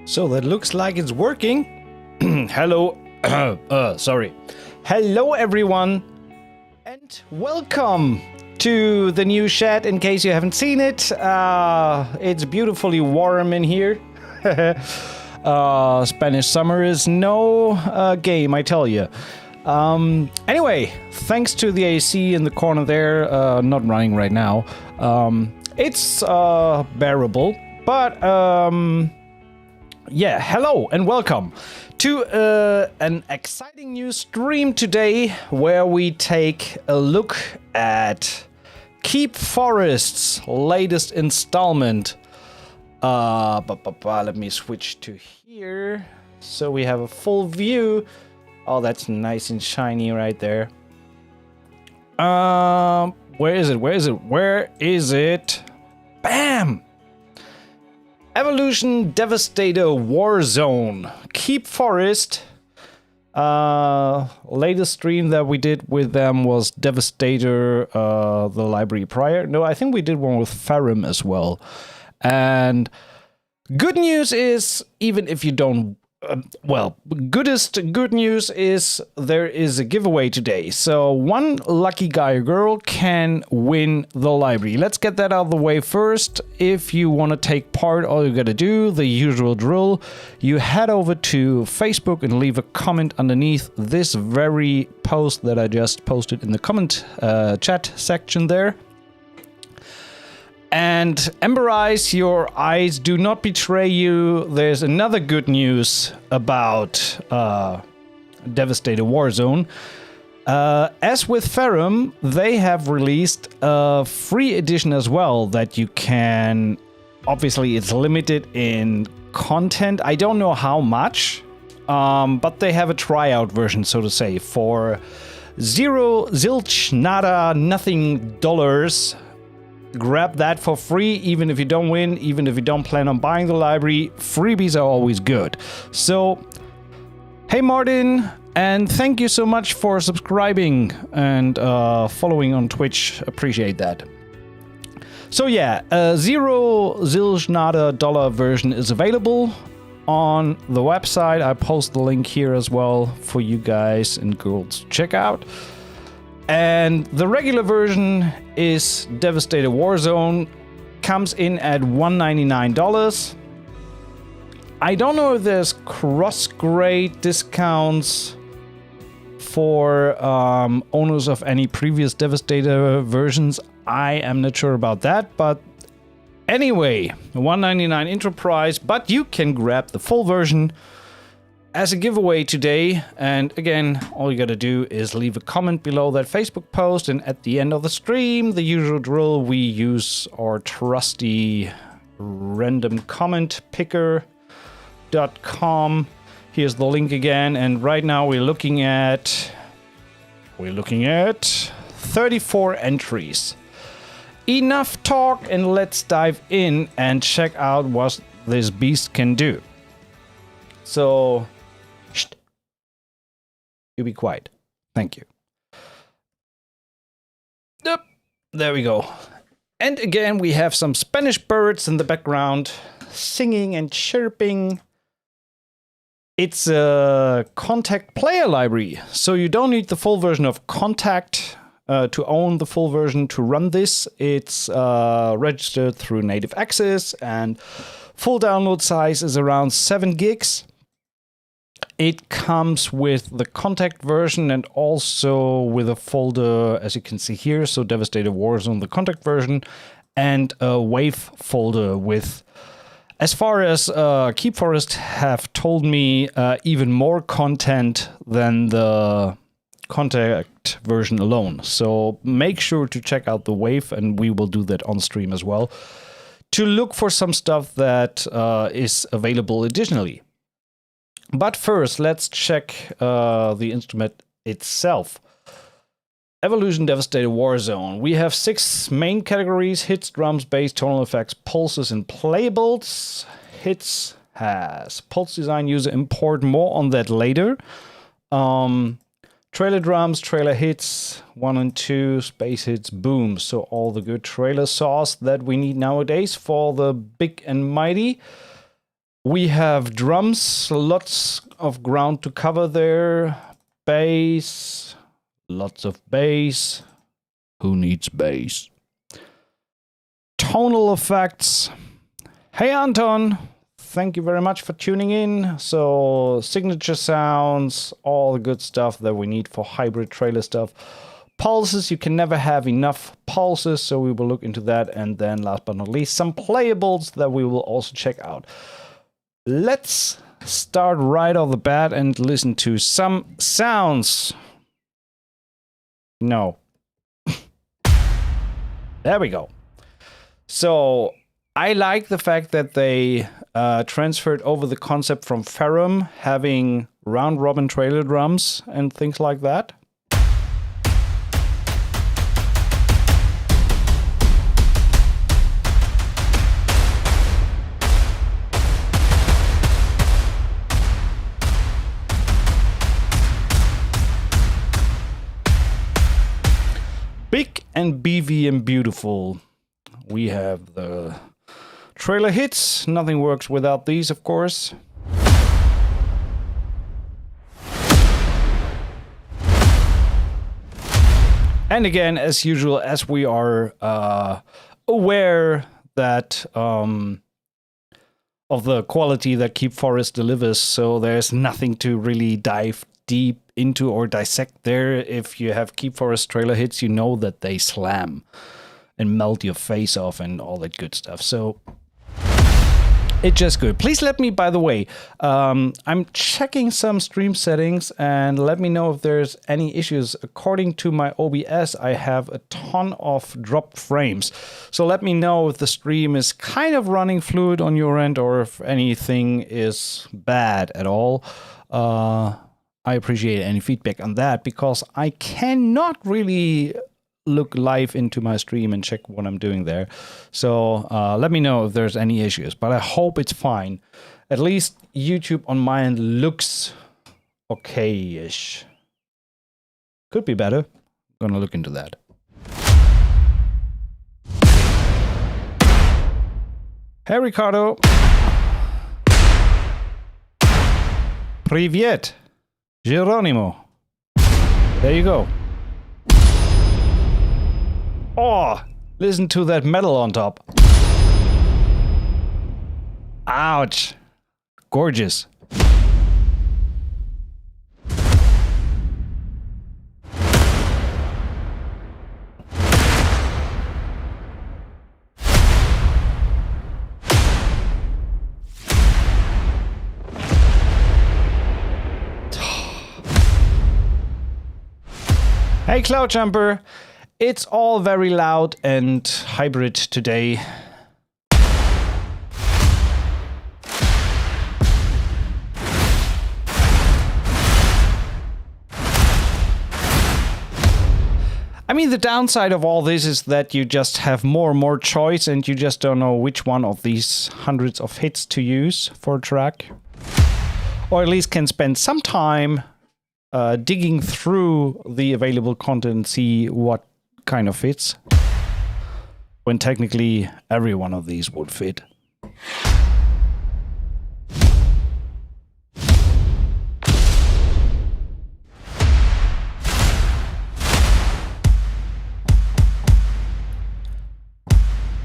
So that looks like it's working. Hello. Sorry. Hello, everyone. And welcome to the new shed, in case you haven't seen it. It's beautifully warm in here. Spanish summer is no game, I tell you. Anyway, thanks to the AC in the corner there, not running right now. It's bearable, but yeah, hello and welcome to an exciting new stream today where we take a look at Keepforest's latest installment. Let me switch to here so we have a full view. Oh, that's nice and shiny right there. Where is it? Where is it? Where is it? Bam! Evolution Devastator Warzone. Keepforest. Latest stream that we did with them was Devastator, the library prior. No, I think we did one with Ferrum as well. And good news is, even if you don't, good news is there is a giveaway today. So one lucky guy or girl can win the library. Let's get that out of the way first. If you want to take part, all you gotta do, the usual drill, you head over to Facebook and leave a comment underneath this very post that I just posted in the comment chat section there. And Emberize, your eyes do not betray you. There's another good news about Devastator Warzone. As with Ferrum, they have released a free edition as well that you can... Obviously, it's limited in content. I don't know how much, but they have a tryout version, so to say, for zilch, nada, nothing dollars. Grab that for free, even if you don't win, even if you don't plan on buying the library. Freebies are always good. So, hey Martin, and thank you so much for subscribing and following on Twitch. Appreciate that. So yeah, a zilch nada dollar version is available on the website. I post the link here as well for you guys and girls to check out. And the regular version is Devastator Warzone, comes in at $199. I don't know if there's cross-grade discounts for owners of any previous Devastator versions. I am not sure about that, but anyway, $199 intro price, but you can grab the full version as a giveaway today. And again, all you gotta do is leave a comment below that Facebook post, and at the end of the stream, the usual drill, we use our trusty random comment picker.com. Here's the link again, and right now we're looking at 34 entries. Enough talk, and let's dive in and check out what this beast can do. So you be quiet. Thank you. Yep. There we go. And again, we have some Spanish birds in the background singing and chirping. It's a Contact player library, so you don't need the full version of Contact to own the full version to run this. It's registered through native access, and full download size is around 7 gigs. It comes with the Contact version and also with a folder, as you can see here, so Devastator Warzone, the Contact version, and a Wave folder with, as far as Keepforest have told me, even more content than the Contact version alone. So make sure to check out the Wave, and we will do that on stream as well, to look for some stuff that is available additionally. But first, let's check the instrument itself. Evolution Devastator Warzone. We have 6 main categories: hits, drums, bass, tonal effects, pulses, and playables. Hits has pulse design, user import, more on that later. Trailer drums, trailer hits, 1 and 2, space hits, boom. So all the good trailer sauce that we need nowadays for the big and mighty. We have drums, lots of ground to cover there. Bass, lots of bass. Who needs bass? Tonal effects. Hey Anton, thank you very much for tuning in. So signature sounds, all the good stuff that we need for hybrid trailer stuff. Pulses, you can never have enough pulses, so we will look into that. And then last but not least, some playables that we will also check out. Let's start right off the bat and listen to some sounds. No. There we go. So I like the fact that they transferred over the concept from Ferrum, having round-robin trailer drums and things like that. Big and beefy and beautiful. We have the trailer hits. Nothing works without these, of course. And again, as usual, as we are aware that of the quality that Keepforest delivers, so there's nothing to really dive deep into or dissect there. If you have Keepforest trailer hits, you know that they slam and melt your face off and all that good stuff. So it's just good. Please let me, by the way, I'm checking some stream settings and let me know if there's any issues. According to my OBS, I have a ton of dropped frames. So let me know if the stream is kind of running fluid on your end or if anything is bad at all. I appreciate any feedback on that because I cannot really look live into my stream and check what I'm doing there. So let me know if there's any issues, but I hope it's fine. At least YouTube on my end looks okay-ish. Could be better. I'm gonna look into that. Hey Ricardo. Привет. Geronimo. There you go. Oh, listen to that metal on top. Ouch. Gorgeous. Hey Cloud Jumper, it's all very loud and hybrid today. I mean, the downside of all this is that you just have more and more choice and you just don't know which one of these hundreds of hits to use for a track. Or at least can spend some time digging through the available content and see what kind of fits. When technically every one of these would fit.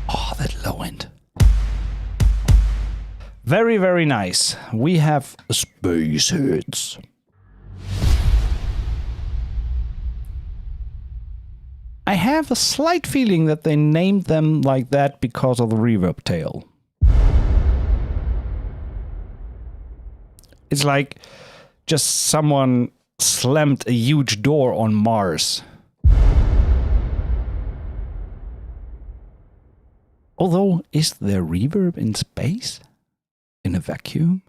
Oh, that low end. Very, very nice. We have space hits. I have a slight feeling that they named them like that because of the reverb tail. It's like just someone slammed a huge door on Mars. Although, is there reverb in space? In a vacuum?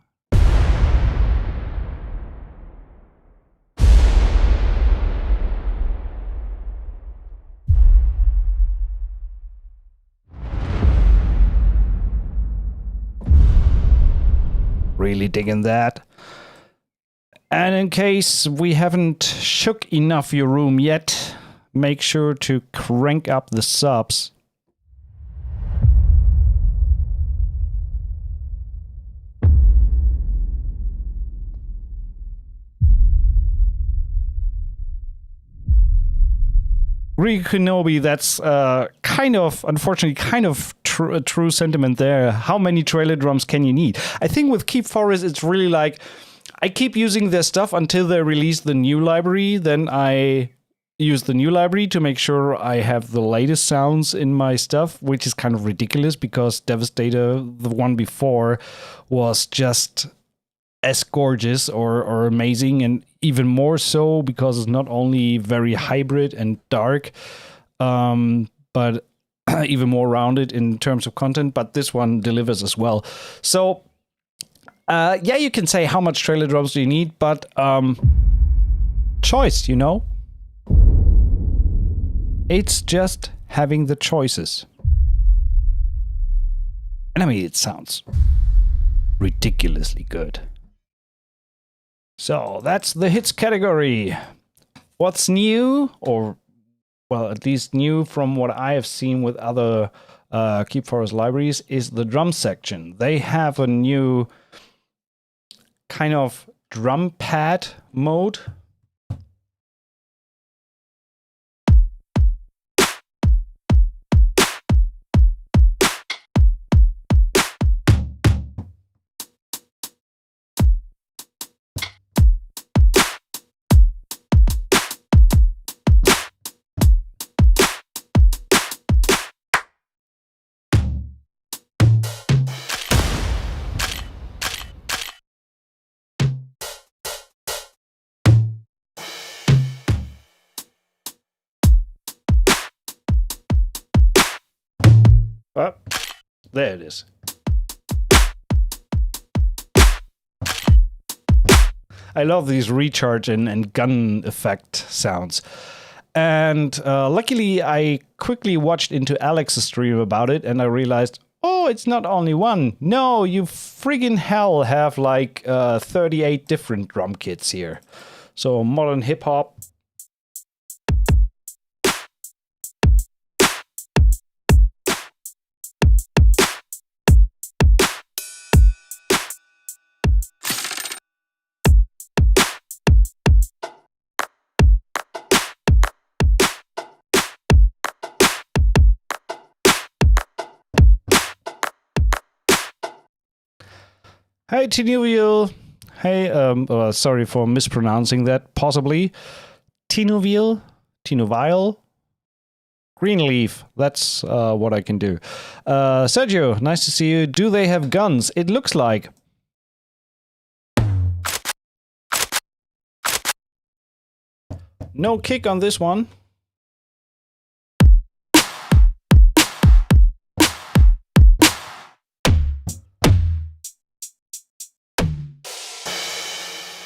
Really digging that. And in case we haven't shook enough your room yet, make sure to crank up the subs. Greek Kenobi, that's unfortunately, a true sentiment there. How many trailer drums can you need? I think with Keepforest, it's really like, I keep using their stuff until they release the new library. Then I use the new library to make sure I have the latest sounds in my stuff, which is kind of ridiculous because Devastator, the one before, was just as gorgeous or amazing, and even more so because it's not only very hybrid and dark, but even more rounded in terms of content, but this one delivers as well. So yeah, you can say how much trailer drums do you need, but choice, you know? It's just having the choices. And I mean, it sounds ridiculously good. So that's the hits category. What's new, or well, at least new from what I have seen with other Keepforest libraries, is the drum section. They have a new kind of drum pad mode. Oh, there it is. I love these recharge and gun effect sounds. And luckily, I quickly watched into Alex's stream about it, and I realized, oh, it's not only one. No, you friggin' hell have like 38 different drum kits here. So modern hip hop. Hey, Tinuvial. Hey, sorry for mispronouncing that, possibly. Tinuvial? Tinuvial? Greenleaf. That's what I can do. Sergio, nice to see you. Do they have guns? It looks like. No kick on this one.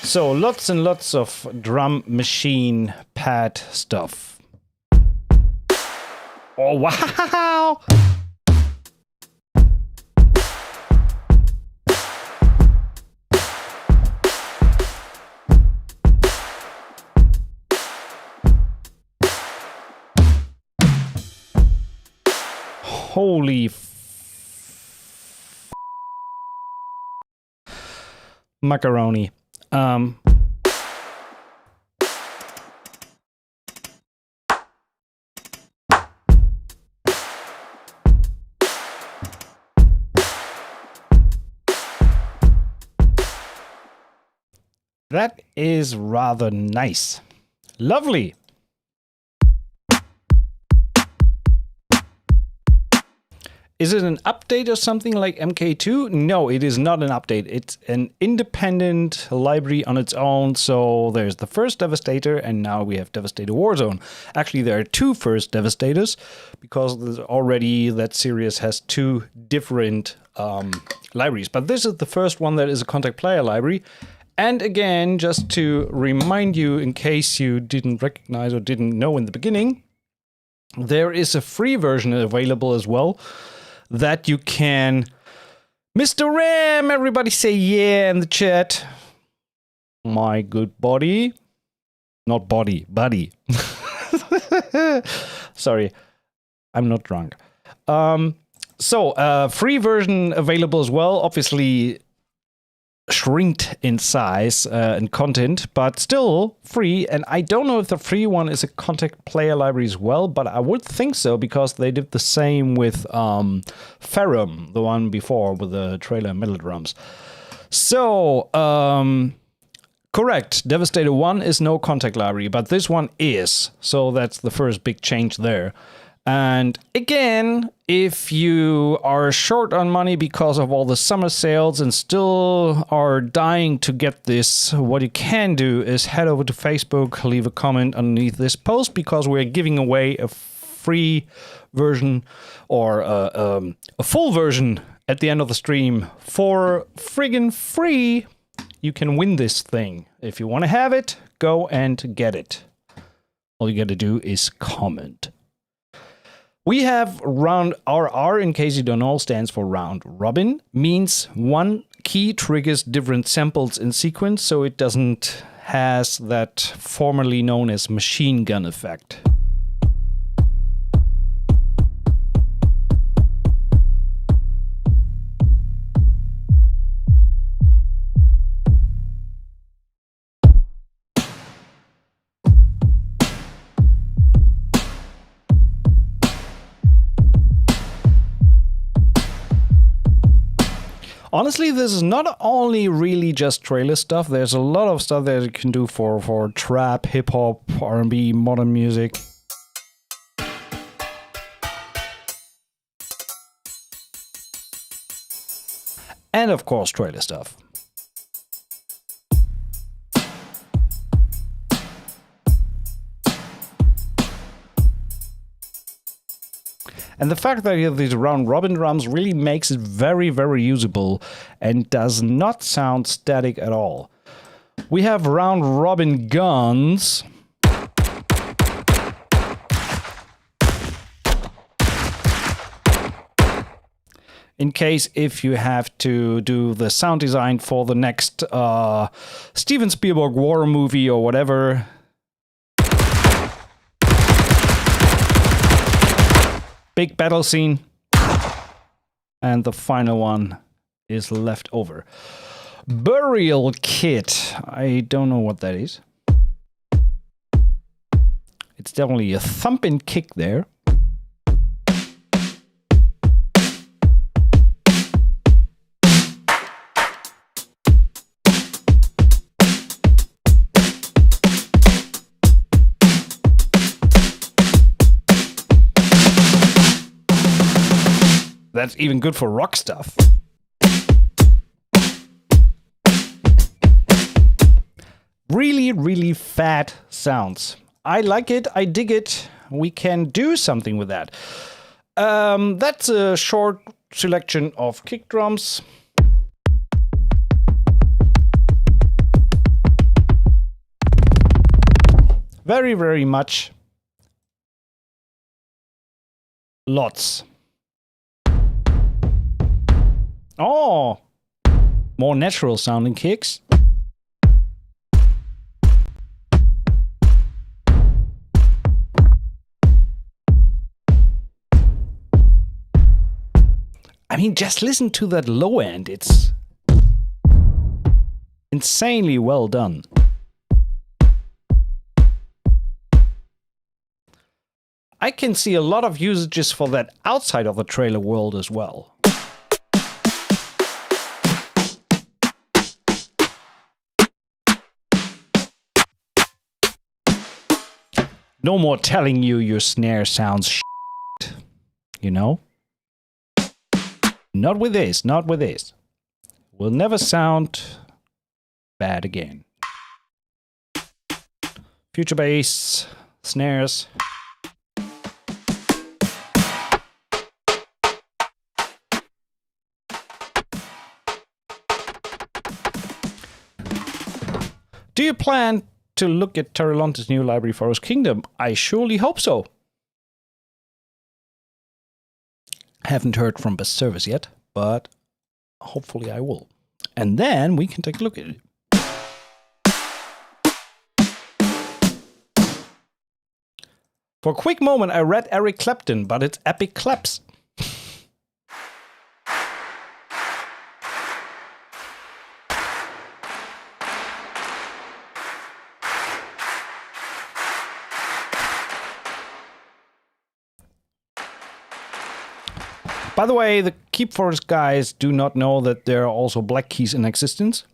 So lots and lots of drum machine pad stuff. Oh, wow! Holy macaroni. That is rather nice. Lovely. Is it an update or something like MK2? No, it is not an update. It's an independent library on its own. So there's the first Devastator, and now we have Devastator Warzone. Actually, there are two first Devastators, because there's already that series has two different libraries. But this is the first one that is a contact player library. And again, just to remind you, in case you didn't recognize or didn't know in the beginning, there is a free version available as well, that you can... Mr. Ram, everybody say yeah in the chat. My good body. Not body, buddy. Sorry, I'm not drunk. So, free version available as well. Obviously, shrinked in size and content, but still free. And I don't know if the free one is a contact player library as well, but I would think so because they did the same with Ferrum, the one before with the trailer and metal drums. So, correct, Devastator 1 is no contact library, but this one is. So that's the first big change there. And again, if you are short on money because of all the summer sales and still are dying to get this, what you can do is head over to Facebook, leave a comment underneath this post, because we're giving away a free version or a full version at the end of the stream for friggin' free. You can win this thing. If you want to have it, go and get it. All you got to do is comment. We have round RR, in case you don't know, stands for round robin, means one key triggers different samples in sequence, so it doesn't has that formerly known as machine gun effect. Honestly, this is not only really just trailer stuff. There's a lot of stuff that you can do for trap, hip-hop, R&B, modern music. And of course, trailer stuff. And the fact that you have these round robin drums really makes it very, very usable and does not sound static at all. We have round robin guns. In case if you have to do the sound design for the next Steven Spielberg war movie or whatever. Big battle scene. And the final one is left over. Burial kit. I don't know what that is. It's definitely a thump and kick there. That's even good for rock stuff. Really, really fat sounds. I like it. I dig it. We can do something with that. That's a short selection of kick drums. Very, very much. Lots. Oh, more natural sounding kicks. I mean, just listen to that low end. It's insanely well done. I can see a lot of usages for that outside of the trailer world as well. No more telling you your snare sounds shit, you know? Not with this, not with this. Will never sound bad again. Future bass, snares. Do you plan to look at Terralonta's new library Forest Kingdom? I surely hope so. Haven't heard from Best Service yet, but hopefully I will. And then we can take a look at it. For a quick moment, I read Eric Clapton, but it's Epic Claps. By the way, the Keepforest guys do not know that there are also black keys in existence.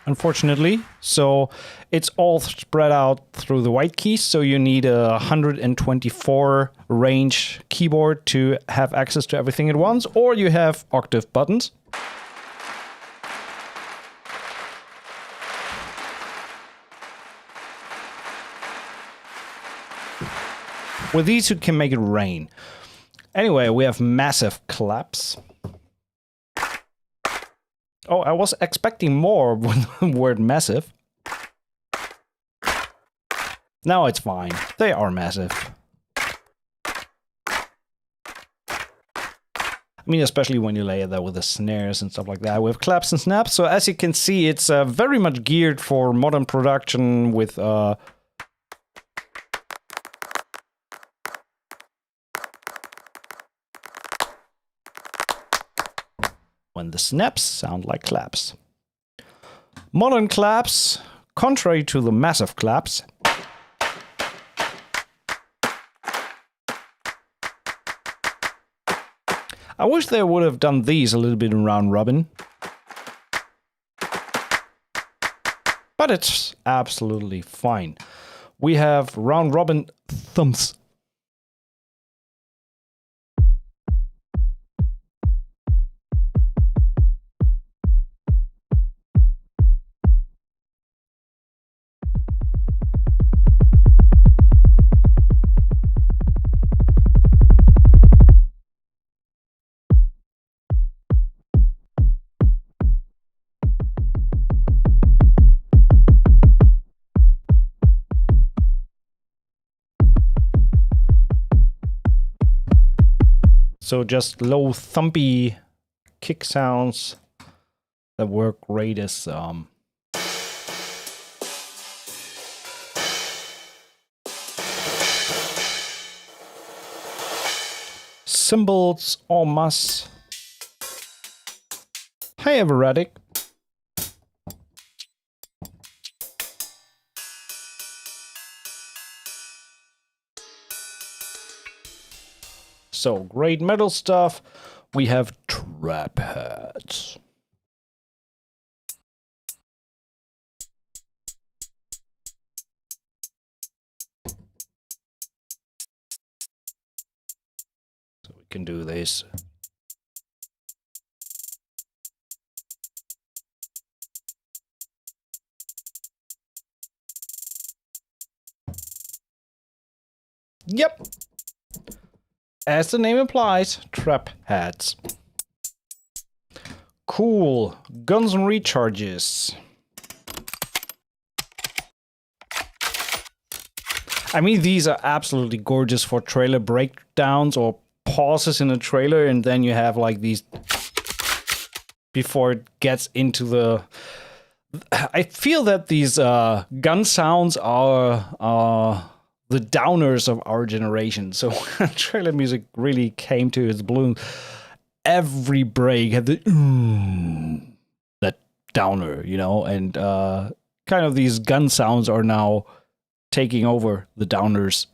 Unfortunately. So it's all spread out through the white keys. So you need a 124 range keyboard to have access to everything at once, or you have octave buttons. With these, you can make it rain. Anyway, we have massive claps. Oh, I was expecting more with the word massive. Now it's fine. They are massive. I mean, especially when you layer that with the snares and stuff like that. We have claps and snaps. So as you can see, it's very much geared for modern production with... when the snaps sound like claps. Modern claps, contrary to the massive claps, I wish they would have done these a little bit in round robin. But it's absolutely fine. We have round robin thumbs. So just low thumpy kick sounds that work great as cymbals en masse. Hi, Everadic. So, great metal stuff. We have trap hats. So we can do this. Yep. As the name implies, trap hats. Cool. Guns and recharges. I mean, these are absolutely gorgeous for trailer breakdowns or pauses in a trailer, and then you have like these before it gets into the... I feel that these gun sounds are the downers of our generation. So trailer music really came to its bloom. Every break had the that downer, you know, and kind of these gun sounds are now taking over the downers.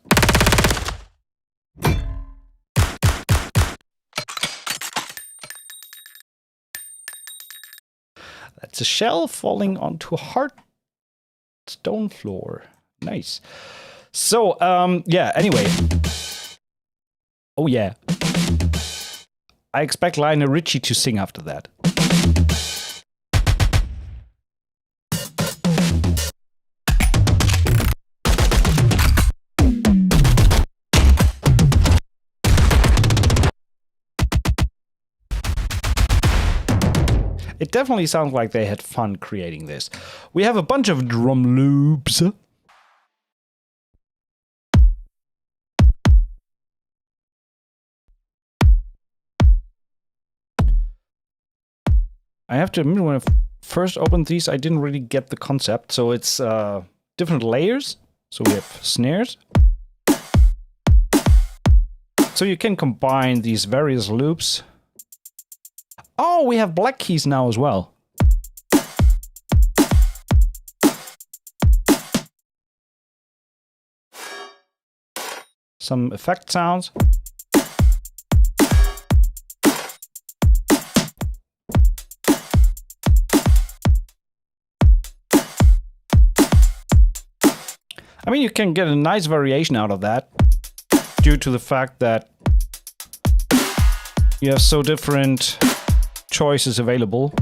That's a shell falling onto a hard stone floor. Nice. So, yeah, anyway. Oh, yeah. I expect Lionel Richie to sing after that. It definitely sounds like they had fun creating this. We have a bunch of drum loops. I have to admit, when I first opened these, I didn't really get the concept. So it's different layers. So we have snares. So you can combine these various loops. Oh, we have black keys now as well. Some effect sounds. I mean, you can get a nice variation out of that due to the fact that you have so different choices available.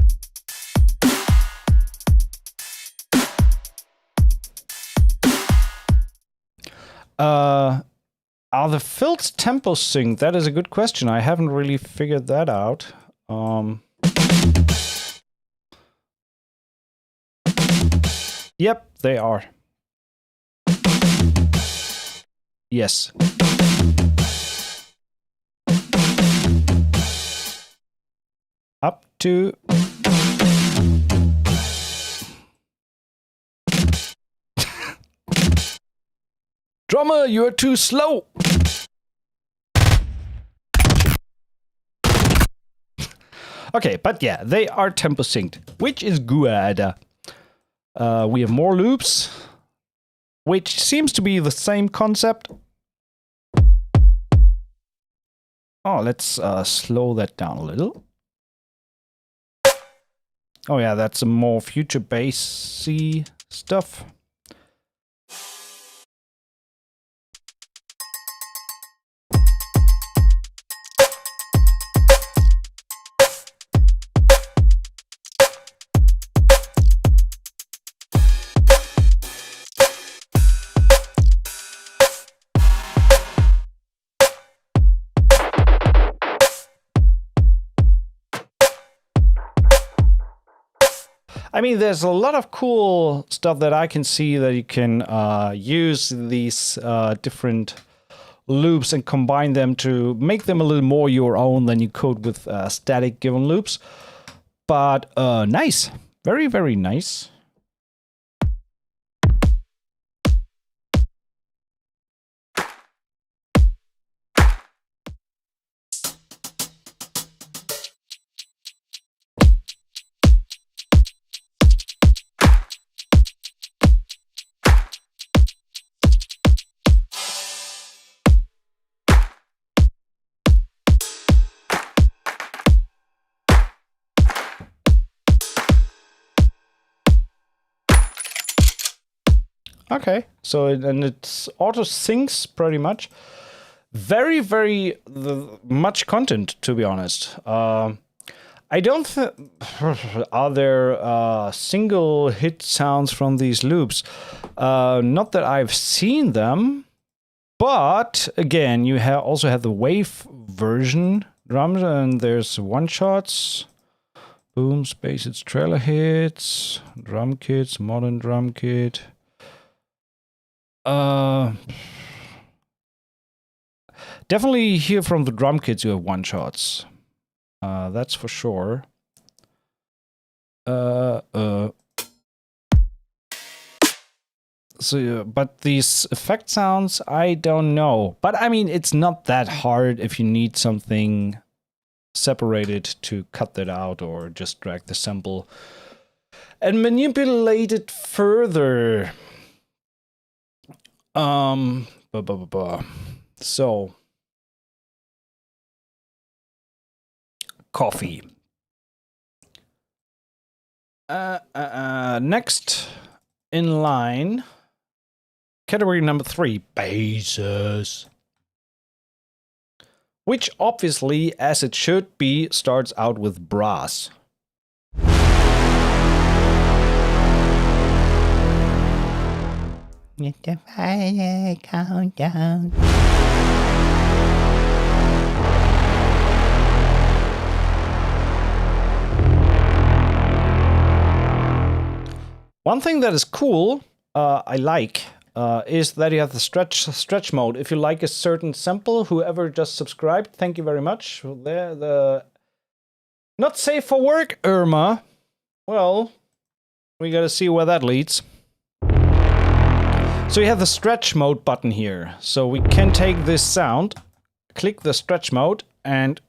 Are the fills tempo synced? That is a good question. I haven't really figured that out. Yep, they are. Yes. Up to... Drummer, you're too slow! Okay, but yeah, they are tempo synced, which is good. We have more loops, which seems to be the same concept. Oh, let's slow that down a little. Oh yeah, that's some more future bassy stuff. I mean, there's a lot of cool stuff that I can see that you can use these different loops and combine them to make them a little more your own than you could with static given loops. But nice. Very, very nice. Okay, so it's auto syncs pretty much. Very, very much content, to be honest. I don't think... Are there single hit sounds from these loops? Not that I've seen them. But, again, you also have the wave version drums, and there's one-shots. Boom, space hits, trailer hits, drum kits, modern drum kit. Definitely here from the drum kits you have one-shots. That's for sure. So, but these effect sounds, I don't know. But I mean, it's not that hard if you need something separated to cut that out or just drag the sample and manipulate it further. So, coffee. Next in line, category number 3, basses. Which obviously, as it should be, starts out with brass. Let the fire count down. One thing that is cool, I like, is that you have the stretch mode. If you like a certain sample, whoever just subscribed, thank you very much. There, the not safe for work, Irma. Well, we gotta see where that leads. So you have the stretch mode button here. So we can take this sound, click the stretch mode, and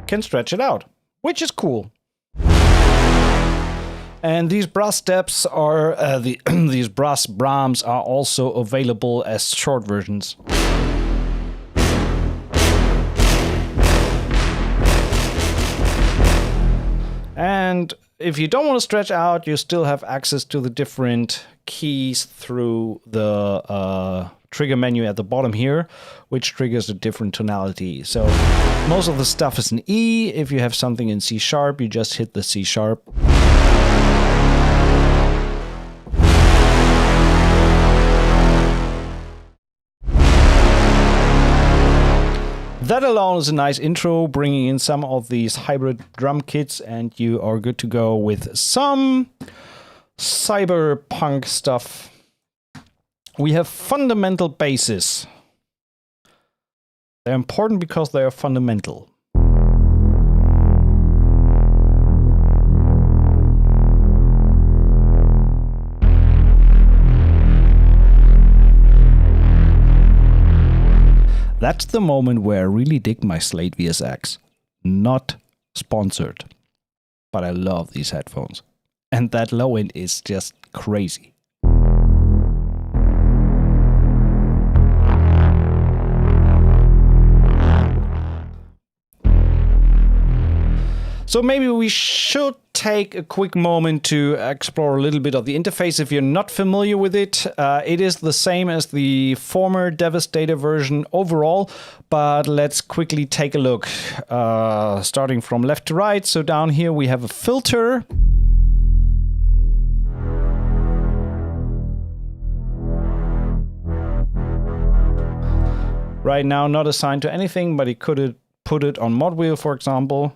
can stretch it out, which is cool. And these brass steps are these brass Brahms are also available as short versions. And if you don't want to stretch out, you still have access to the different keys through the trigger menu at the bottom here, which triggers a different tonality. So most of the stuff is in E. If you have something in C sharp, you just hit the C sharp. That alone is a nice intro, bringing in some of these hybrid drum kits, and you are good to go with some cyberpunk stuff. We have fundamental basses. They're important because they are fundamental. That's the moment where I really dig my Slate VSX. Not sponsored, but I love these headphones. And that low end is just crazy. So maybe we should take a quick moment to explore a little bit of the interface if you're not familiar with it. It is the same as the former Devastator version overall, but let's quickly take a look, starting from left to right. So down here we have a filter. Right now not assigned to anything, but it could put it on mod wheel, for example.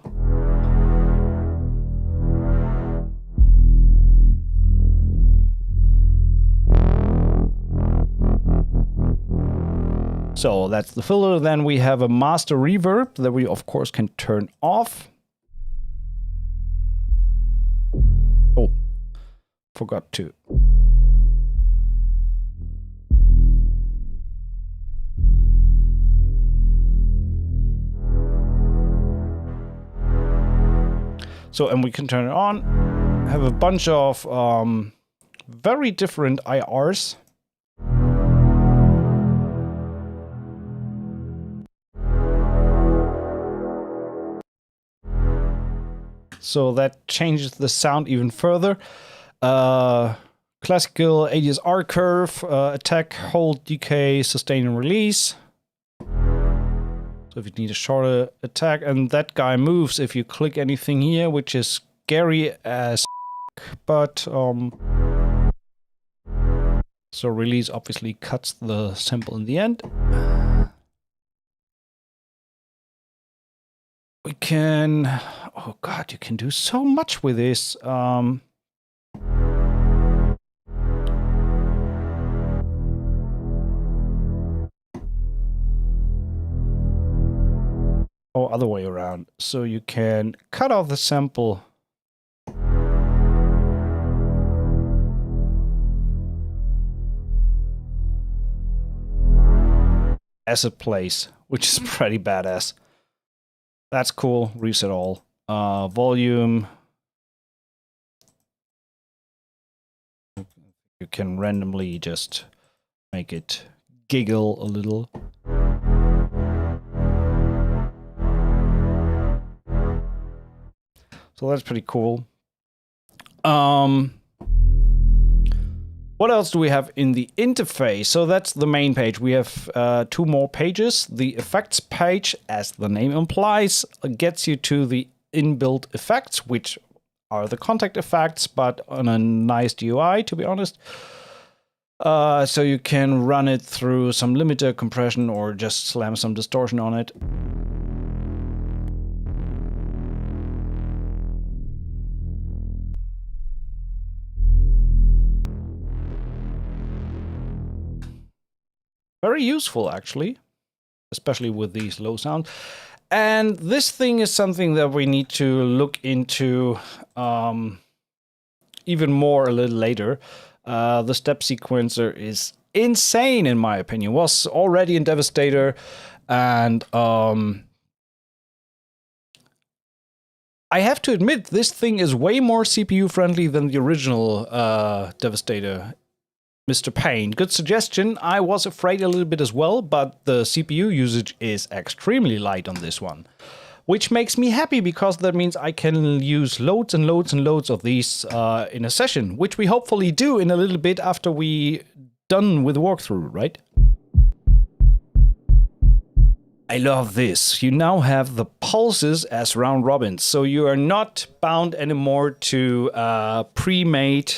So that's the filter. Then we have a master reverb that we of course can turn off. Oh, forgot to. So, and we can turn it on. Have a bunch of very different IRs. So that changes the sound even further. Classical ADSR curve, attack, hold, decay, sustain, and release. So if you need a shorter attack, and that guy moves if you click anything here, which is scary as but so release obviously cuts the sample in the end. We can, oh god, you can do so much with this. Or other way around. So you can cut off the sample. As it plays, which is pretty badass. That's cool. Reset all. Volume. You can randomly just make it giggle a little. So that's pretty cool. What else do we have in the interface? So that's the main page. We have two more pages. The effects page, as the name implies, gets you to the inbuilt effects, which are the contact effects, but on a nice GUI, to be honest. So you can run it through some limiter, compression, or just slam some distortion on it. Very useful, actually, especially with these low sounds. And this thing is something that we need to look into even more a little later. The step sequencer is insane, in my opinion. Was already in Devastator, and I have to admit, this thing is way more CPU friendly than the original Devastator. Mr. Payne, good suggestion. I was afraid a little bit as well, but the CPU usage is extremely light on this one. which makes me happy because that means I can use loads and loads and loads of these in a session, which we hopefully do in a little bit after we done with the walkthrough, right? I love this. You now have the pulses as round robins, so you are not bound anymore to pre-made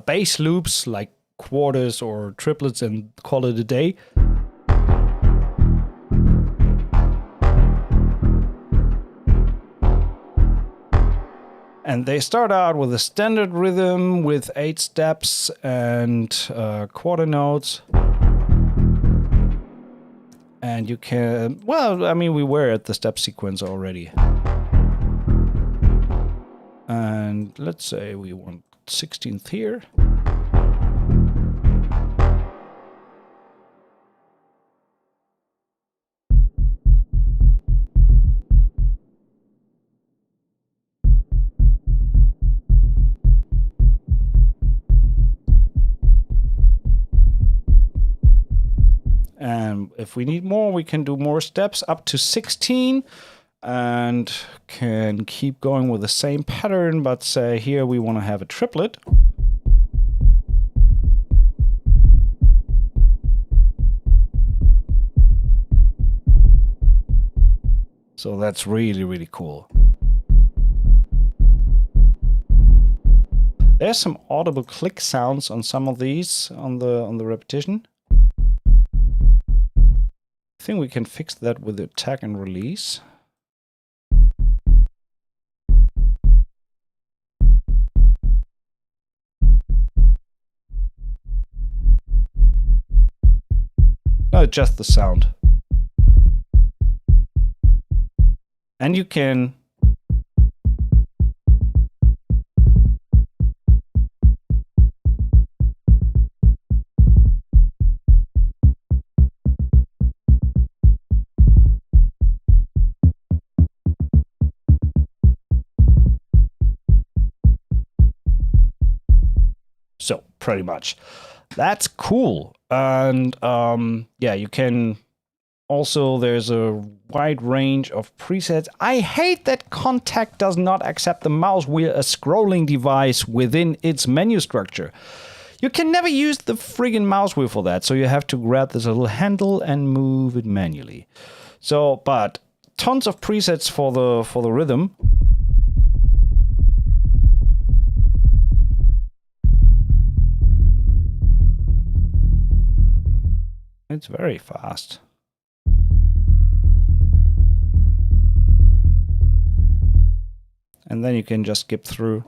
bass loops like quarters or triplets and call it a day. And they start out with a standard rhythm with 8 steps and quarter notes. And you can, well, I mean, we were at the step sequence already. And let's say we want 16th here. And if we need more, we can do more steps up to 16 and can keep going with the same pattern, but say here we want to have a triplet. So that's really, really cool. There's some audible click sounds on some of these on the repetition. I think we can fix that with the tag and release. No, just the sound. And you can so pretty much. That's cool. And yeah, you can also, there's a wide range of presets. I hate that Contact does not accept the mouse wheel as scrolling device within its menu structure. You can never use the friggin' mouse wheel for that, so you have to grab this little handle and move it manually. So, but tons of presets for the rhythm. It's very fast. And then you can just skip through.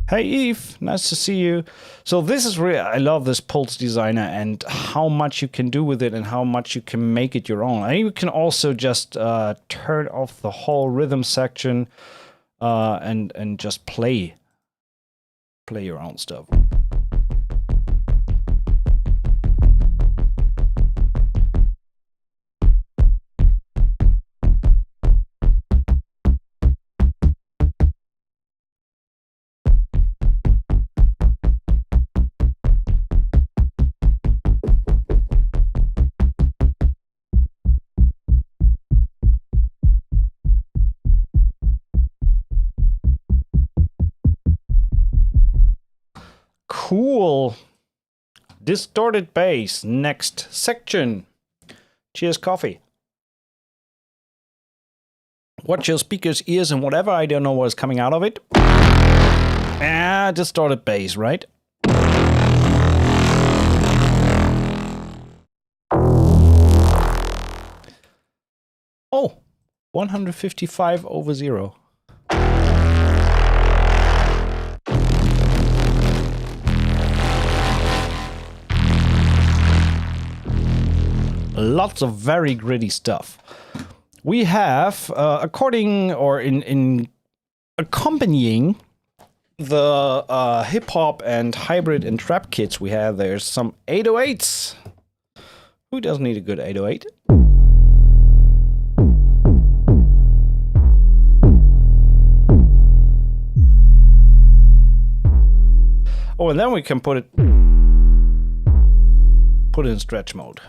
Hey Eve, nice to see you. So this is really, I love this Pulse Designer and how much you can do with it and how much you can make it your own. And you can also just turn off the whole rhythm section and just play your own stuff. Cool. Distorted bass. Next section. Cheers, coffee. Watch your speakers, ears, and whatever. I don't know what's coming out of it. Ah, distorted bass, right? Oh, 155/0. Lots of very gritty stuff. We have, according or in accompanying the hip-hop and hybrid and trap kits we have, there's some 808s. Who doesn't need a good 808? Oh, and then we can put it in stretch mode.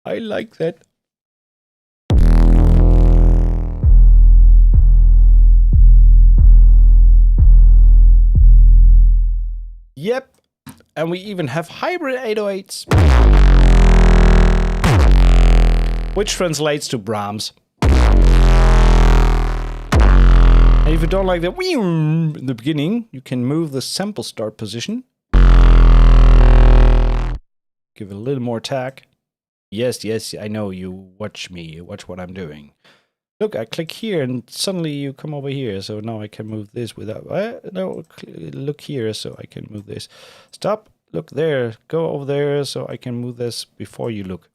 I like that. Yep. And we even have hybrid 808s. Which translates to Brahms. And if you don't like the in the beginning, you can move the sample start position. Give it a little more tack. Yes, I know, you watch me, you watch what I'm doing. Look, I click here and suddenly you come over here, so now I can move this without... no, look here, so I can move this. Stop, look there, go over there, so I can move this before you look.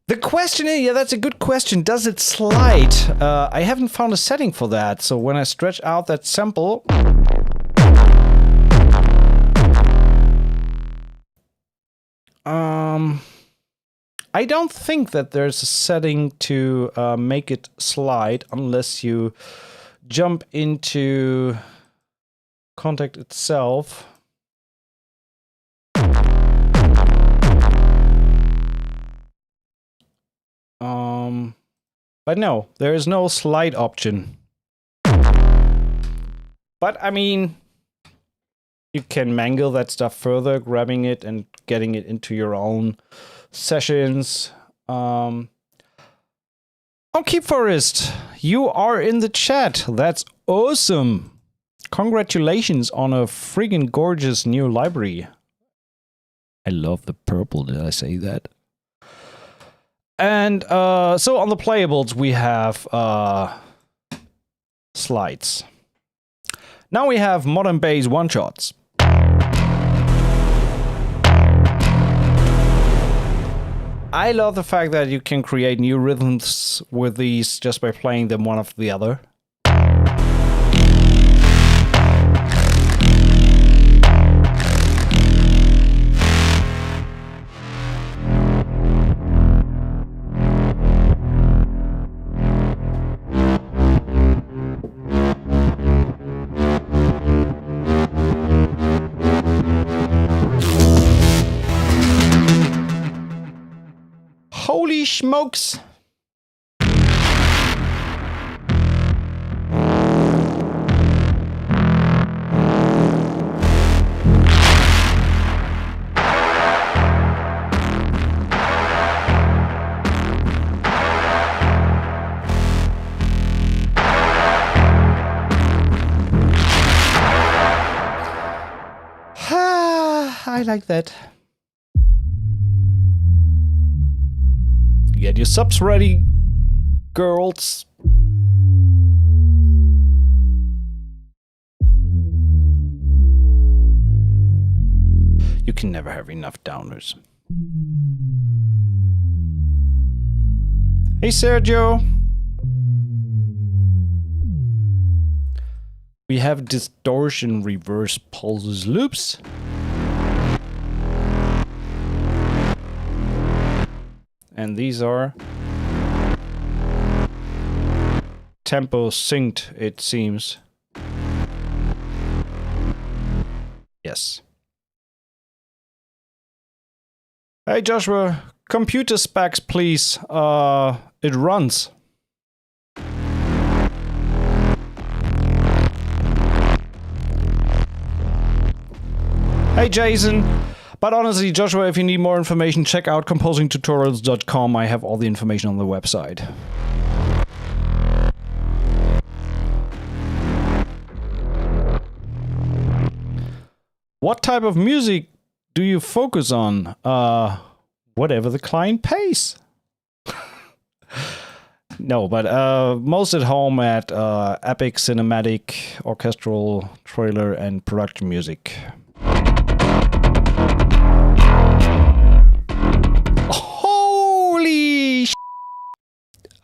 The question is, yeah, that's a good question, does it slide? I haven't found a setting for that, so when I stretch out that sample... I don't think that there's a setting to make it slide unless you jump into Kontakt itself. But no, there is no slide option. But I mean, you can mangle that stuff further, grabbing it and getting it into your own sessions. Oh, Keepforest, you are in the chat. That's awesome. Congratulations on a friggin' gorgeous new library. I love the purple, did I say that? And so on the playables, we have slides. Now we have modern bass one-shots. I love the fact that you can create new rhythms with these just by playing them one after the other. Holy smokes! I like that. Get your subs ready, girls. You can never have enough downers. Hey, Sergio. We have distortion reverse pulses loops. And these are tempo synced, it seems. Yes. Hey Joshua, computer specs please. It runs. Hey Jason. But honestly, Joshua, if you need more information, check out composingtutorials.com. I have all the information on the website. What type of music do you focus on? Whatever the client pays. No, but most at home at epic cinematic, orchestral, trailer, and production music. Holy sh**!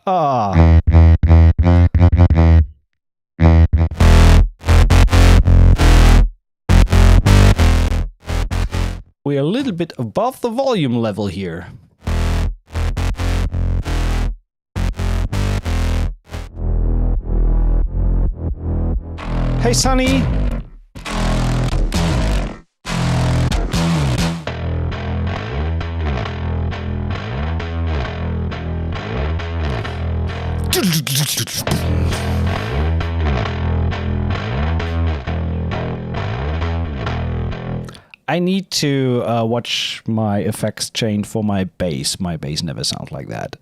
Ah. We're a little bit above the volume level here. Hey, Sonny! I need to watch my effects chain for my bass. My bass never sounds like that.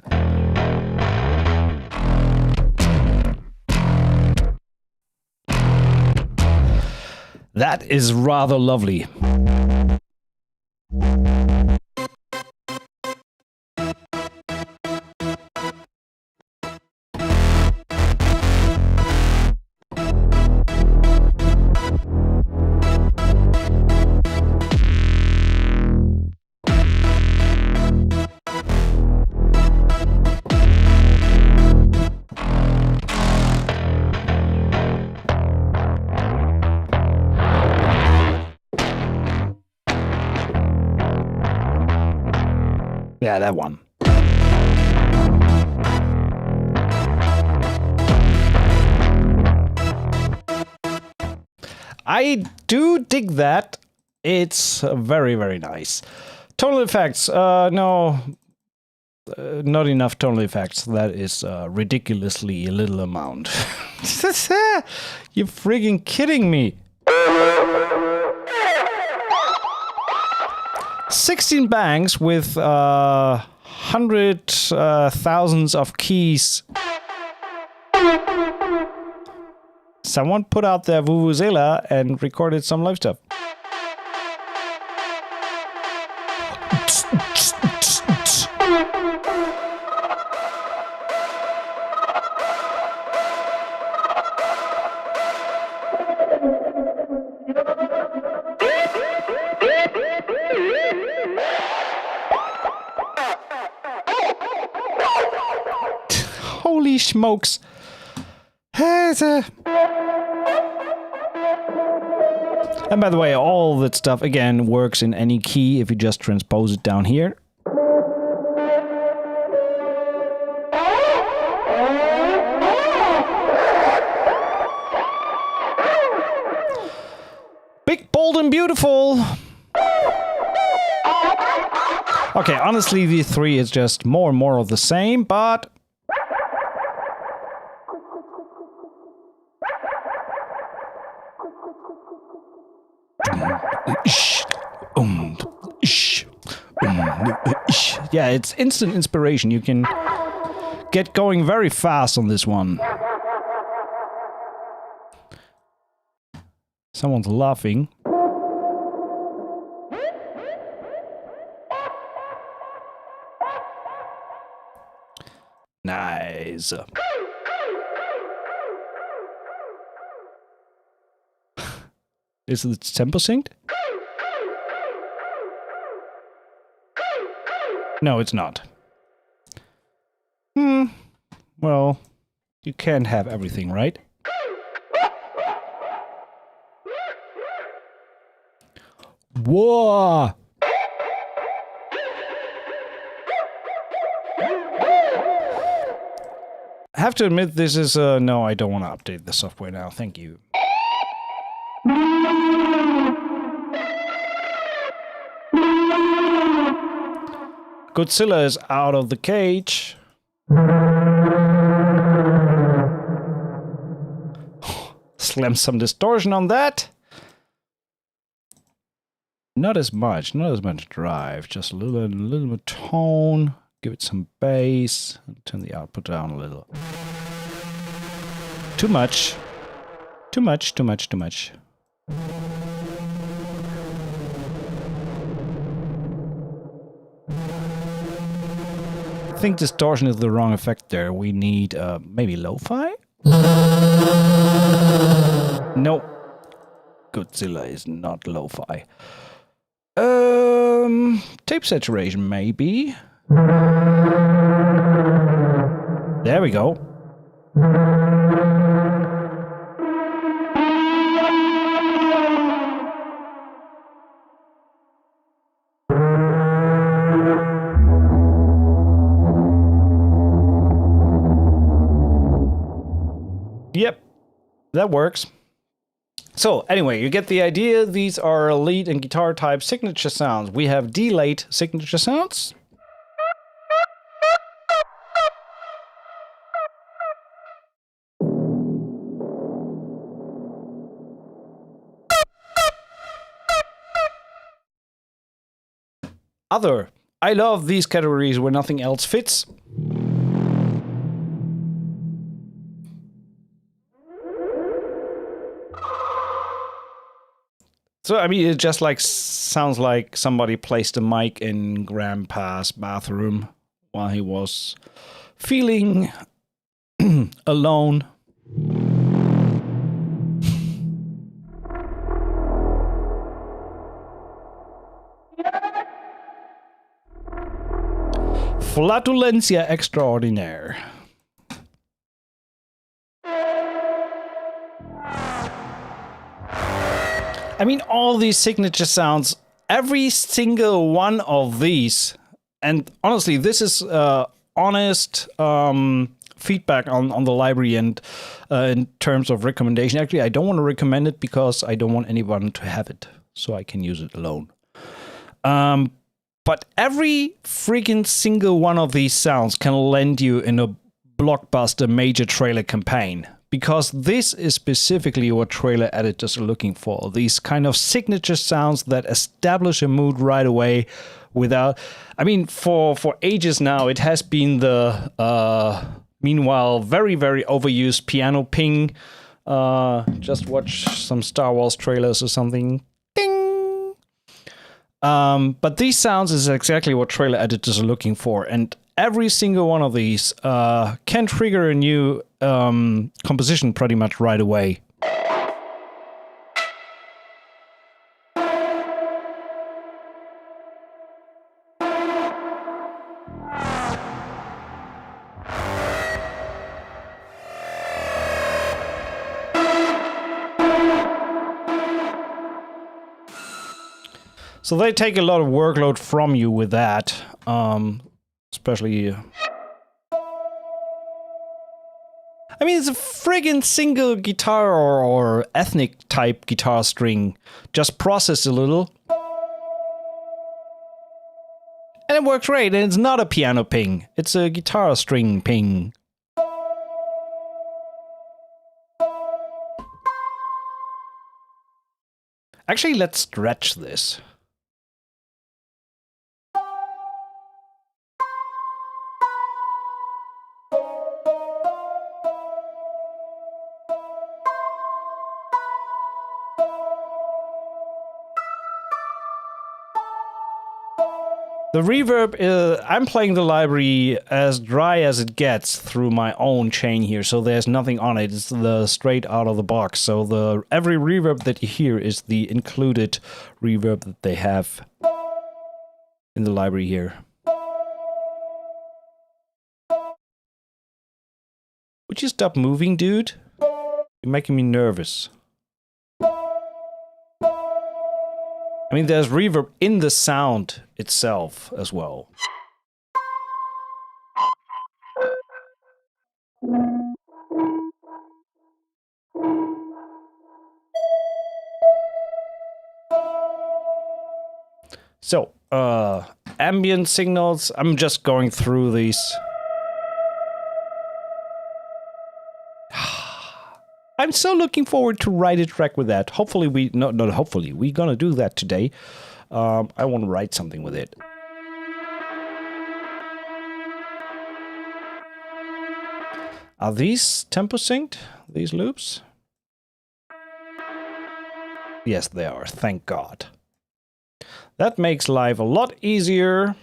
That is rather lovely. Yeah, that one. I do dig that. It's very, very nice. Tonal effects. No, not enough tonal effects. That is ridiculously a little amount. You're freaking kidding me. 16 banks with thousands of keys. Someone put out their vuvuzela and recorded some live stuff. Holy smokes. And by the way, all that stuff, again, works in any key if you just transpose it down here. Big, bold, and beautiful. Okay, honestly, V3 is just more and more of the same, but... Yeah, it's instant inspiration. You can get going very fast on this one. Someone's laughing. Nice. Is it tempo synced? No, it's not. Well, you can't have everything, right? Whoa! I have to admit, this is no, I don't want to update the software now. Thank you. Godzilla is out of the cage. Slam some distortion on that. Not as much drive, just a little bit tone. Give it some bass. Turn the output down a little. Too much. Too much. think distortion is the wrong effect there. We need maybe lo-fi? No. Godzilla is not lo-fi. Tape saturation, maybe. There we go. Yep, that works. So anyway, you get the idea. These are lead and guitar type signature sounds. We have delayed signature sounds. Other. I love these categories where nothing else fits. So, I mean, it just like sounds like somebody placed a mic in Grandpa's bathroom while he was feeling alone. Flatulencia extraordinaire. I mean, all these signature sounds, every single one of these, and honestly, this is honest feedback on the library and in terms of recommendation. Actually, I don't want to recommend it because I don't want anyone to have it, so I can use it alone. But every freaking single one of these sounds can land you in a blockbuster major trailer campaign. Because this is specifically what trailer editors are looking for. These kind of signature sounds that establish a mood right away without... I mean, for ages now, it has been the, meanwhile, very, very overused piano ping. Just watch some Star Wars trailers or something. Ding! But these sounds is exactly what trailer editors are looking for. And every single one of these can trigger a new composition pretty much right away. So they take a lot of workload from you with that, especially... I mean, it's a friggin' single guitar or ethnic type guitar string. Just processed a little. And it works great, and it's not a piano ping. It's a guitar string ping. Actually, let's stretch this. The reverb, I'm playing the library as dry as it gets through my own chain here, so there's nothing on it. It's the straight out of the box. So every reverb that you hear is the included reverb that they have in the library here. Would you stop moving, dude? You're making me nervous. I mean, there's reverb in the sound itself as well. So, ambient signals, I'm just going through these. I'm so looking forward to write a track with that. Hopefully we're gonna do that today. I want to write something with it. Are these tempo synced? These loops? Yes, they are. Thank God. That makes life a lot easier.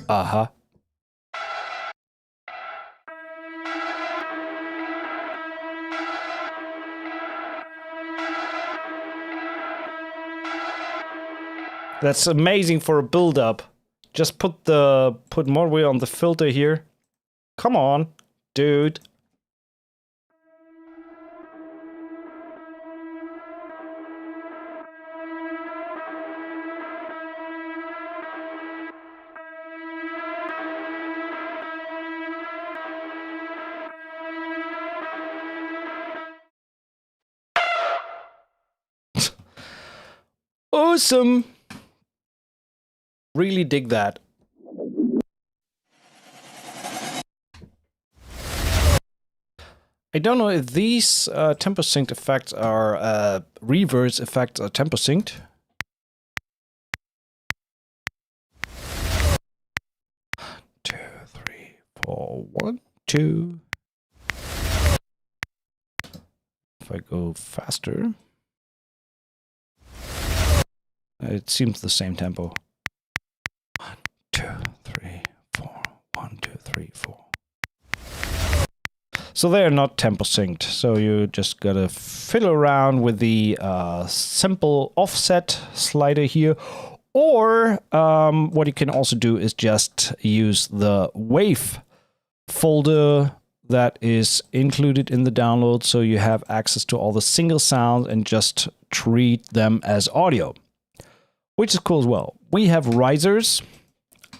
Uh-huh. That's amazing for a build-up. Just put more weight on the filter here. Come on, dude. Awesome. Really dig that. I don't know if these tempo synced effects are reverse effects or tempo synced. Two, three, four, 1, 2. If I go faster, it seems the same tempo. 1, 2, 3, 4. 1, 2, 3, 4. So they're not tempo synced. So you just gotta fiddle around with the simple offset slider here. Or what you can also do is just use the wave folder that is included in the download. So you have access to all the single sounds and just treat them as audio, which is cool as well. We have risers.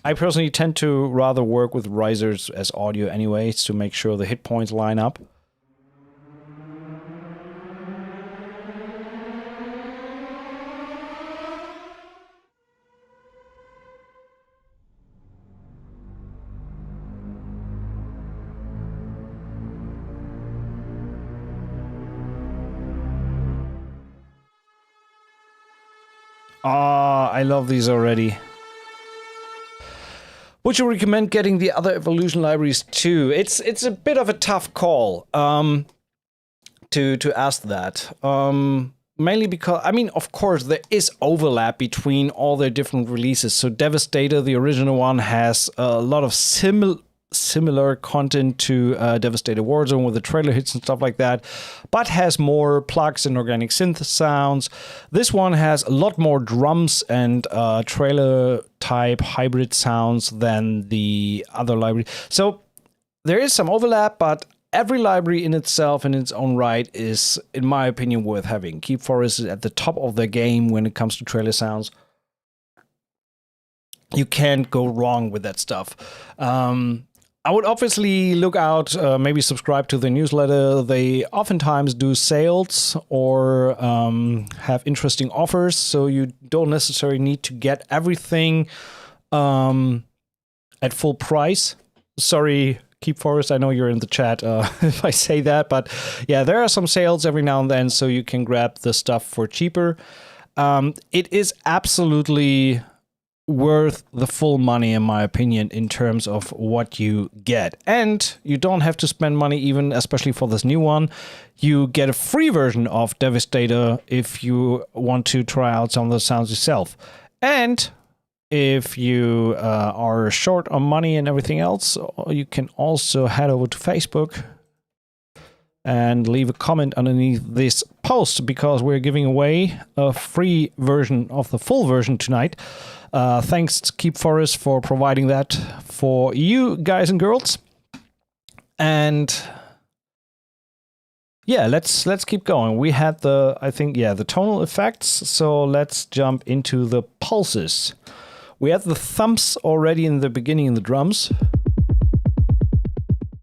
I personally tend to rather work with risers as audio anyways to make sure the hit points line up. Ah, I love these already. Would you recommend getting the other evolution libraries too? It's a bit of a tough call to ask that. Mainly because, I mean, of course, there is overlap between all their different releases. So Devastator, the original one, has a lot of similar content to Devastator Warzone with the trailer hits and stuff like that, but has more plugs and organic synth sounds. This one has a lot more drums and trailer type hybrid sounds than the other library. So there is some overlap, but every library in itself, in its own right, is, in my opinion, worth having. Keepforest is at the top of their game when it comes to trailer sounds. You can't go wrong with that stuff. I would obviously look out, maybe subscribe to the newsletter. They oftentimes do sales or have interesting offers, so you don't necessarily need to get everything at full price. Sorry, Keepforest, I know you're in the chat if I say that, but yeah, there are some sales every now and then, so you can grab the stuff for cheaper. It is absolutely worth the full money, in my opinion, in terms of what you get. And you don't have to spend money, even especially for this new one. You get a free version of Devastator if you want to try out some of the sounds yourself. And if you are short on money and everything else, you can also head over to Facebook and leave a comment underneath this post, because we're giving away a free version of the full version tonight. Thanks to Keepforest for providing that for you guys and girls. And yeah, let's keep going. We had the tonal effects, so let's jump into the pulses. We had the thumps already in the beginning in the drums.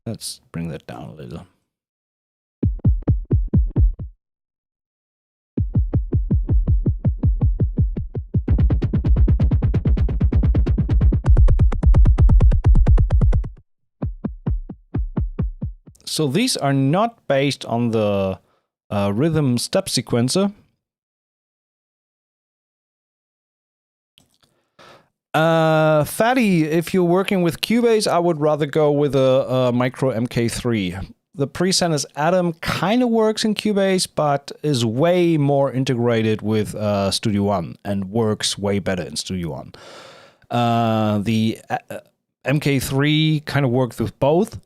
Let's bring that down a little. So these are not based on the rhythm step sequencer. Fatty, if you're working with Cubase, I would rather go with a Micro MK3. The Presonus Atom kind of works in Cubase, but is way more integrated with Studio One and works way better in Studio One. The MK3 kind of worked with both.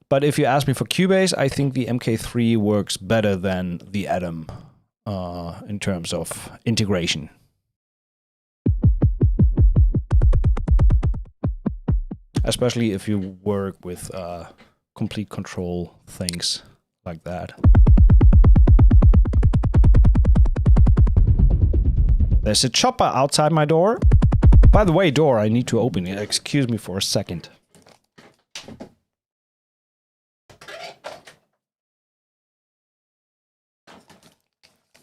But if you ask me for Cubase, I think the MK3 works better than the Atom in terms of integration. Especially if you work with complete control things like that. There's a chopper outside my door. By the way, door, I need to open it. Excuse me for a second.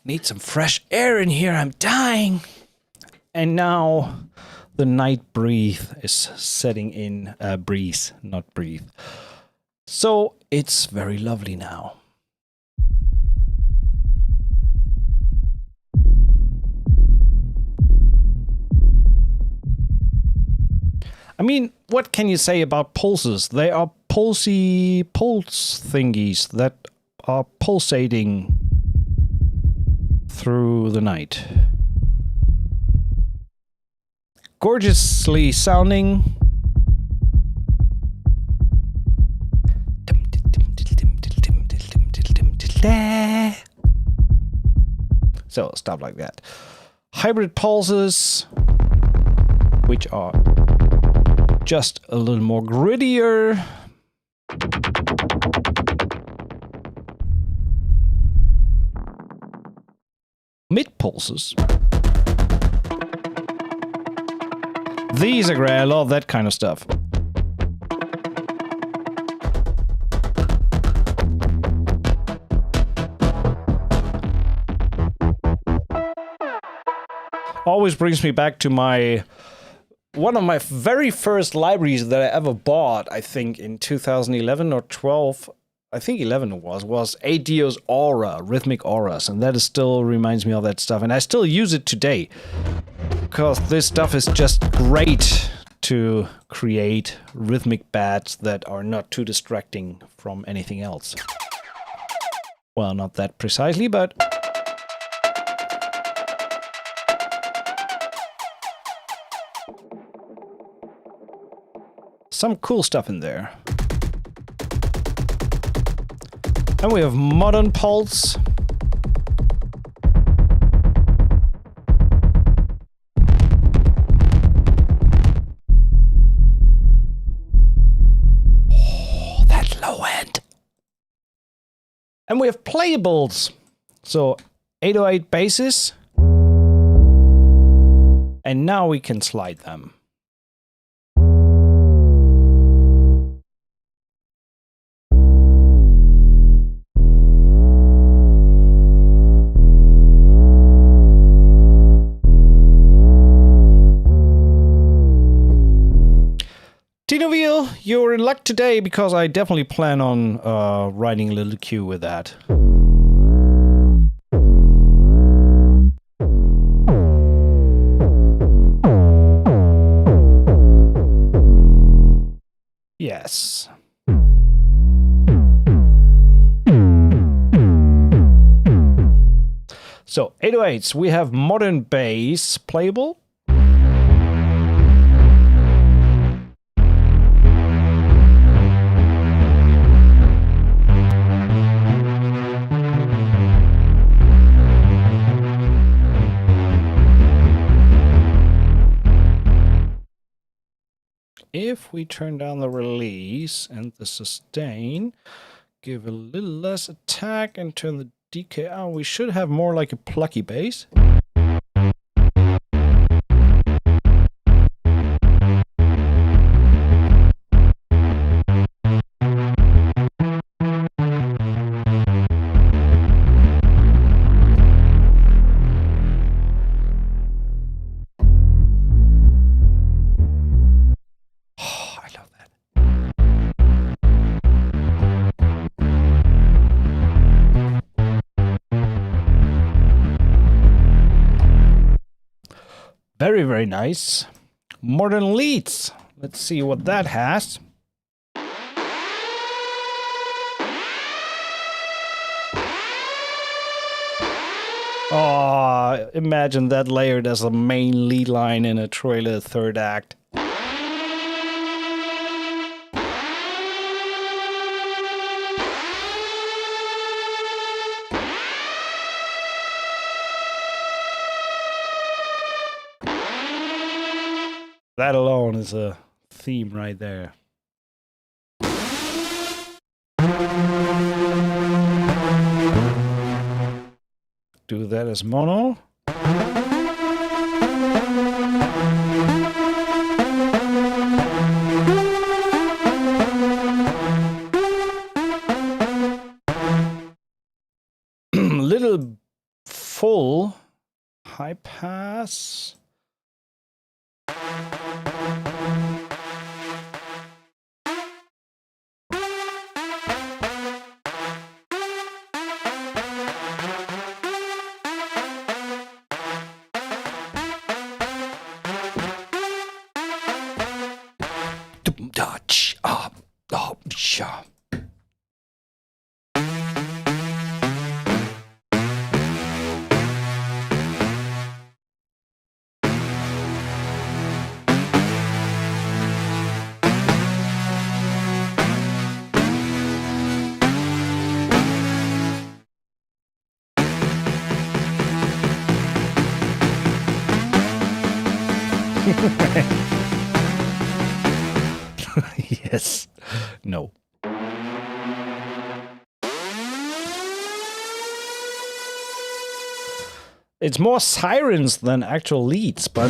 Need some fresh air in here, I'm dying. And now the night breeze is setting in. Breeze, not breathe. So it's very lovely now. I mean, what can you say about pulses? They are pulse thingies that are pulsating through the night. Gorgeously sounding. So stuff like that. Hybrid pulses, which are just a little more grittier. Mid pulses. These are great. I love that kind of stuff. Always brings me back to one of my very first libraries that I ever bought, I think in 2011 or 12. I think 11 it was ADO's Aura, Rhythmic Auras, and that still reminds me of that stuff, and I still use it today, because this stuff is just great to create rhythmic pads that are not too distracting from anything else. Well, not that precisely, but... some cool stuff in there. And we have modern pulse. Oh, that low end. And we have playables. So 808 basses. And now we can slide them. Wheel, you're in luck today because I definitely plan on writing a little cue with that. Yes. So 808s, we have modern bass playable. If we turn down the release and the sustain, give a little less attack and turn the decay on, we should have more like a plucky bass. Very, very nice. Modern leads. Let's see what that has. Oh, imagine that layered as a main lead line in a trailer third act. That alone is a theme right there. Do that as mono. Little full high pass. Yes. No. It's more sirens than actual leads, but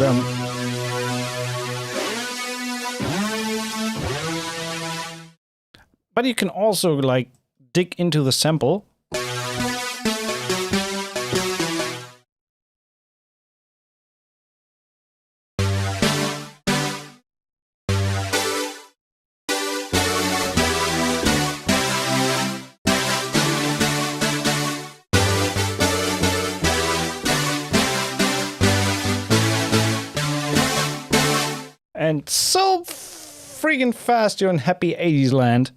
you can also like dig into the sample. And so freaking fast you're in happy 80s land.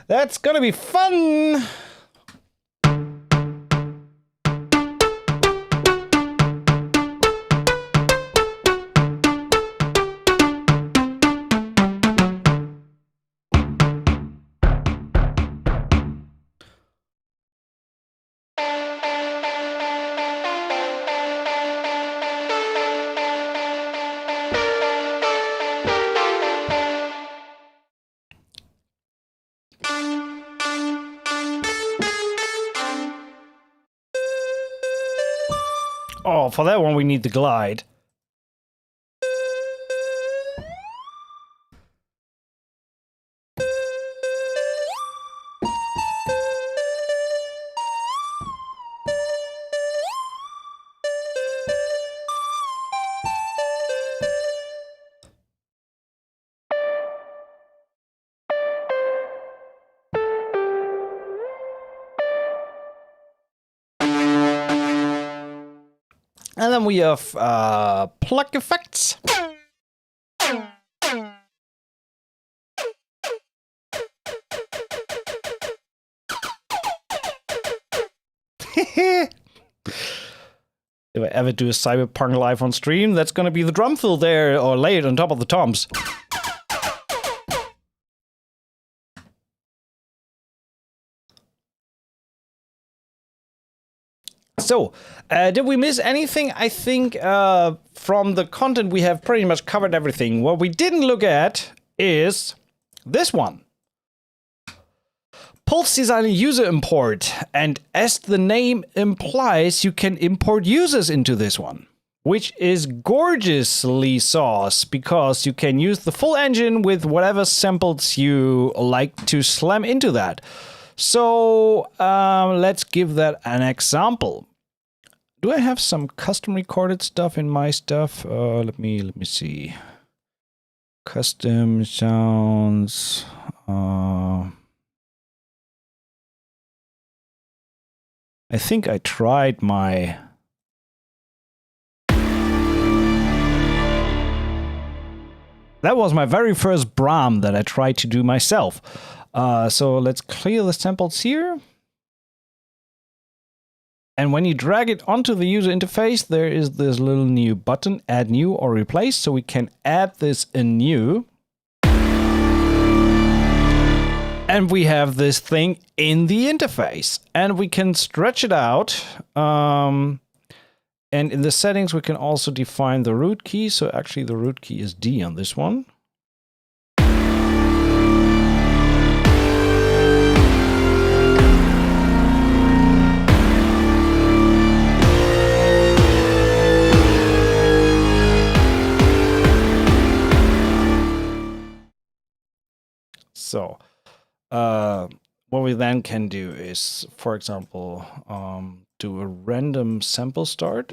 That's gonna be fun! Oh, for that one we need the glide. And then we have pluck effects. If I ever do a Cyberpunk live on stream, that's gonna be the drum fill there, or laid on top of the toms. So, did we miss anything? I think from the content we have pretty much covered everything. What we didn't look at is this one. Pulse Designer User Import. And as the name implies, you can import users into this one, which is gorgeously sauce because you can use the full engine with whatever samples you like to slam into that. So let's give that an example. Do I have some custom recorded stuff in my stuff? Let me see. Custom sounds. I think I tried my. That was my very first Brahm that I tried to do myself. So let's clear the samples here. And when you drag it onto the user interface, there is this little new button, add new or replace. So we can add this anew. And we have this thing in the interface. And we can stretch it out. And in the settings, we can also define the root key. So actually the root key is D on this one. So what we then can do is, for example, do a random sample start.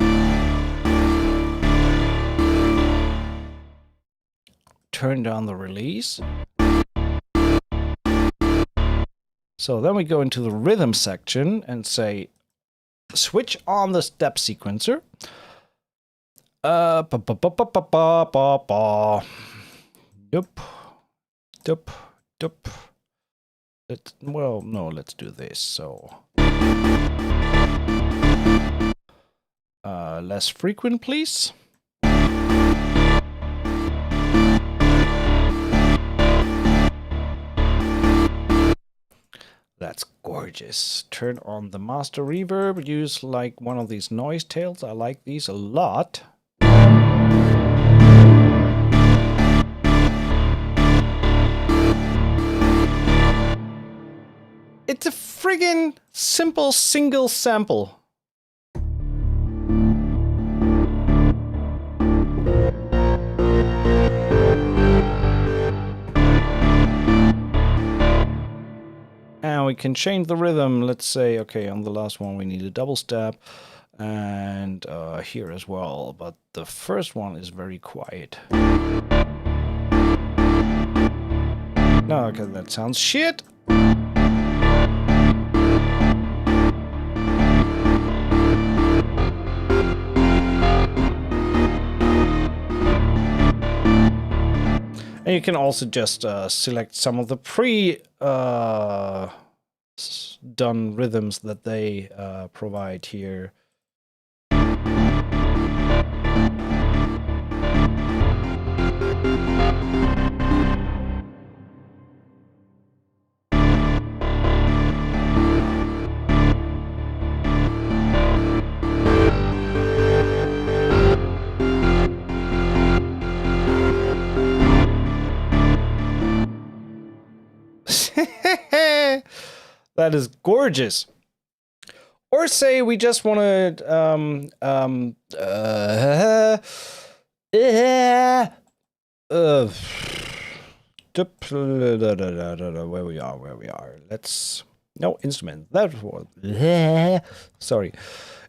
Turn down the release. So then we go into the rhythm section and say, switch on the step sequencer. Yup. Yup. Yup. Well, no, let's do this. So less frequent, please. That's gorgeous. Turn on the master reverb. Use like one of these noise tails. I like these a lot. It's a friggin' simple single sample. And we can change the rhythm. Let's say, okay, on the last one we need a double step. And here as well. But the first one is very quiet. No, okay, that sounds shit. And you can also just select some of the done rhythms that they provide here. That is gorgeous. Or say we just want to where we are. Let's no instrument. That was sorry.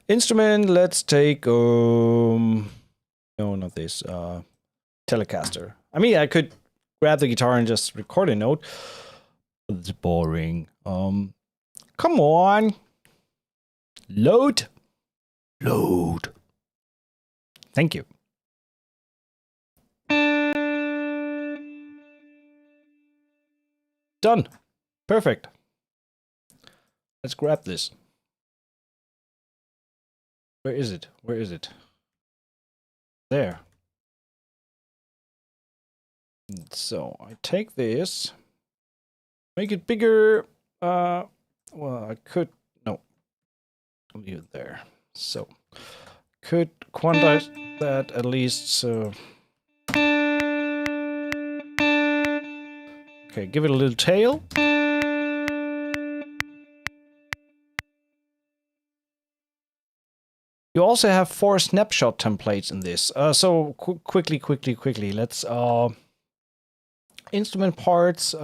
Instrument. Let's take no, not this. Telecaster. I mean, I could grab the guitar and just record a note. It's boring. Come on. Load. Load. Thank you. Done. Perfect. Let's grab this. Where is it? Where is it? There. So I take this. Make it bigger. Well, I could. No. Leave it there. So, could quantize that at least. So, okay, give it a little tail. You also have 4 snapshot templates in this. So quickly. Let's instrument parts.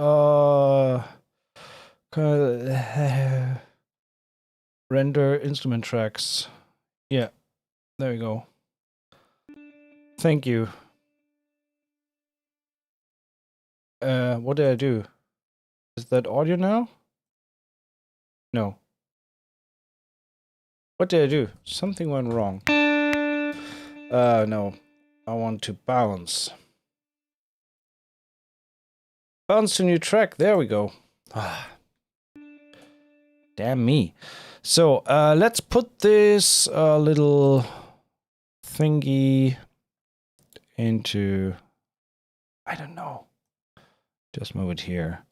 Render instrument tracks. Yeah, there we go. Thank you. What did I do? Is that audio now? No. What did I do? Something went wrong. No. I want to balance. Bounce to new track. There we go. Ah. Damn me. So let's put this little thingy into, I don't know. Just move it here.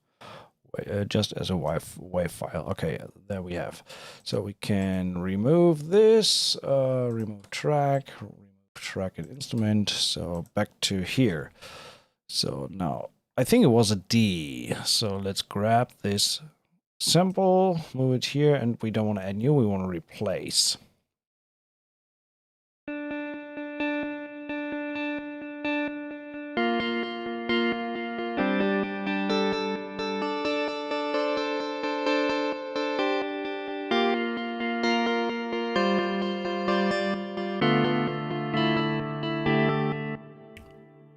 Just as a WAV file. Okay, there we have. So we can remove this, remove track and instrument. So back to here. So now I think it was a D. So let's grab this sample, move it here, and we don't want to add new, we want to replace.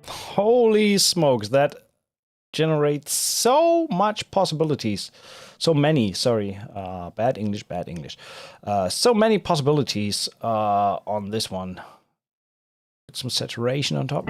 Holy smokes, that generates so much possibilities. So many, sorry, bad English. So many possibilities on this one. Get some saturation on top.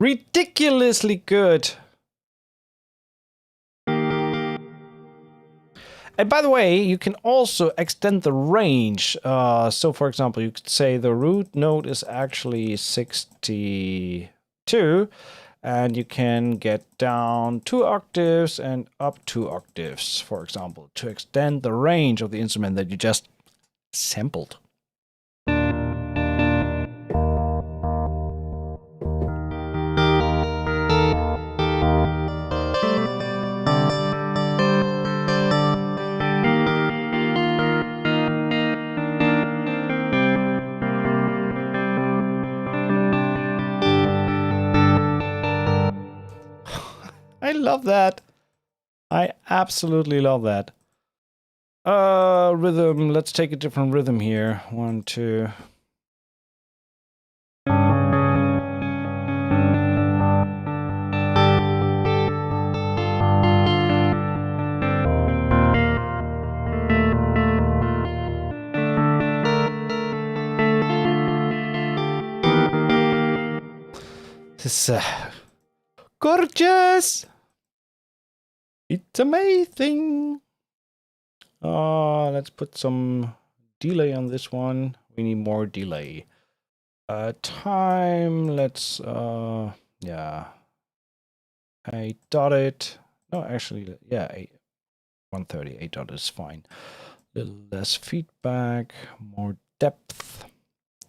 Ridiculously good. And by the way, you can also extend the range. So for example, you could say the root note is actually 62, and you can get down 2 octaves and up 2 octaves, for example, to extend the range of the instrument that you just sampled. I love that. I absolutely love that. Rhythm. Let's take a different rhythm here. 1, 2. This is gorgeous. It's amazing. Let's put some delay on this one. We need more delay. Time, let's, yeah. I dot it. No, actually, yeah, 130, 8 dot is fine. A little less feedback, more depth.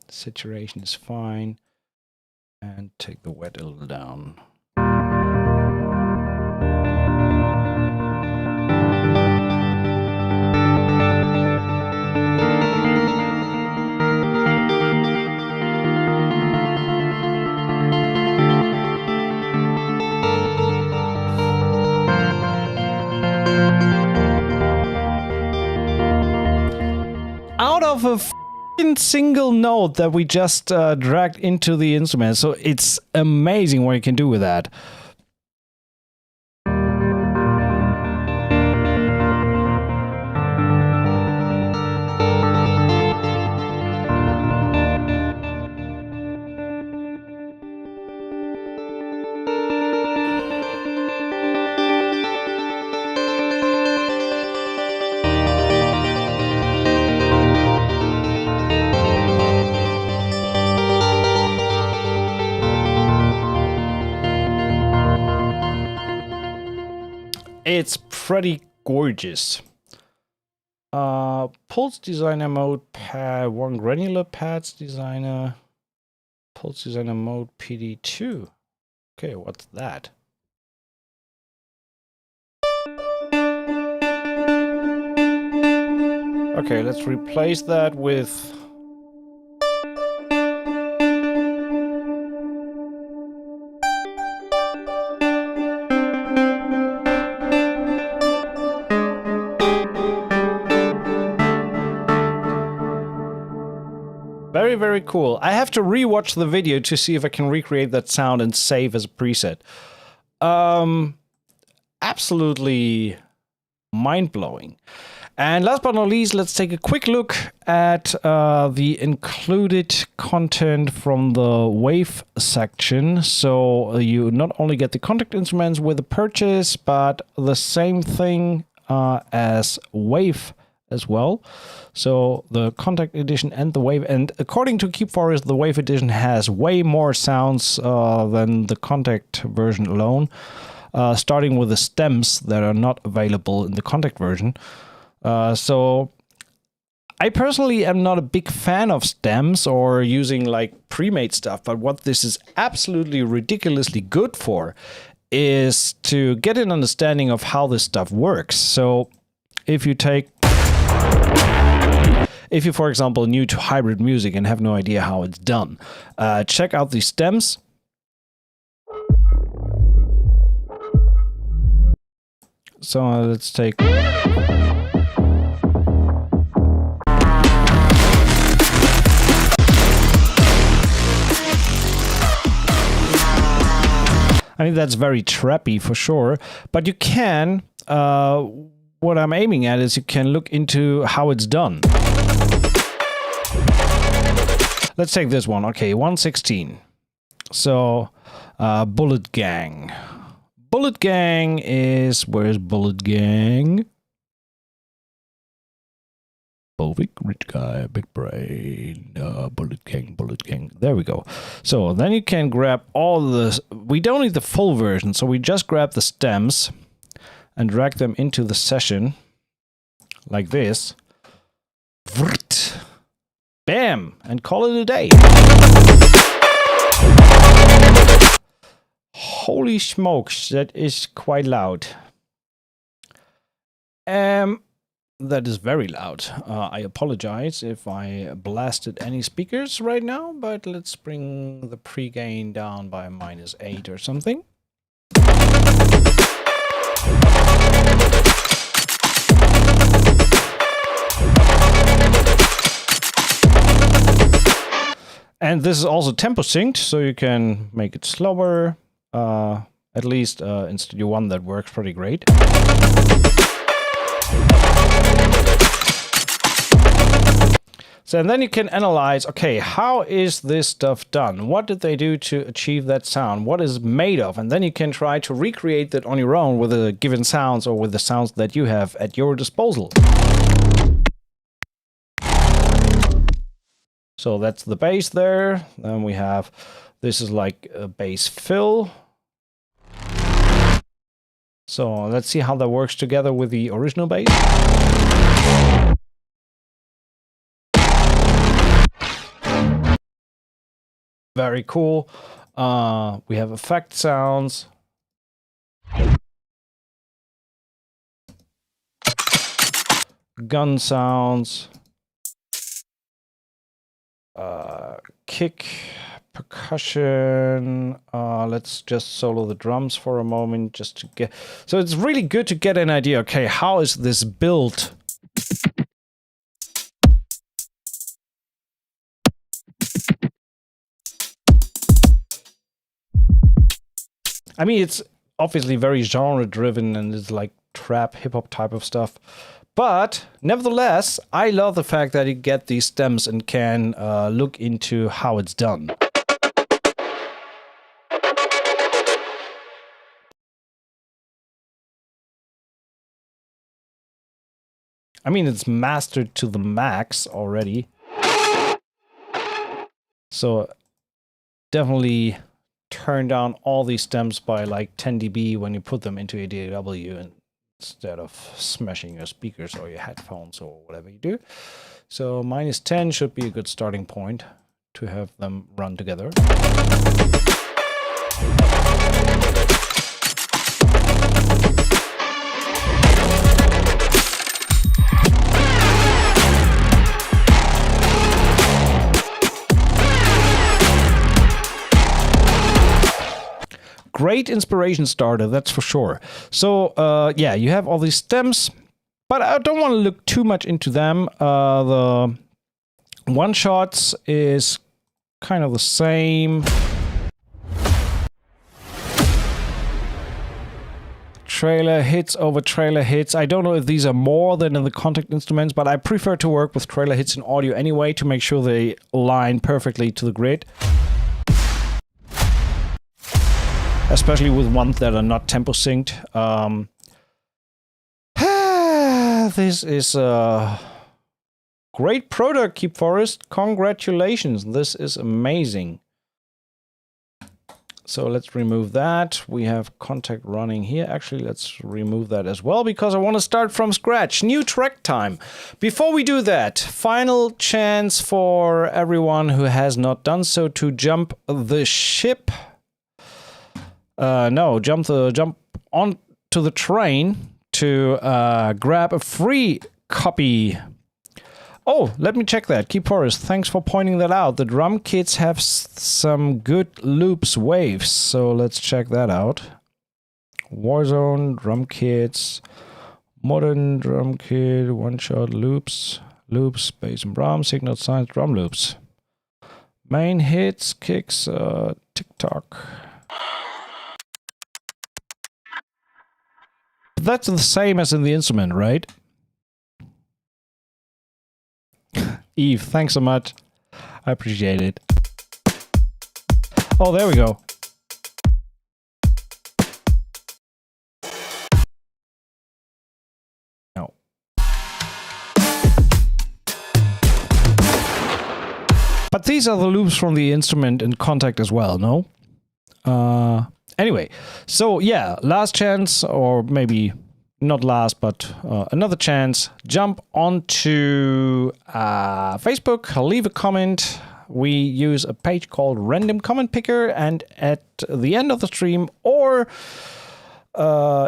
Saturation is fine. And take the wet a little down. Out of a single note that we just dragged into the instrument. So it's amazing what you can do with that. It's pretty gorgeous. Pulse designer mode pad 1, granular pads designer, pulse designer mode PD2. Okay, what's that? Okay, let's replace that with very, very cool. I have to rewatch the video to see if I can recreate that sound and save as a preset. Absolutely mind-blowing. And last but not least, let's take a quick look at the included content from the wave section. So you not only get the contact instruments with the purchase, but the same thing as wave as well. So the contact edition and the wave, and according to Keepforest, the wave edition has way more sounds than the contact version alone, starting with the stems that are not available in the contact version. So I personally am not a big fan of stems or using like pre-made stuff, but what this is absolutely ridiculously good for is to get an understanding of how this stuff works. So if you, for example, new to hybrid music and have no idea how it's done, check out the stems. So let's take... I mean, that's very trappy for sure, but you can, what I'm aiming at is you can look into how it's done. Let's take this one. Okay, 116. So, Bullet Gang. Bullet Gang is... Where's Bullet Gang? Bovik, rich guy, big brain, Bullet Gang, Bullet Gang. There we go. So then you can grab all the... We don't need the full version, so we just grab the stems and drag them into the session like this. Vrt. Bam! And call it a day. Holy smokes, that is quite loud. That is very loud. I apologize if I blasted any speakers right now, but let's bring the pre-gain down by -8 or something. And this is also tempo synced, so you can make it slower. At least in Studio One that works pretty great. So and then you can analyze, okay, how is this stuff done? What did they do to achieve that sound? What is it made of? And then you can try to recreate that on your own with the given sounds or with the sounds that you have at your disposal. So that's the bass there. Then we have, this is like a bass fill. So let's see how that works together with the original bass. Very cool. We have effect sounds. Gun sounds. Kick, percussion. Let's just solo the drums for a moment just to get... So it's really good to get an idea, okay, how is this built? I mean, it's obviously very genre-driven and it's like trap, hip-hop type of stuff. But nevertheless, I love the fact that you get these stems and can look into how it's done. I mean, it's mastered to the max already. So definitely turn down all these stems by like 10 dB when you put them into a DAW and instead of smashing your speakers or your headphones or whatever you do. So -10 should be a good starting point to have them run together. Great inspiration starter, that's for sure. So, yeah, you have all these stems, but I don't want to look too much into them. The One shots is kind of the same. Trailer hits over trailer hits. I don't know if these are more than in the contact instruments, but I prefer to work with trailer hits in audio anyway to make sure they align perfectly to the grid. Especially with ones that are not tempo synced. This is a great product, Keepforest. Congratulations. This is amazing. So let's remove that. We have contact running here. Actually, let's remove that as well because I want to start from scratch. New track time. Before we do that, final chance for everyone who has not done so to jump the ship. Jump onto the train to grab a free copy. Oh, let me check that. Keepforest, thanks for pointing that out. The drum kits have some good loops waves, so let's check that out. Warzone, drum kits, modern drum kit, one-shot loops, bass and drum, signal signs, drum loops. Main hits, kicks, TikTok. That's the same as in the instrument, right? Eve, thanks so much. I appreciate it. Oh, there we go. No. But these are the loops from the instrument and contact as well, no? Anyway, so yeah, last chance, or maybe not last, but another chance. Jump onto Facebook, leave a comment. We use a page called Random Comment Picker, and at the end of the stream or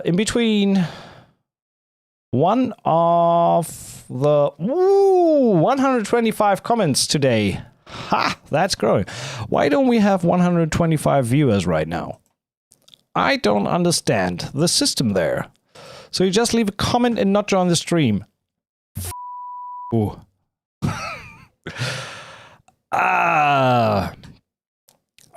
in between one of the 125 comments today. Ha! That's growing. Why don't we have 125 viewers right now? I don't understand the system there. So you just leave a comment and not join the stream. Ooh.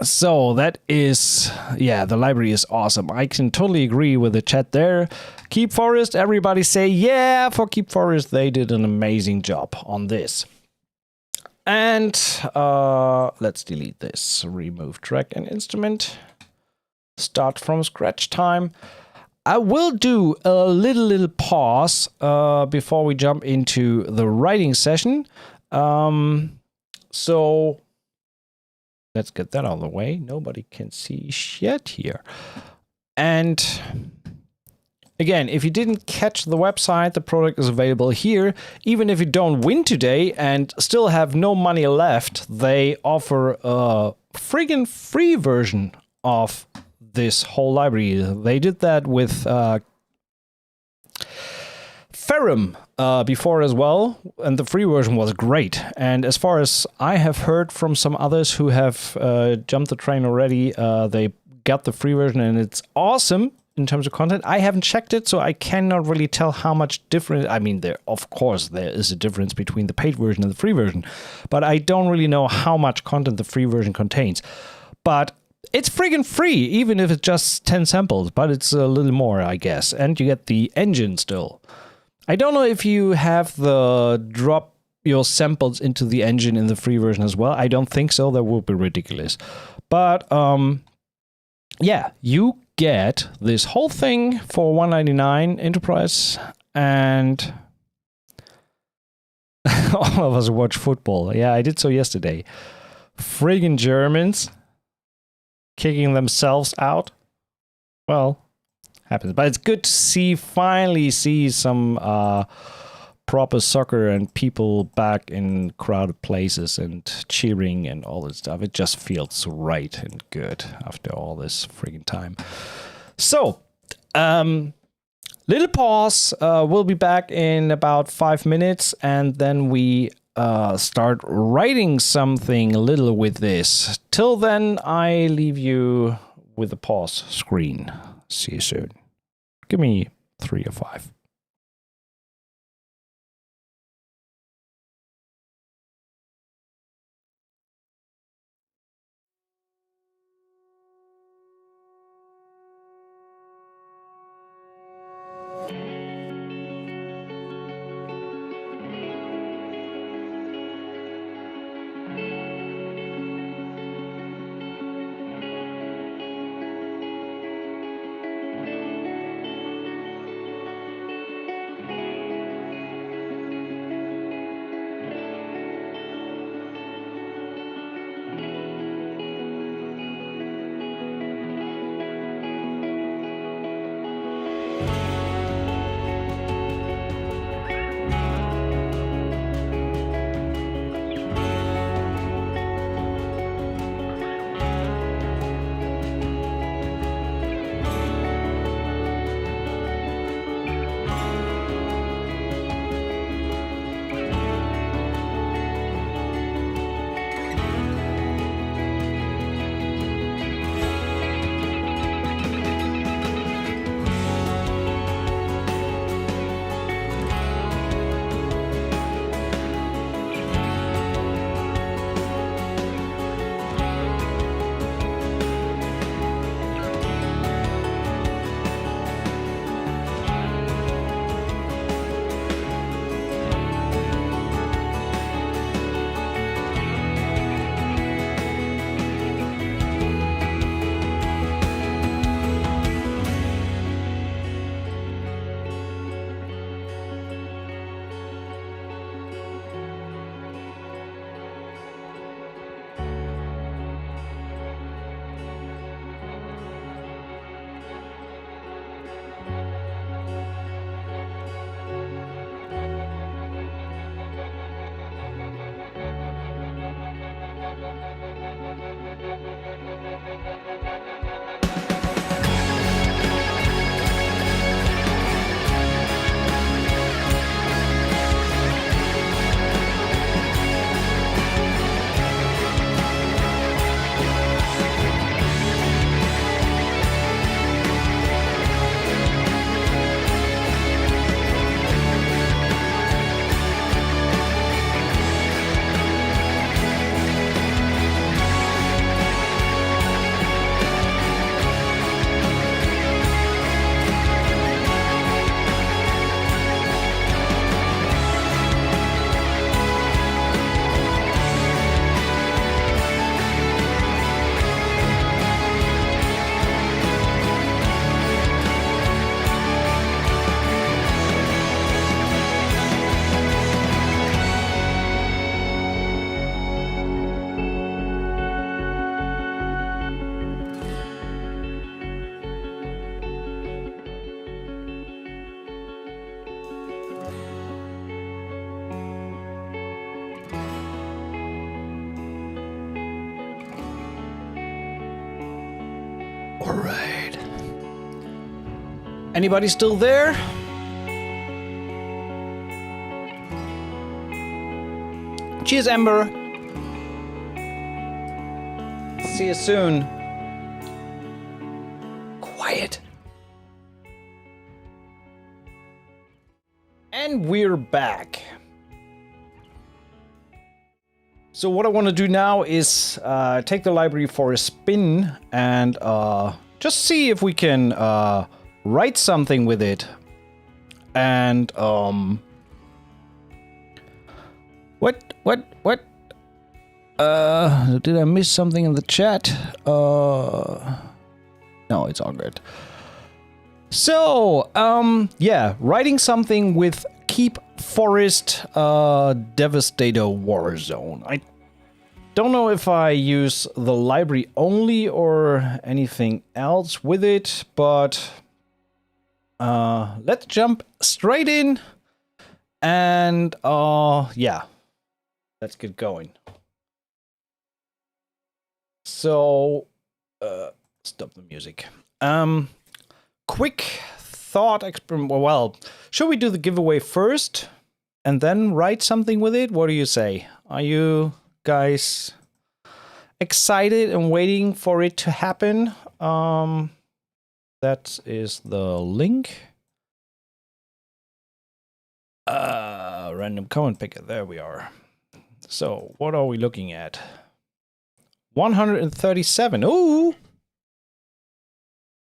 So that is, yeah, the library is awesome. I can totally agree with the chat there. Keepforest, everybody say yeah for Keepforest. They did an amazing job on this. And let's delete this. Remove track and instrument. Start from scratch time. I will do a little pause before we jump into the writing session. So let's get that out of the way. Nobody can see shit here. And again, if you didn't catch the website, the product is available here. Even if you don't win today and still have no money left, they offer a friggin' free version of this whole library. They did that with Ferrum before as well, and the free version was great. And as far as I have heard from some others who have jumped the train already, they got the free version and it's awesome in terms of content. I haven't checked it, so I cannot really tell how much different. I mean, of course there is a difference between the paid version and the free version, but I don't really know how much content the free version contains. But it's friggin' free, even if it's just 10 samples, but it's a little more, I guess. And you get the engine still. I don't know if you have the drop your samples into the engine in the free version as well. I don't think so. That would be ridiculous. But yeah, you get this whole thing for $199 Enterprise, and all of us watch football. Yeah, I did so yesterday. Friggin' Germans kicking themselves out. Well, happens. But it's good to finally see some proper soccer and people back in crowded places and cheering and all this stuff. It just feels right and good after all this friggin' time. So, little pause. We'll be back in about 5 minutes, and then we start writing something little with this. Till then, I leave you with the pause screen. See you soon. Give me 3 or 5. All right. Anybody still there? Cheers, Ember. See you soon. Quiet. And we're back. So what I want to do now is take the library for a spin and just see if we can write something with it. And what? Did I miss something in the chat? No, it's all good. So, yeah, writing something with Keepforest Devastator Warzone. I don't know if I use the library only or anything else with it, but let's jump straight in and yeah, let's get going. So, stop the music. Quick thought experiment. Well, should we do the giveaway first and then write something with it? What do you say? Are you guys excited and waiting for it to happen? That is the link. Random comment picker. There we are. So, what are we looking at? 137. Ooh!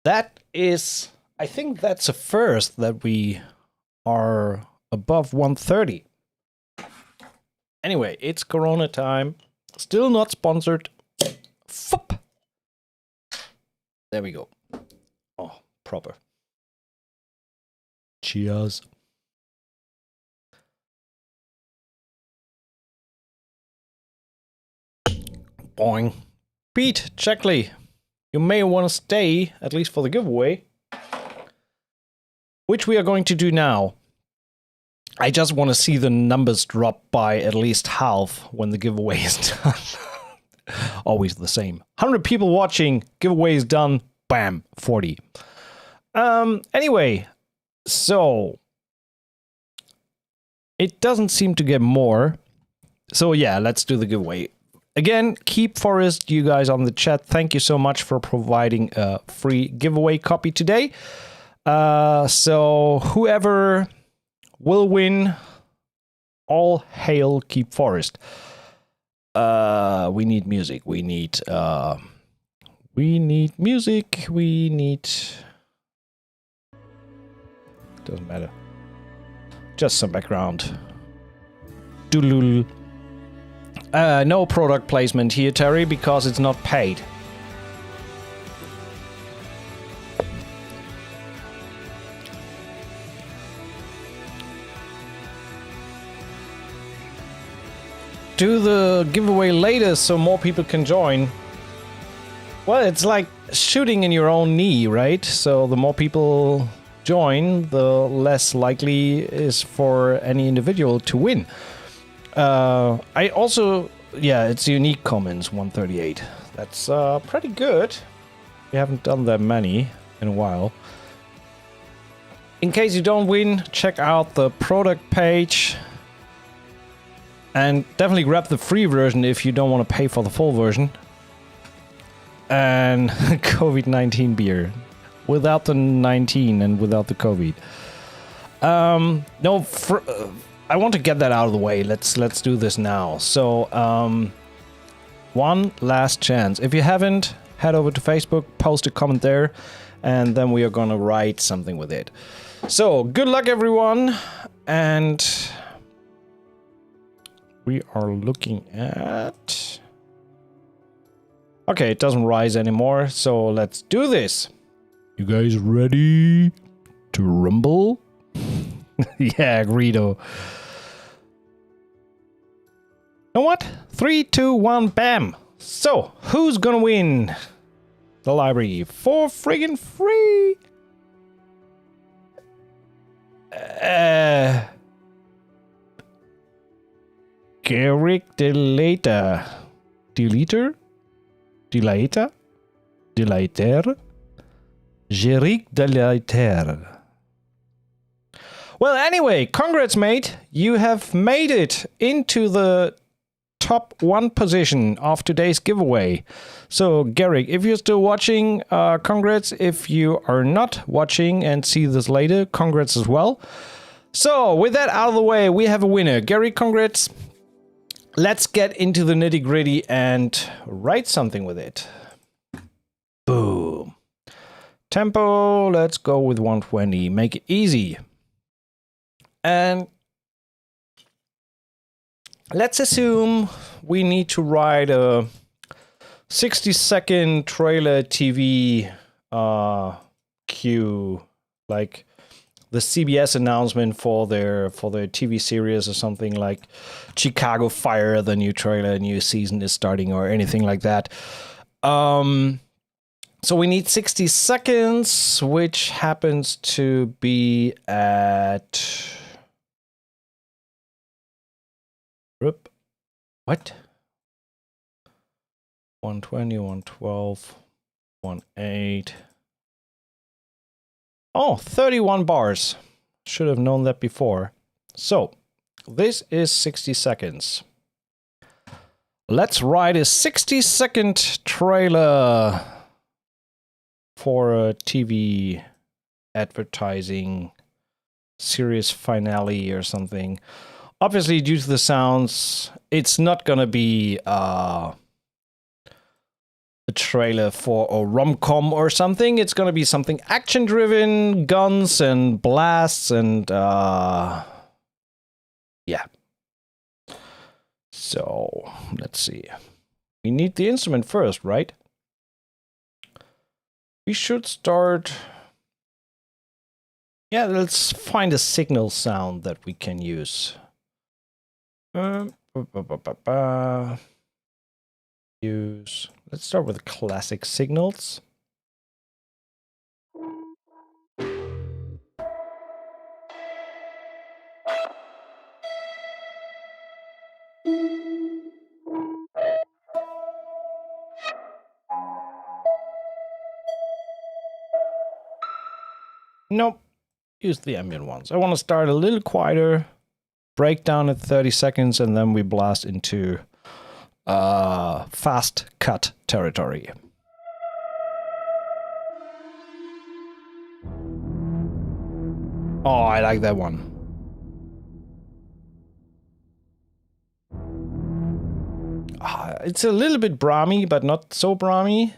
That is, I think that's a first that we are above 130. Anyway, it's Corona time. Still not sponsored. Fup. There we go. Oh, proper. Cheers. Boing. Pete, Checkley, you may want to stay, at least for the giveaway. Which we are going to do now. I just want to see the numbers drop by at least half when the giveaway is done. Always the same. 100 people watching, giveaway is done, bam, 40. Anyway, so it doesn't seem to get more. So yeah, let's do the giveaway. Again, Keepforest, you guys on the chat, thank you so much for providing a free giveaway copy today. So whoever will win, all hail Keepforest. We need music. We need music. We need... Doesn't matter. Just some background. Doodle. No product placement here, Terry, because it's not paid. Do the giveaway later so more people can join. Well, it's like shooting in your own knee, right? So the more people join, the less likely is for any individual to win. I also, yeah, it's unique comments, 138. That's pretty good. We haven't done that many in a while. In case you don't win, check out the product page. And definitely grab the free version if you don't want to pay for the full version. And COVID-19 beer. Without the 19 and without the COVID. No, I want to get that out of the way. Let's do this now. So, one last chance. If you haven't, head over to Facebook, post a comment there, and then we are gonna write something with it. So, good luck, everyone, and we are looking at... Okay, it doesn't rise anymore, so let's do this. You guys ready to rumble? Yeah, Greedo. You know what? 3, 2, 1, bam! So, who's gonna win the library for friggin' free? Garrick Delater. Deleter? Delater? Delater? Jéric Delayter. Well, anyway, congrats, mate. You have made it into the top 1 position of today's giveaway. So, Garrick, if you're still watching, congrats. If you are not watching and see this later, congrats as well. So, with that out of the way, we have a winner. Garrick, congrats. Let's get into the nitty-gritty and write something with it. Boom. Tempo, let's go with 120. Make it easy. And let's assume we need to write a 60-second trailer TV cue, like the CBS announcement for their TV series or something like Chicago Fire, the new trailer, new season is starting or anything like that. So we need 60 seconds, which happens to be at... What? 120, 112, 18. Oh, 31 bars. Should have known that before. So, this is 60 seconds. Let's write a 60-second trailer for a TV advertising series finale or something. Obviously, due to the sounds, it's not gonna be a trailer for a rom-com or something. It's gonna be something action-driven, guns and blasts and yeah. So, let's see. We need the instrument first, right? We should start... Yeah, let's find a signal sound that we can use. Use. Let's start with classic signals. Nope. Use the ambient ones. I want to start a little quieter. Breakdown at 30 seconds, and then we blast into fast cut territory. Oh, I like that one. It's a little bit Brahmy, but not so Brahmy.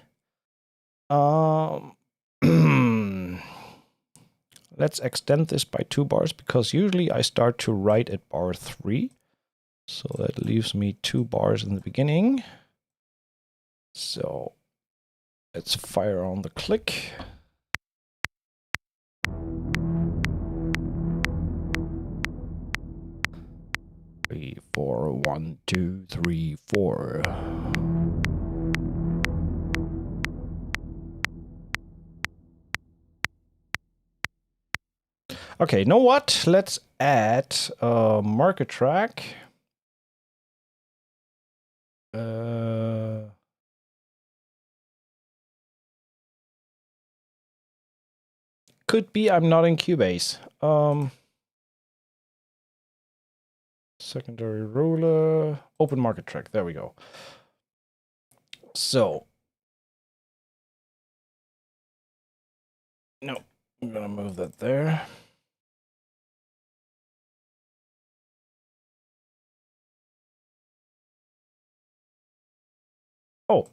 Let's extend this by 2 bars, because usually I start to write at bar 3. So that leaves me 2 bars in the beginning. So let's fire on the click. Three, 4, 1, 2, 3, 4. Okay, you know what? Let's add a marker track. Could be I'm not in Cubase. Secondary ruler, open market track. There we go. So, no, I'm gonna move that there. Oh,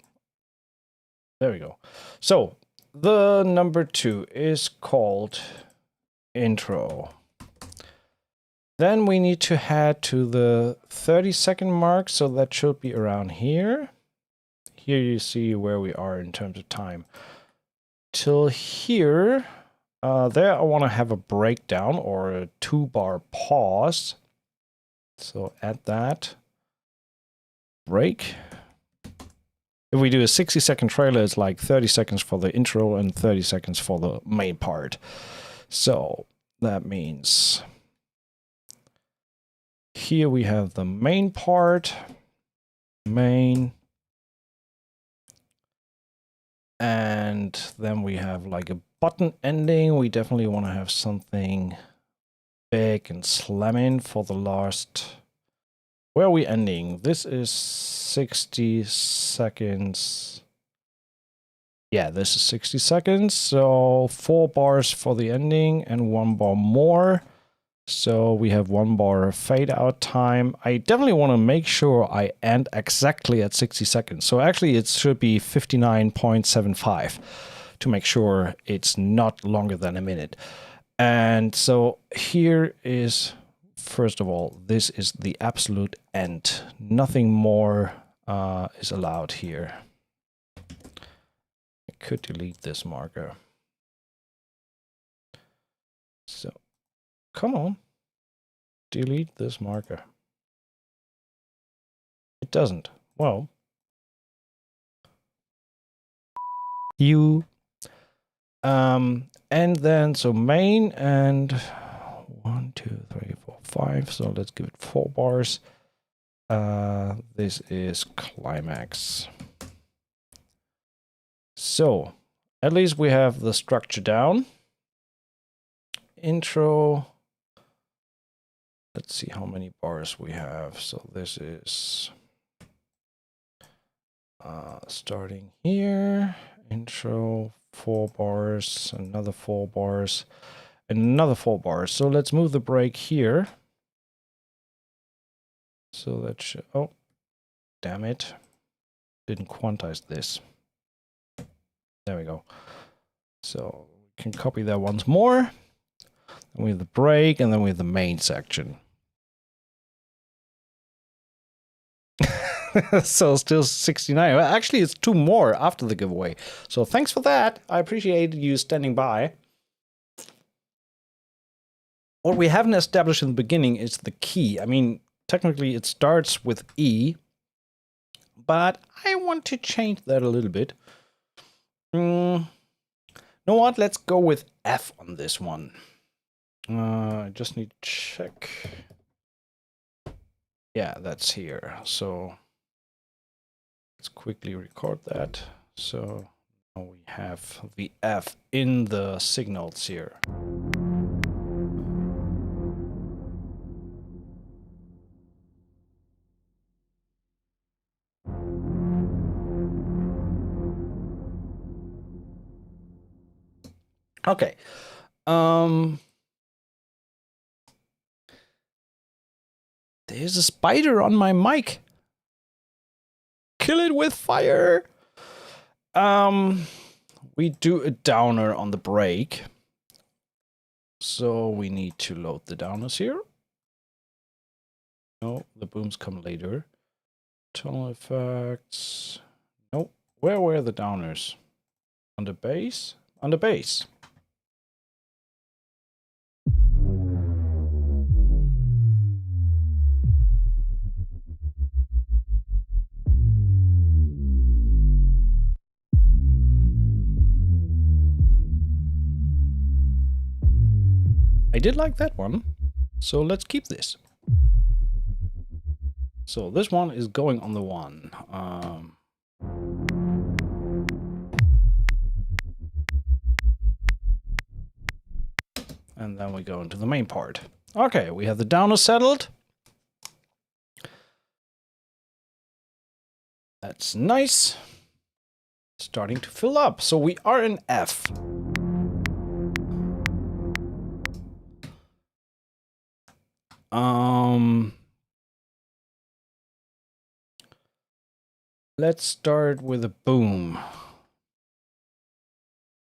there we go. So, the number 2 is called intro. Then we need to head to the 30-second mark, so that should be around here. Here you see where we are in terms of time. Till here, there I want to have a breakdown or a 2-bar pause. So add that. Break. If we do a 60-second trailer, it's like 30 seconds for the intro and 30 seconds for the main part. So that means here we have the main part, main, And then we have like a button ending. We definitely want to have something big and slamming for the last. Where are we ending? This is 60 seconds. Yeah, this is 60 seconds. So 4 bars for the ending and 1 bar more. So we have 1 bar fade out time. I definitely want to make sure I end exactly at 60 seconds. So actually it should be 59.75 to make sure it's not longer than a minute. And so here is, first of all, this is the absolute end. Nothing more is allowed here. I could delete this marker. So, come on. Delete this marker. It doesn't. Well. And then, so main and 1, 2, 3, 4, 5. So let's give it 4 bars. This is climax. So at least we have the structure down. Intro. Let's see how many bars we have. So this is starting here. Intro, 4 bars, another 4 bars, and another 4 bars. So let's move the break here. So that should, oh, damn it. Didn't quantize this. There we go. So we can copy that once more. And we have the break, and then we have the main section. So still 69. Well, actually, it's 2 more after the giveaway. So thanks for that. I appreciate you standing by. What we haven't established in the beginning is the key. I mean, technically it starts with E, but I want to change that a little bit. You know what? Let's go with F on this one. I just need to check. Yeah, that's here. So let's quickly record that. So now we have the F in the signals here. Okay. There's a spider on my mic. Kill it with fire. We do a downer on the break. So we need to load the downers here. No, the booms come later. Tonal effects. Nope. Where were the downers? On the bass? On the bass. I did like that one, so let's keep this. So this one is going on the 1. And then we go into the main part. Okay, we have the downer settled. That's nice. Starting to fill up. So we are in F. Let's start with a boom.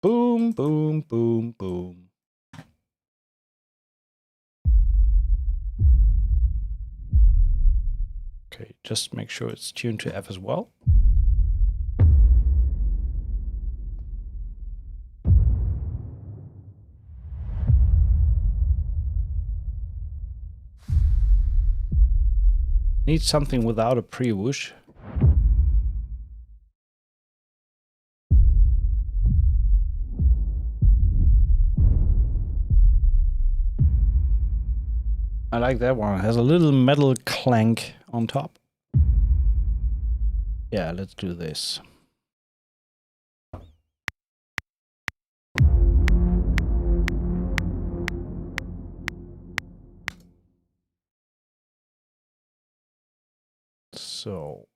Boom, boom, boom, boom. Okay, just make sure it's tuned to F as well. Need something without a pre-whoosh. I like that one. It has a little metal clank on top. Yeah, let's do this. So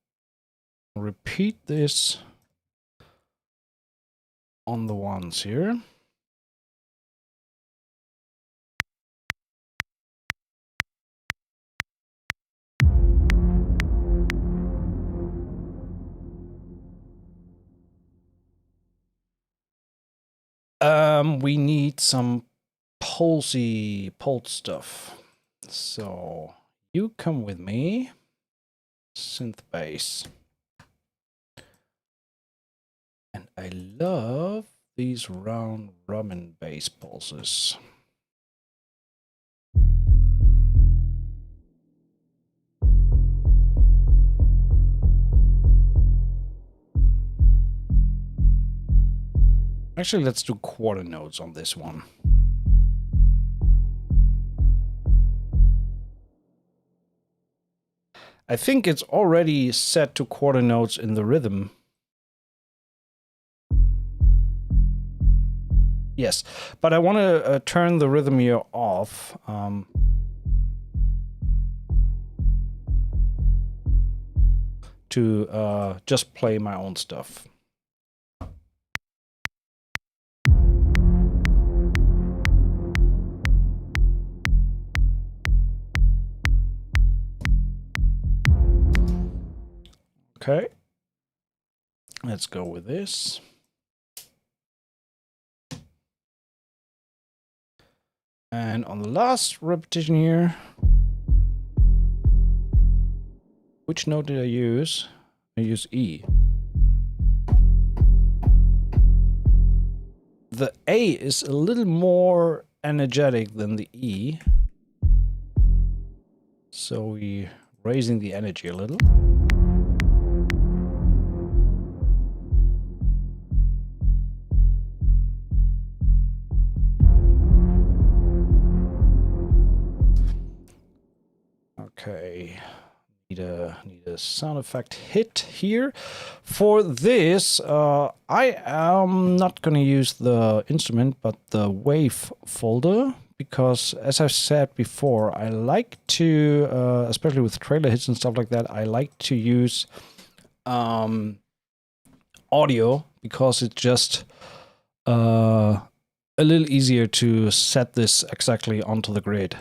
repeat this on the ones here. We need some pulse stuff. So you come with me. Synth bass. And I love these round robin bass pulses. Actually, let's do quarter notes on this one. I think it's already set to quarter notes in the rhythm. Yes, but I want to turn the rhythm here off. To just play my own stuff. Okay, let's go with this. And on the last repetition here, which note did I use? I use E. The A is a little more energetic than the E. So we're raising the energy a little. Okay, need a sound effect hit here. For this, I am not going to use the instrument, but the wave folder, because as I've said before, I like to, especially with trailer hits and stuff like that, I like to use audio because it's just a little easier to set this exactly onto the grid.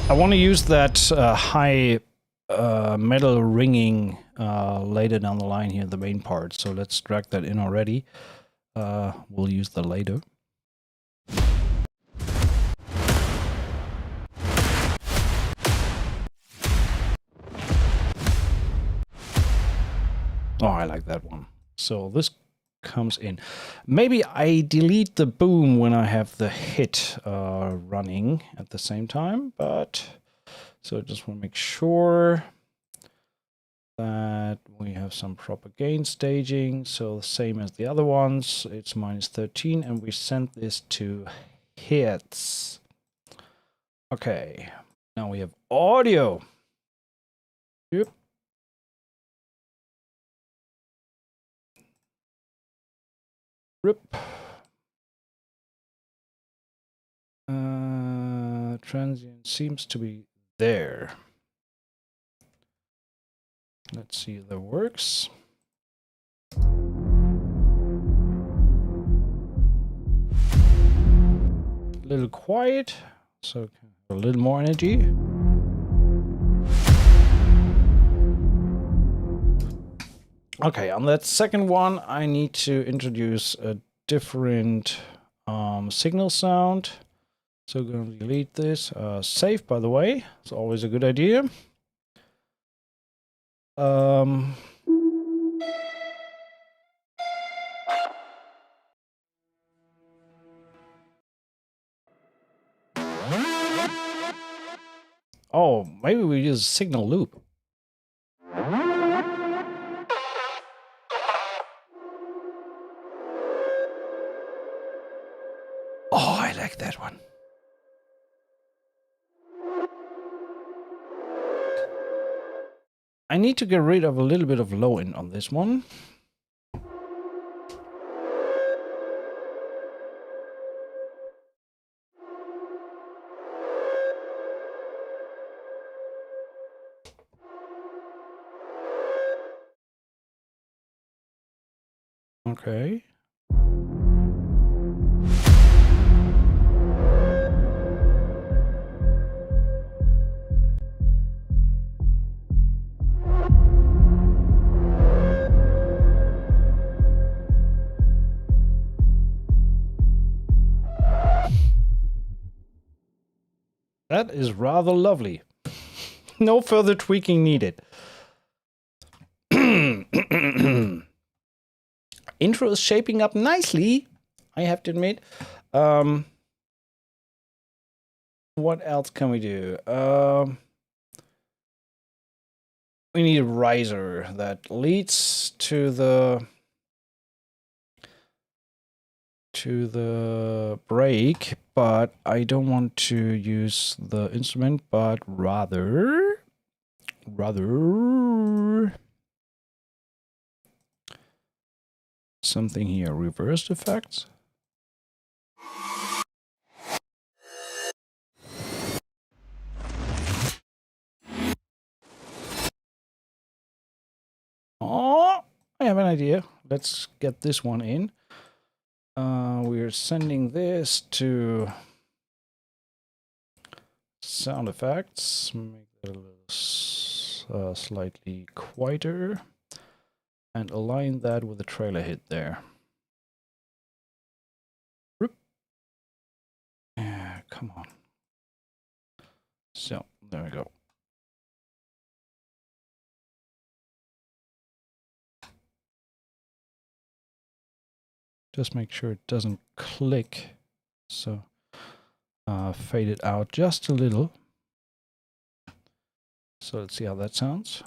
I want to use that high metal ringing later down the line here, the main part. So let's drag that in already. We'll use that later. Oh, I like that one. So this comes in. Maybe I delete the boom when I have the hit running at the same time, but so I just want to make sure that we have some proper gain staging. So the same as the other ones, it's -13, and we send this to hits. Okay, now we have audio. Yep. Rip. Transient seems to be there. Let's see if that works. A little quiet, so a little more energy. Okay, on that second one, I need to introduce a different signal sound. So I'm going to delete this. Save, by the way, it's always a good idea. Oh, maybe we use signal loop. like that one. I need to get rid of a little bit of low end on this one. Okay. That is rather lovely. No further tweaking needed. Intro is shaping up nicely, I have to admit. What else can we do? We need a riser that leads to the break, but I don't want to use the instrument, but rather something here, reversed effects. Oh, I have an idea. Let's get this one in. We're sending this to sound effects. Make it a little slightly quieter. And align that with the trailer hit there. Yeah, come on. So, there we go. Just make sure it doesn't click. So, fade it out just a little. So let's see how that sounds.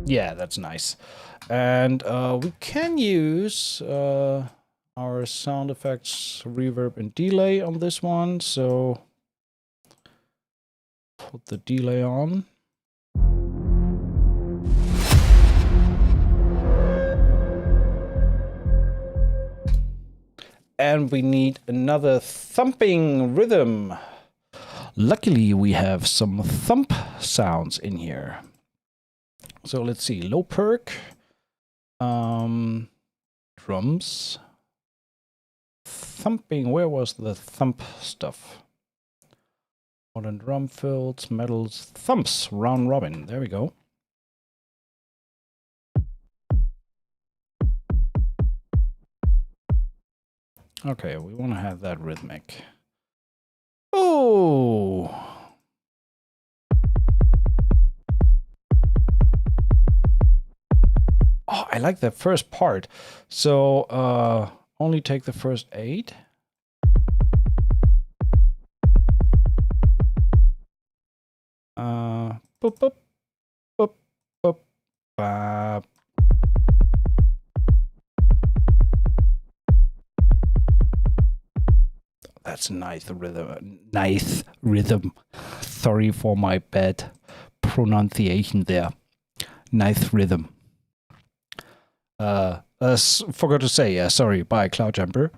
Yeah, that's nice. And we can use our sound effects, reverb and delay on this one. So put the delay on. And we need another thumping rhythm. Luckily, we have some thump sounds in here. So let's see, low perk, drums, thumping. Where was the thump stuff? Modern drum fills, metals, thumps, round robin. There we go. Okay, we want to have that rhythmic. Oh! Oh, I like that first part. So, only take the first 8. Boop, boop, boop, boop, bop. That's nice rhythm. Nice rhythm. Sorry for my bad pronunciation there. Nice rhythm. Forgot to say, sorry, bye, Cloud Jumper.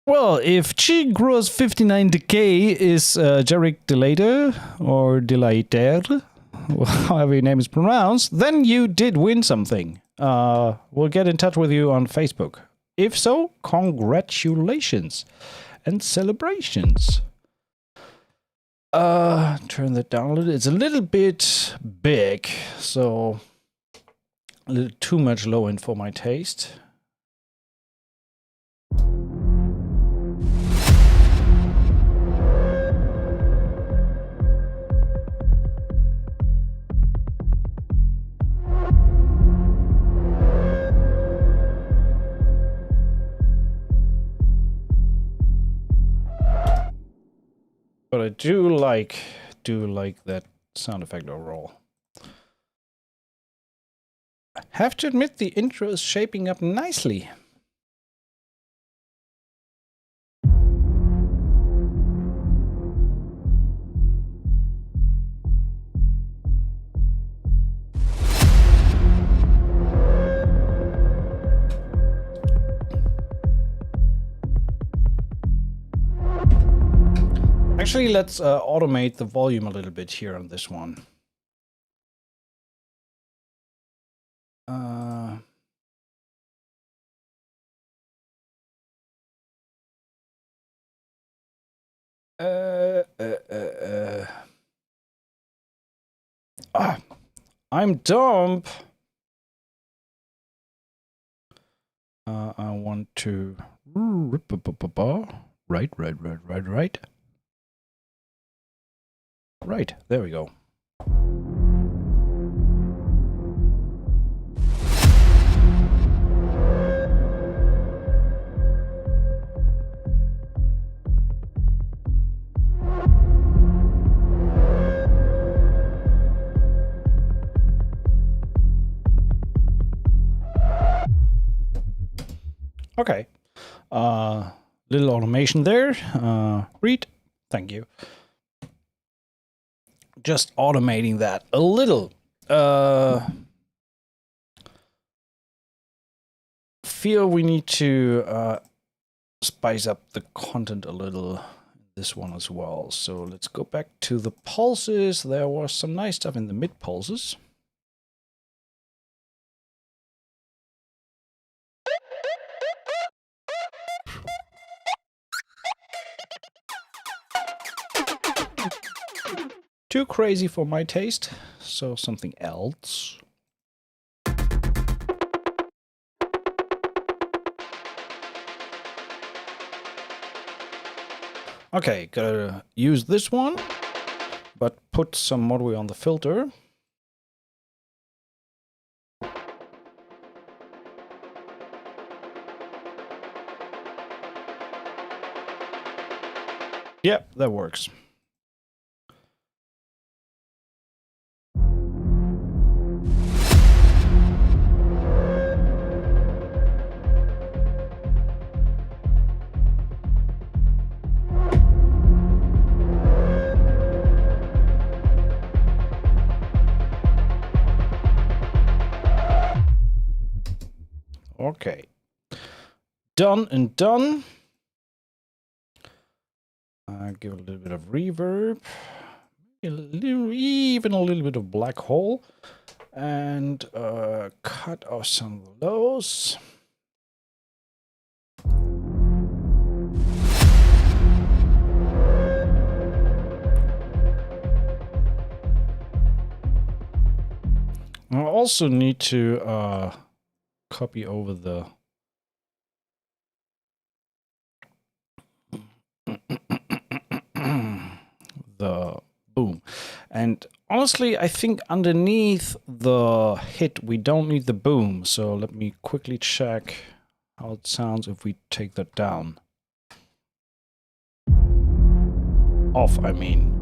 Well, if Chi Gross 59 Decay is Jarek Delater or Delater, however your name is pronounced, then you did win something. We'll get in touch with you on Facebook. If so, congratulations and celebrations. Turn that down a little. It's a little bit big, so a little too much low end for my taste. I do like that sound effect overall. I have to admit the intro is shaping up nicely. Actually, let's automate the volume a little bit here on this one. I'm dumb. I want to right. Right, there we go. Okay. Little automation there. Read. Thank you. Just automating that a little. Feel we need to spice up the content a little in this one as well. So let's go back to the pulses. There was some nice stuff in the mid pulses. Too crazy for my taste, so something else. Okay, gotta use this one, but put some modway on the filter. Yep, that works. Okay. Done and done. Give it a little bit of reverb. Even a little bit of black hole. And cut off some of those. I also need to copy over the boom. And honestly, I think underneath the hit, we don't need the boom. So let me quickly check how it sounds if we take that down. Off, I mean.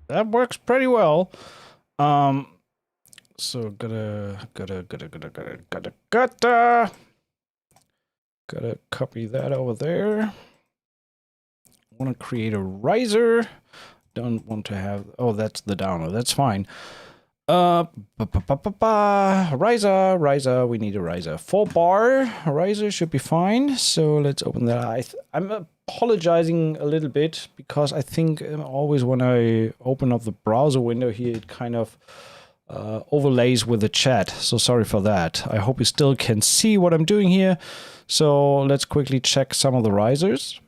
That works pretty well. So gotta copy that over there. Want to create a riser. Don't want to have, oh, that's the downer. That's fine. Riser, we need a riser. 4-bar riser should be fine. So let's open that. I'm apologizing a little bit because I think always when I open up the browser window here, it kind of overlays with the chat. So sorry for that. I hope you still can see what I'm doing here. So let's quickly check some of the risers.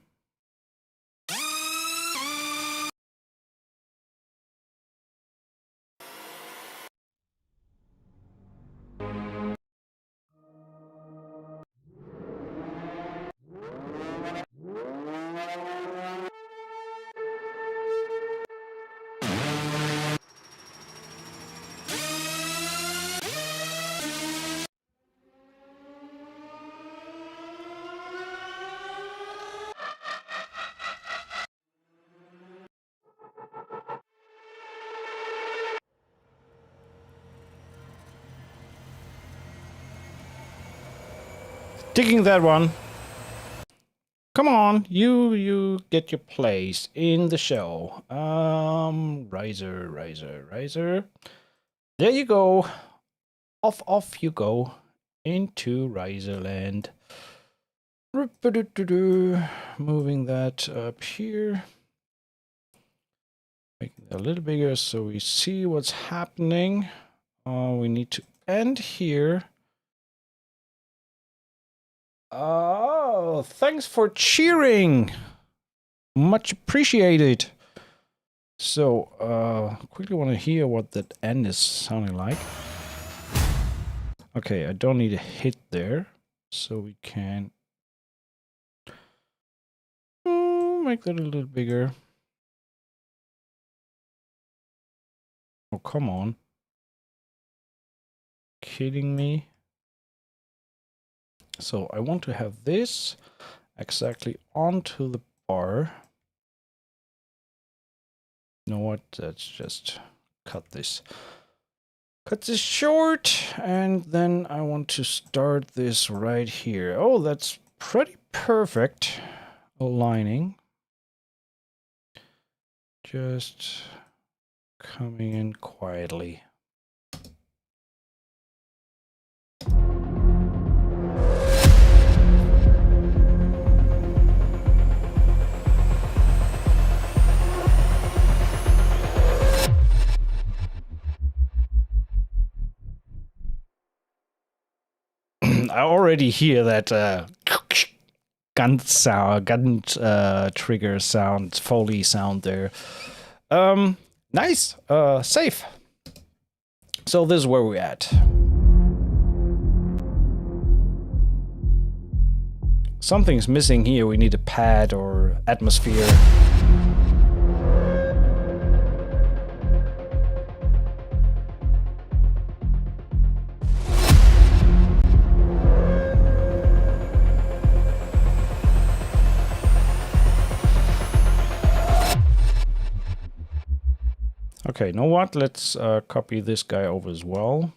Digging that one. Come on, you get your place in the show. Riser. There you go. Off you go into Riser land. Moving that up here. Making it a little bigger so we see what's happening. We need to end here. Oh, thanks for cheering. Much appreciated. So, quickly want to hear what that end is sounding like. Okay, I don't need a hit there. So we can make that a little bigger. Oh, come on. Kidding me? So I want to have this exactly onto the bar. You know what? Let's just cut this. Cut this short, and then I want to start this right here. Oh, that's pretty perfect aligning. Just coming in quietly. I already hear that gun sound, gun trigger sound, Foley sound there. Nice. Safe. So this is where we're at. Something's missing here. We need a pad or atmosphere. Okay, you know what? Let's copy this guy over as well.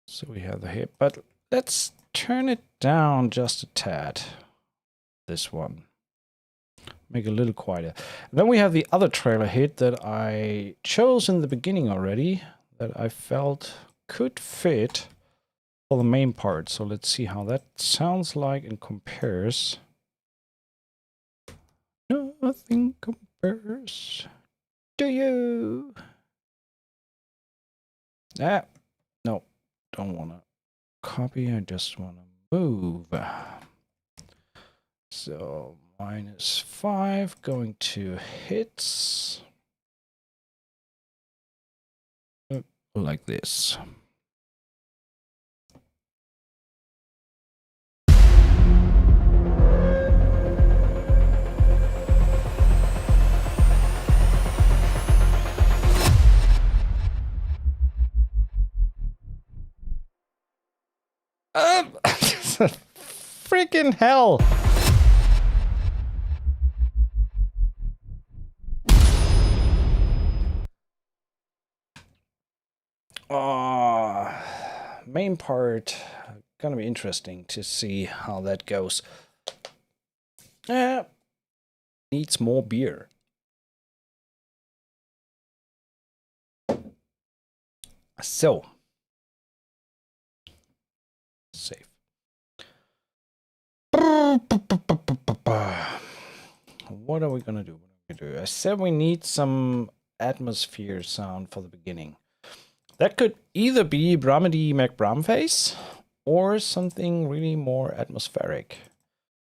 So we have the hip, but let's turn it down just a tad. This one. Make it a little quieter. And then we have the other trailer hit that I chose in the beginning already, that I felt could fit for the main part. So let's see how that sounds like and compares. Nothing compares to you. Ah, no, don't want to copy. I just want to move. So -5 going to hits. Like this. Freaking hell! Main part, gonna be interesting to see how that goes. Needs more beer. So, save. What are we gonna do? I said we need some atmosphere sound for the beginning. That could either be Bramedy McBramface or something really more atmospheric.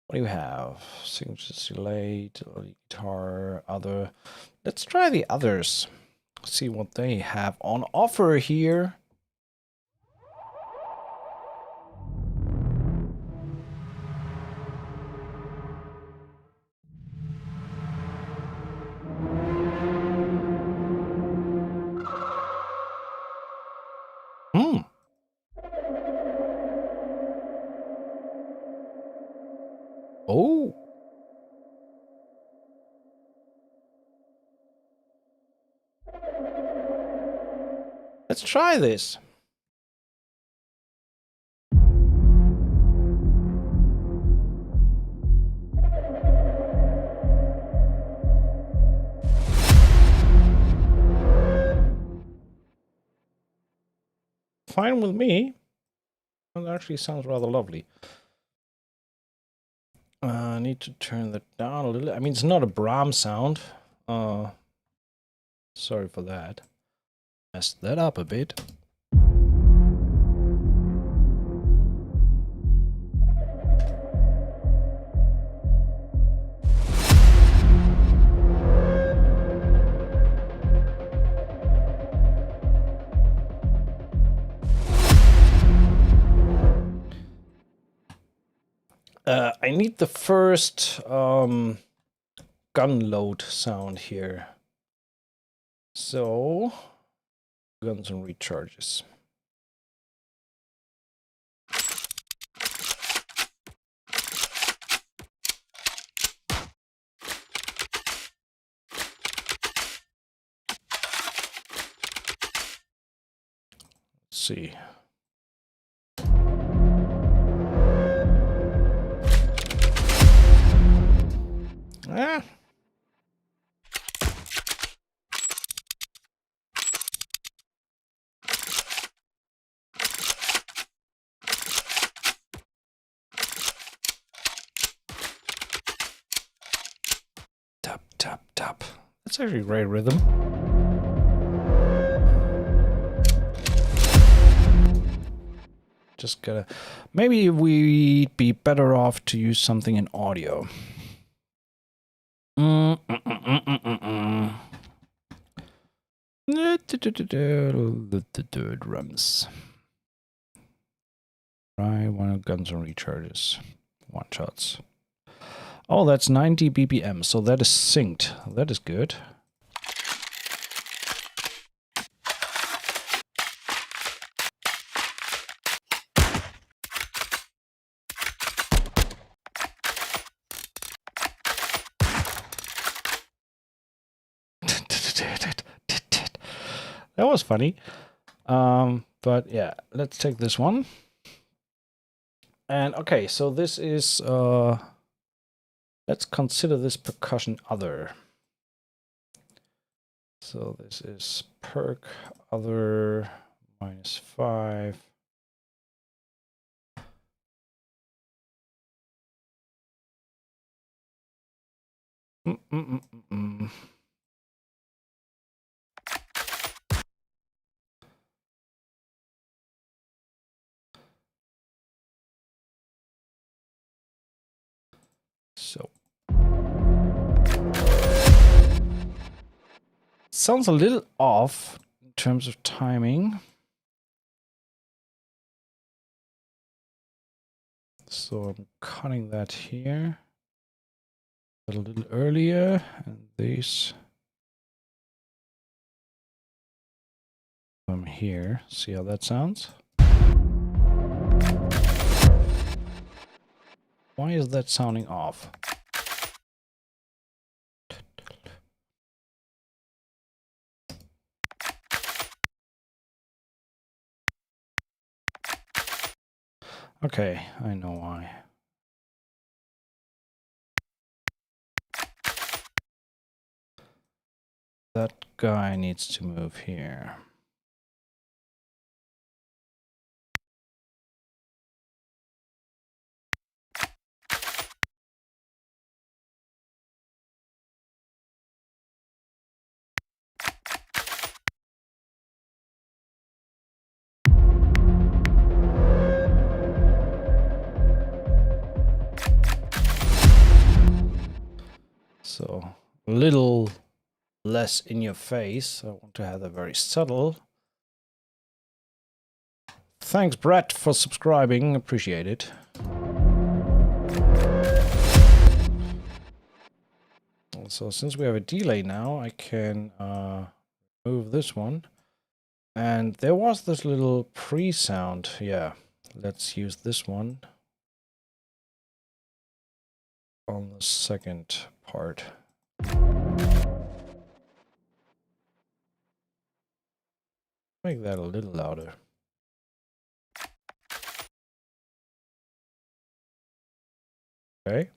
What do you have? Signature delay, guitar, other. Let's try the others. See what they have on offer here. Oh. Let's try this. Fine with me. That actually sounds rather lovely. I need to turn that down a little. I mean, it's not a Brahms sound. Sorry for that. Messed that up a bit. I need the first gun load sound here. So, guns and recharges. Let's see. Ah. Tap, tap, tap. That's actually a great rhythm. Just gotta... Maybe we'd be better off to use something in audio. Drums. Try one of guns and recharges. One shots. Oh, that's 90 BPM, so that is synced. That is good. That was funny. But yeah, let's take this one. And okay, so this is let's consider this percussion other. So this is perk other -5. So sounds a little off in terms of timing. So I'm cutting that here a little earlier, and these from here. See how that sounds? Why is that sounding off? Okay, I know why. That guy needs to move here. So a little less in your face. I want to have that very subtle. Thanks, Brett, for subscribing. Appreciate it. So since we have a delay now, I can move this one. And there was this little pre-sound. Yeah, let's use this one on the second part. Make that a little louder. Okay.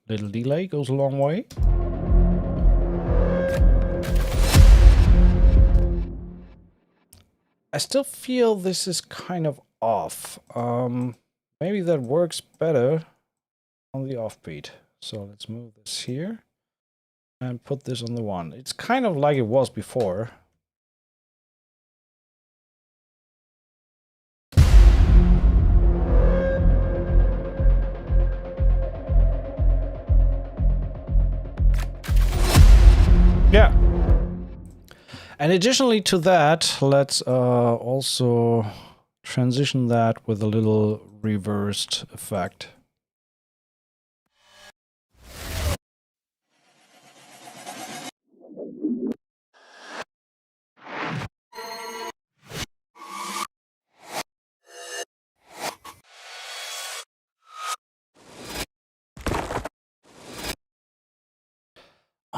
Little delay goes a long way. I still feel this is kind of off. Maybe that works better on the offbeat. So let's move this here and put this on the one. It's kind of like it was before. Yeah. And additionally to that, let's also transition that with a little reversed effect.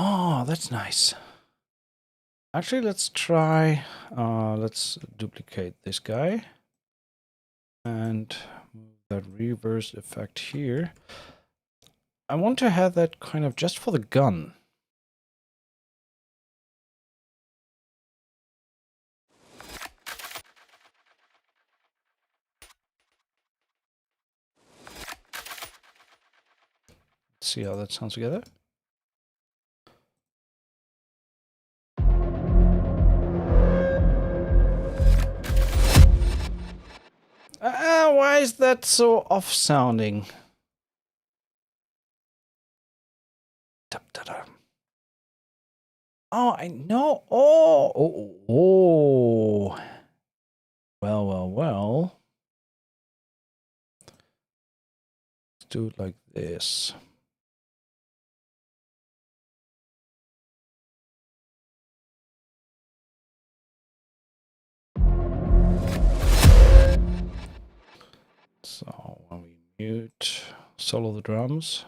Oh, that's nice. Actually, let's try, let's duplicate this guy and move that reverse effect here. I want to have that kind of just for the gun. Let's see how that sounds together. Why is that so off sounding? Oh, I know. Oh. Well. Let's do it like this. So when we mute, solo the drums.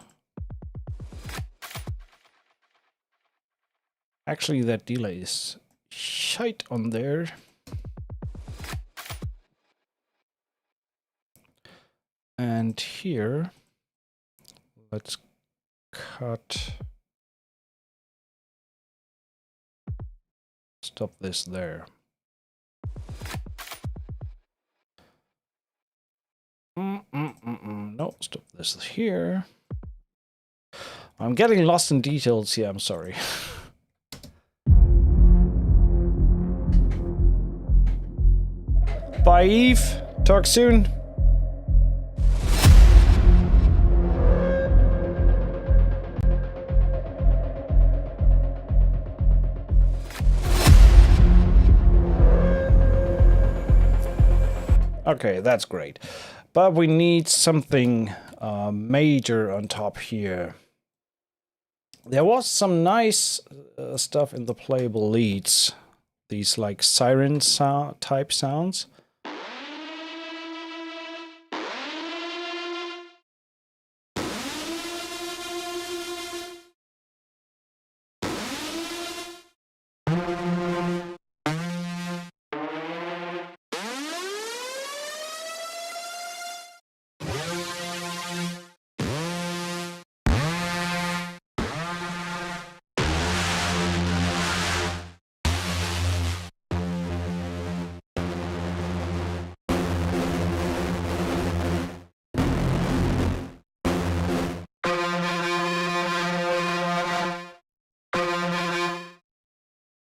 Actually, that delay is shite on there. And here, let's cut. Stop this there. No, stop this here. I'm getting lost in details here, I'm sorry. Bye, Eve. Talk soon. Okay, that's great. But we need something major on top here. There was some nice stuff in the playable leads. These like siren type sounds.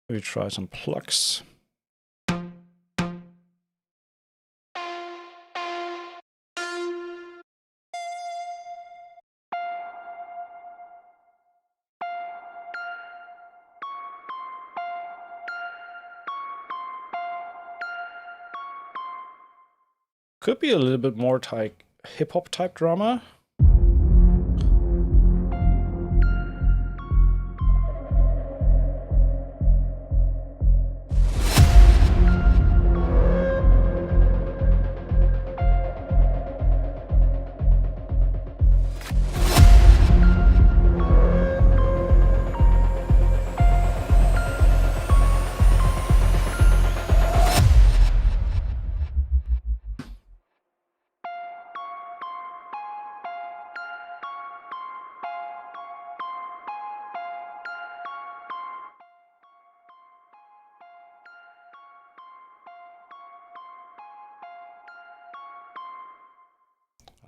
We try some plucks. Could be a little bit more like hip-hop type drama.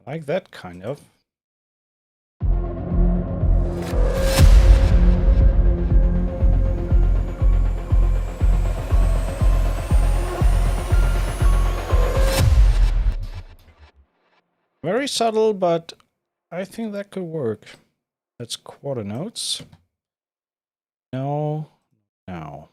Like that, kind of. Very subtle, but I think that could work. That's quarter notes. No, no.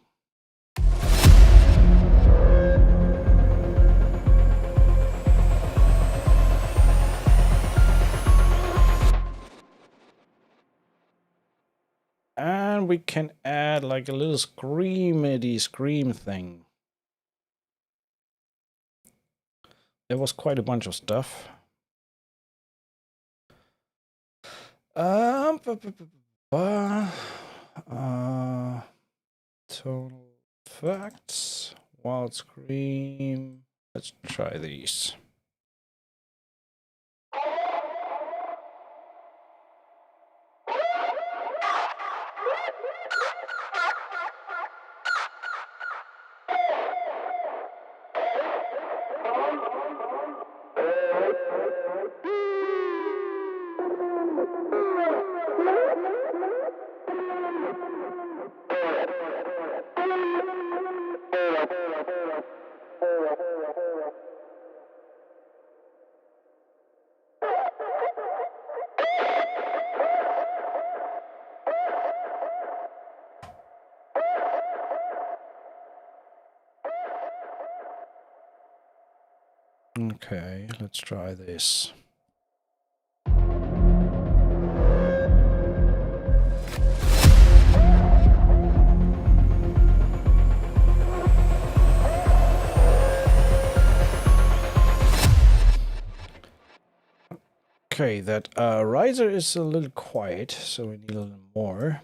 And we can add like a little screamity scream thing. There was quite a bunch of stuff. Tonal effects, wild scream. Let's try these. Okay, let's try this. Okay, that riser is a little quiet, so we need a little more.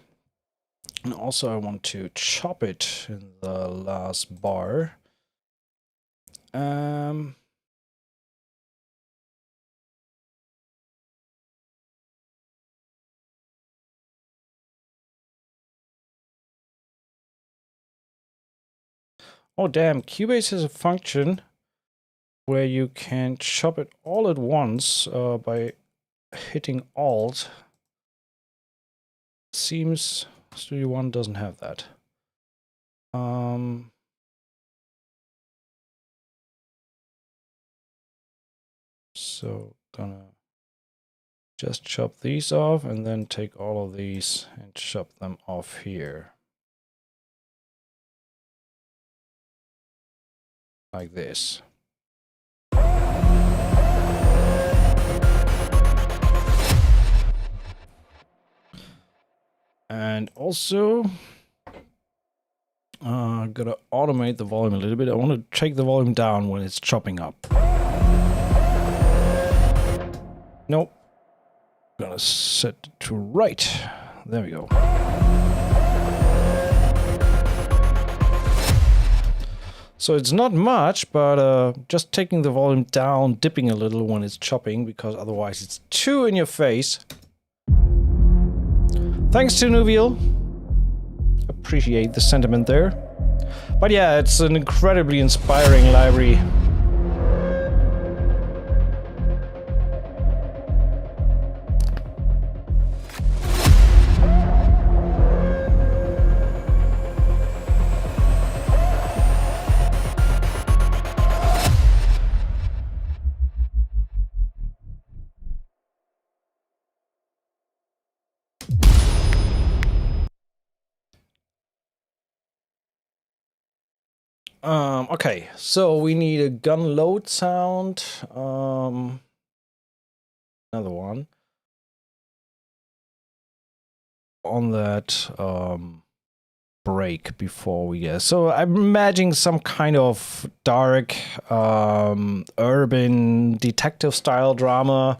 And also I want to chop it in the last bar. Oh damn, Cubase has a function where you can chop it all at once by hitting Alt. Seems Studio One doesn't have that. So gonna just chop these off and then take all of these and chop them off here. Like this. And also, gotta automate the volume a little bit. I want to take the volume down when it's chopping up. Nope. Gonna set it to right. There we go. So it's not much, but just taking the volume down, dipping a little when it's chopping, because otherwise it's too in your face. Thanks to Nuviel. Appreciate the sentiment there. But yeah, it's an incredibly inspiring library. Okay, so we need a gun load sound. Another one. On that break before we get. So I'm imagining some kind of dark urban detective style drama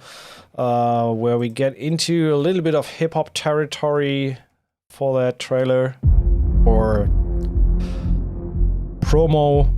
where we get into a little bit of hip hop territory for that trailer or promo.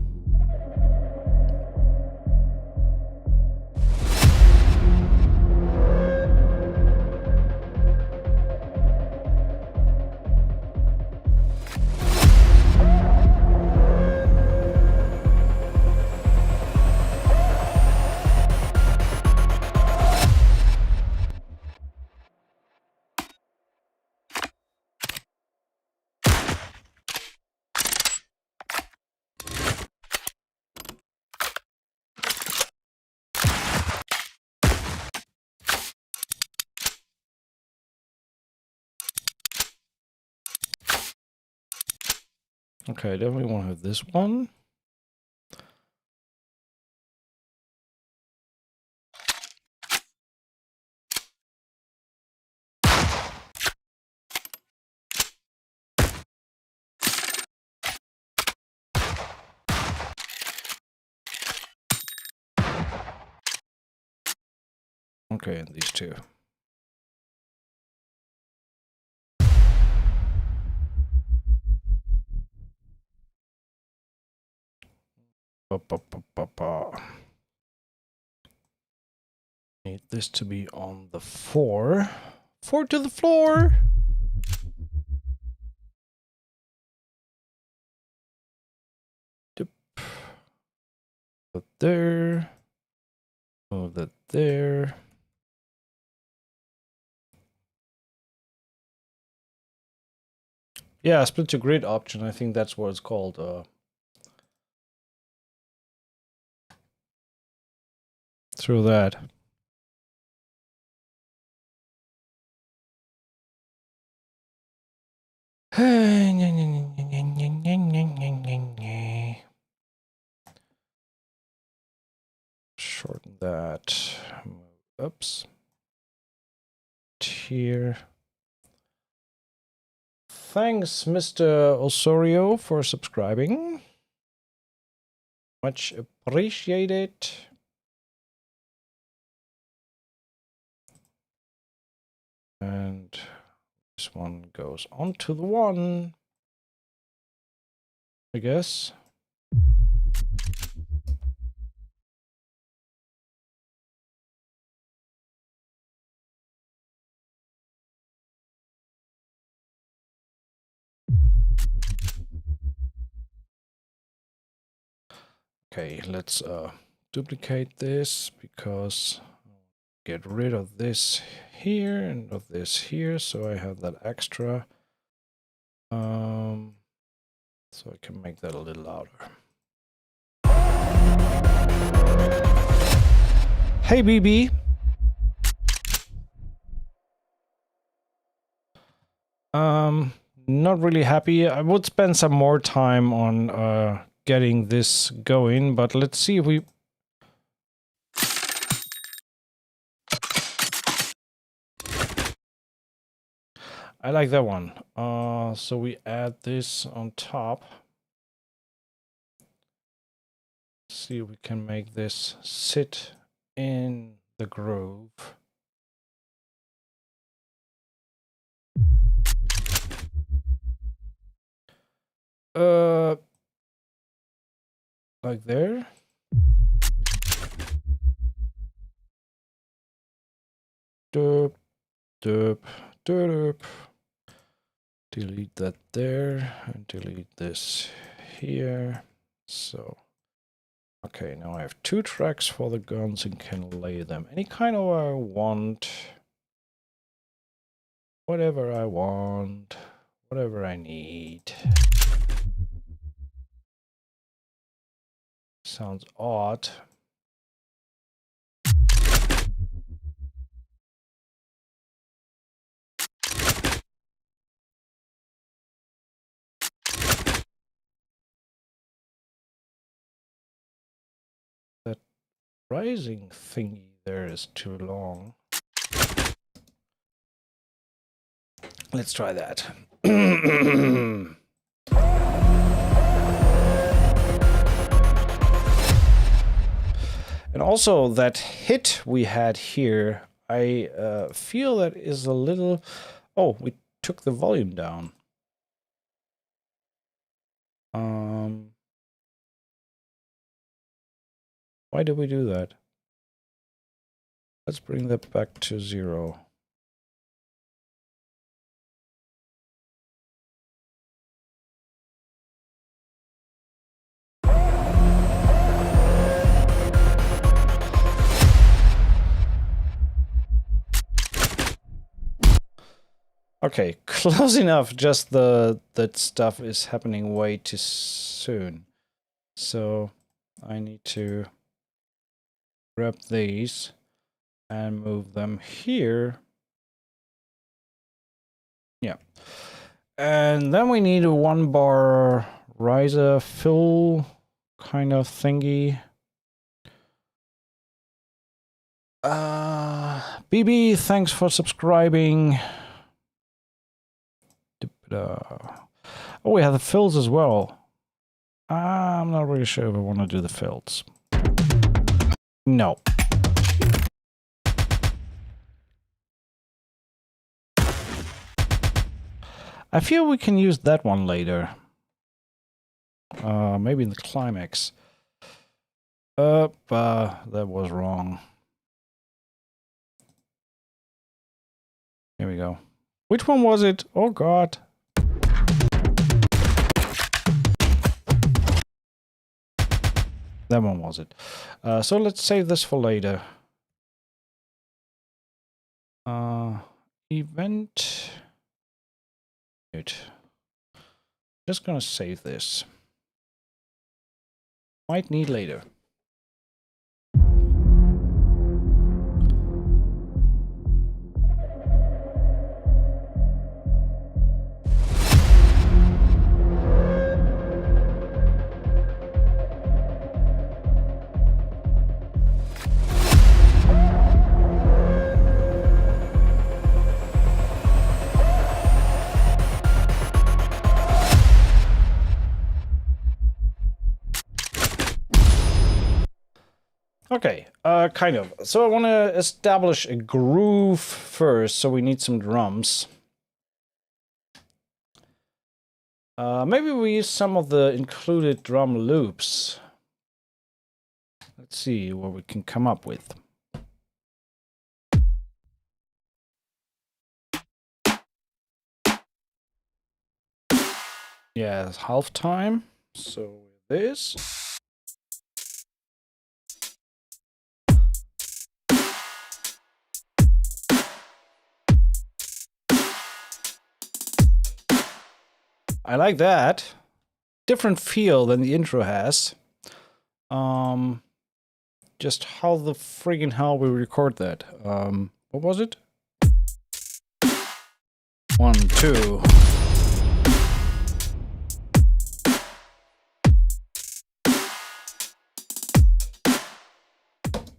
Okay, I definitely want to have this one. Okay, and these two. Need this to be on the 4. 4 to the floor! Put there. Move that there. Yeah, split to grid option. I think that's what it's called. Through that. Shorten that. Oops. Here. Thanks, Mr. Osorio, for subscribing. Much appreciated. And this one goes onto the 1, I guess. Okay, let's duplicate this because get rid of this here and of this here, so I have that extra. So I can make that a little louder. Hey, BB. Not really happy. I would spend some more time on getting this going, but let's see if we... I like that one. So we add this on top. See if we can make this sit in the groove. Like there. Derp, derp, derp. Delete that there and delete this here. So, okay, now I have 2 tracks for the guns and can lay them any kind of way I want. Whatever I want, whatever I need. Sounds odd. That rising thingy there is too long. Let's try that. And also that hit we had here, I feel that is a little... Oh, we took the volume down. Why did we do that? Let's bring that back to 0. Okay, close enough, just that stuff is happening way too soon. So I need to grab these and move them here. Yeah. And then we need a 1 bar riser fill kind of thingy. BB, thanks for subscribing. Oh, we have the fills as well. I'm not really sure if I want to do the fills. No. I feel we can use that one later. Maybe in the climax. That was wrong. Here we go. Which one was it? Oh god. That one was it. So let's save this for later. Event. Good. Just gonna save this. Might need later. Okay, kind of. So I want to establish a groove first, so we need some drums. Maybe we use some of the included drum loops. Let's see what we can come up with. Yeah, it's half time. So this. I like that. Different feel than the intro has. Just how the friggin' hell we record that. What was it? 1, 2.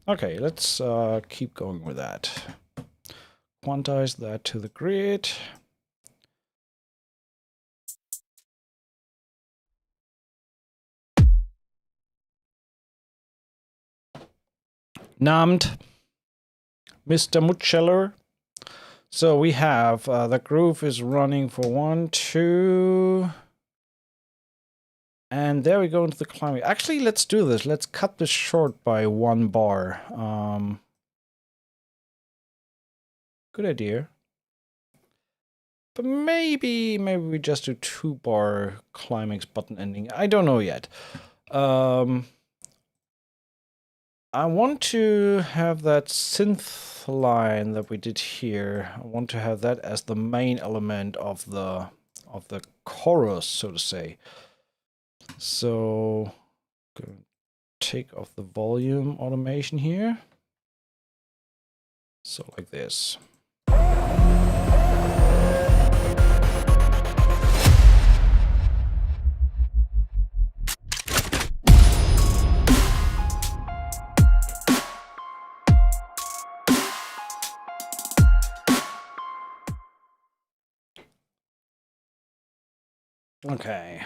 Okay, let's keep going with that. Quantize that to the grid. Named Mr. Mutscheller. So we have the groove is running for 1, 2. And there we go into the climbing. Actually, let's do this. Let's cut this short by 1 bar. Good idea. But maybe we just do 2 bar climax button ending. I don't know yet. I want to have that synth line that we did here. I want to have that as the main element of the chorus, so to say. So, going to take off the volume automation here. So like this. Okay.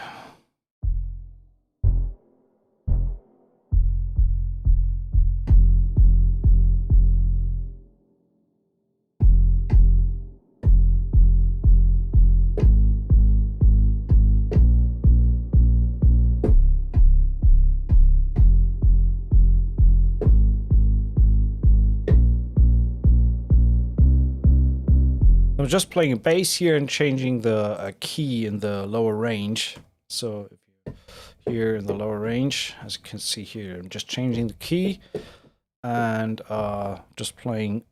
I'm just playing a bass here and changing the key in the lower range. So if you're here in the lower range, as you can see here, I'm just changing the key and just playing.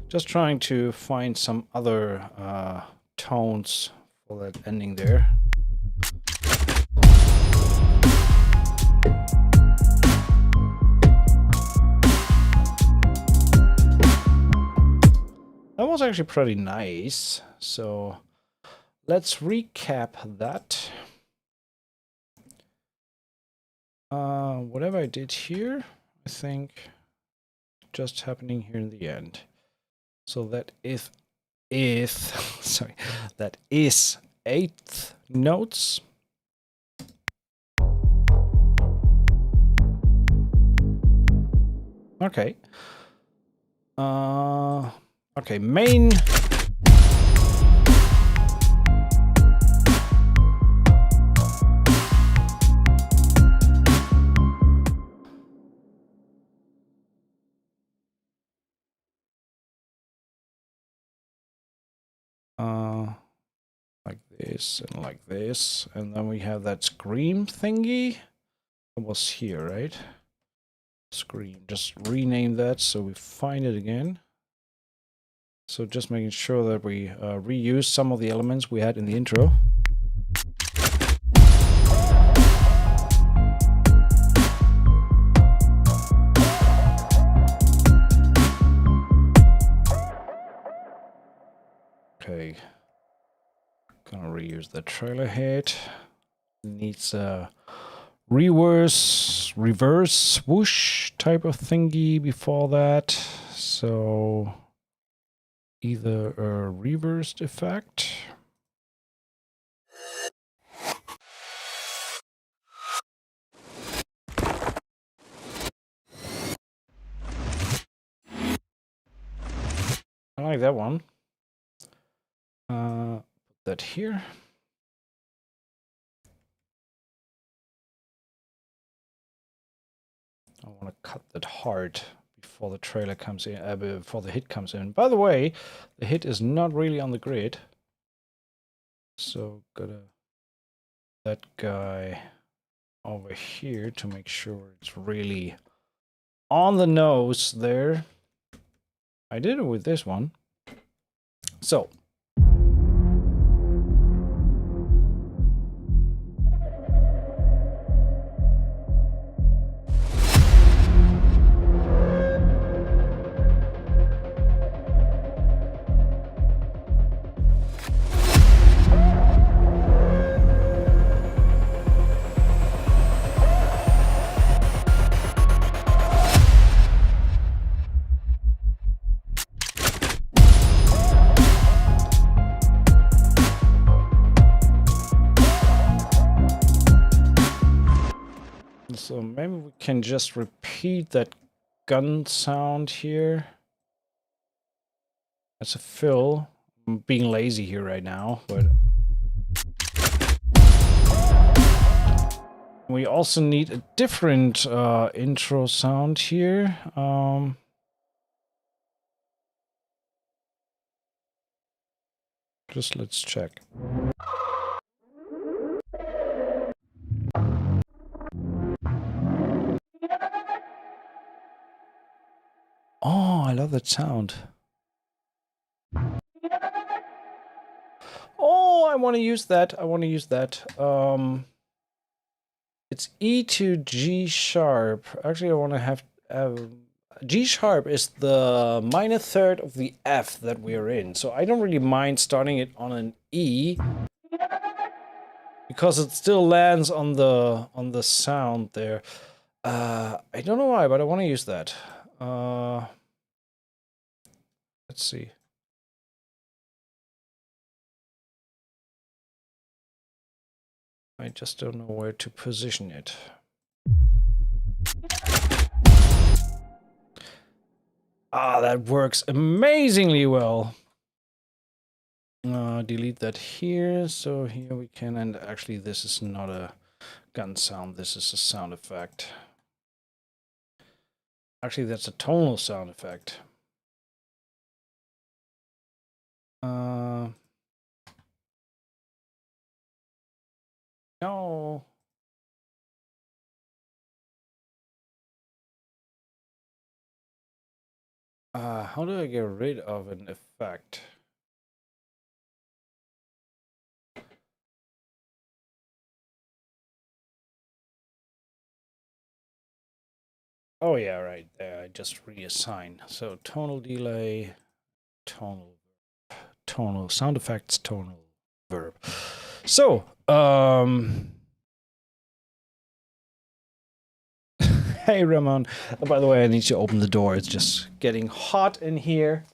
Just trying to find some other tones for that ending there. That was actually pretty nice. So let's recap that. Whatever I did here, I think just happening here in the end. So that is sorry, that is 8th notes. Okay. Okay, main. Like this and like this, and then we have that scream thingy. It was here, right? Scream. Just rename that so we find it again. So just making sure that we reuse some of the elements we had in the intro. Okay. Gonna reuse the trailer head. Needs a reverse swoosh type of thingy before that. So either a reversed effect. I like that one. Put that here. I want to cut that hard before the trailer comes in, before the hit comes in. By the way, the hit is not really on the grid. So gotta that guy over here to make sure it's really on the nose there. I did it with this one. So maybe we can just repeat that gun sound here. That's a fill. I'm being lazy here right now, but we also need a different intro sound here. Just let's check. Oh, I love that sound. Oh, I want to use that. It's E to G sharp. Actually, I want to have G sharp is the minor third of the F that we are in. So I don't really mind starting it on an E because it still lands on the sound there. I don't know why, but I want to use that. Let's see. I just don't know where to position it. Ah, that works amazingly well. Delete that here. So here we can, and actually this is not a gun sound. This is a sound effect. Actually, that's a tonal sound effect. No. How do I get rid of an effect? Oh yeah, right there. I just reassign. So tonal delay, tonal sound effects, tonal verb. So, hey Ramon. Oh, by the way, I need to open the door. It's just getting hot in here.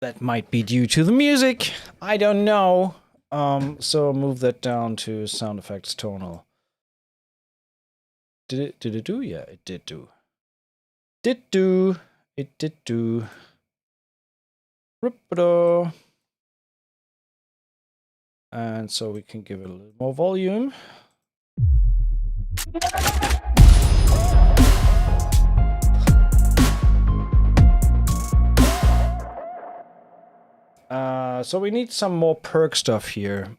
That might be due to the music. I don't know. So move that down to sound effects tonal. Did it do? Yeah, it did do. It did do. And so we can give it a little more volume. So we need some more perk stuff here.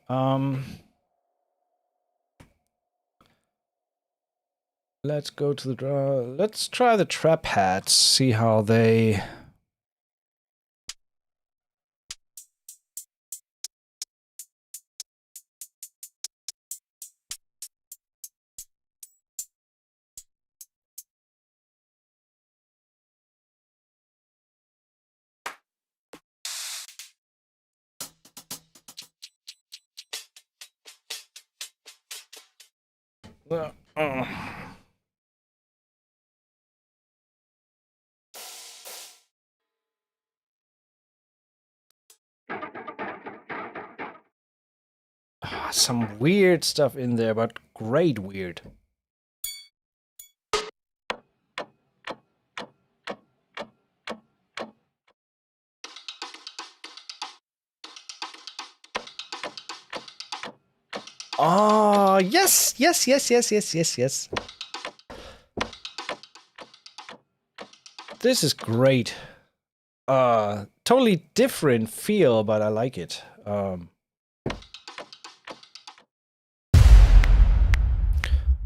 Let's go to the let's try the trap hats, see how they some weird stuff in there, but great weird. Oh, yes. This is great. Totally different feel, but I like it.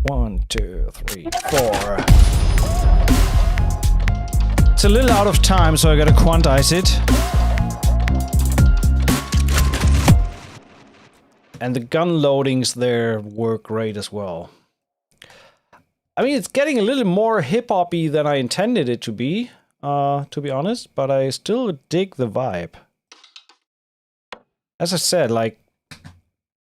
1, 2, 3, 4. It's a little out of time, so I gotta quantize it. And the gun loadings there work great as well. I mean, it's getting a little more hip-hoppy than I intended it to be honest, but I still dig the vibe. As I said, like,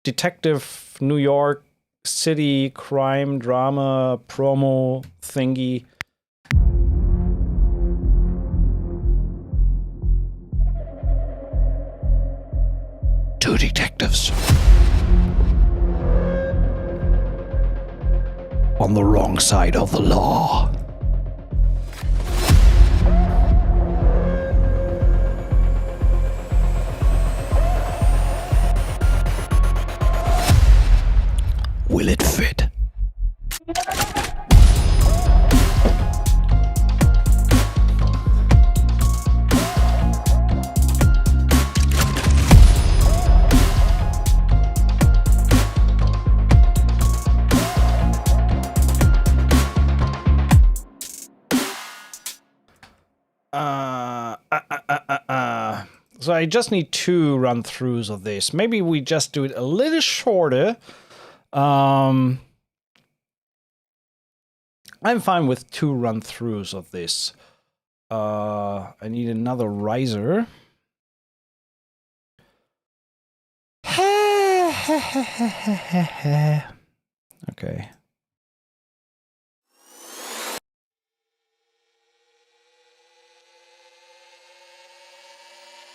detective New York City crime drama promo thingy. Two detectives on the wrong side of the law. Will it fit? So I just need 2 run-throughs of this. Maybe we just do it a little shorter. I'm fine with 2 run-throughs of this. I need another riser. Okay.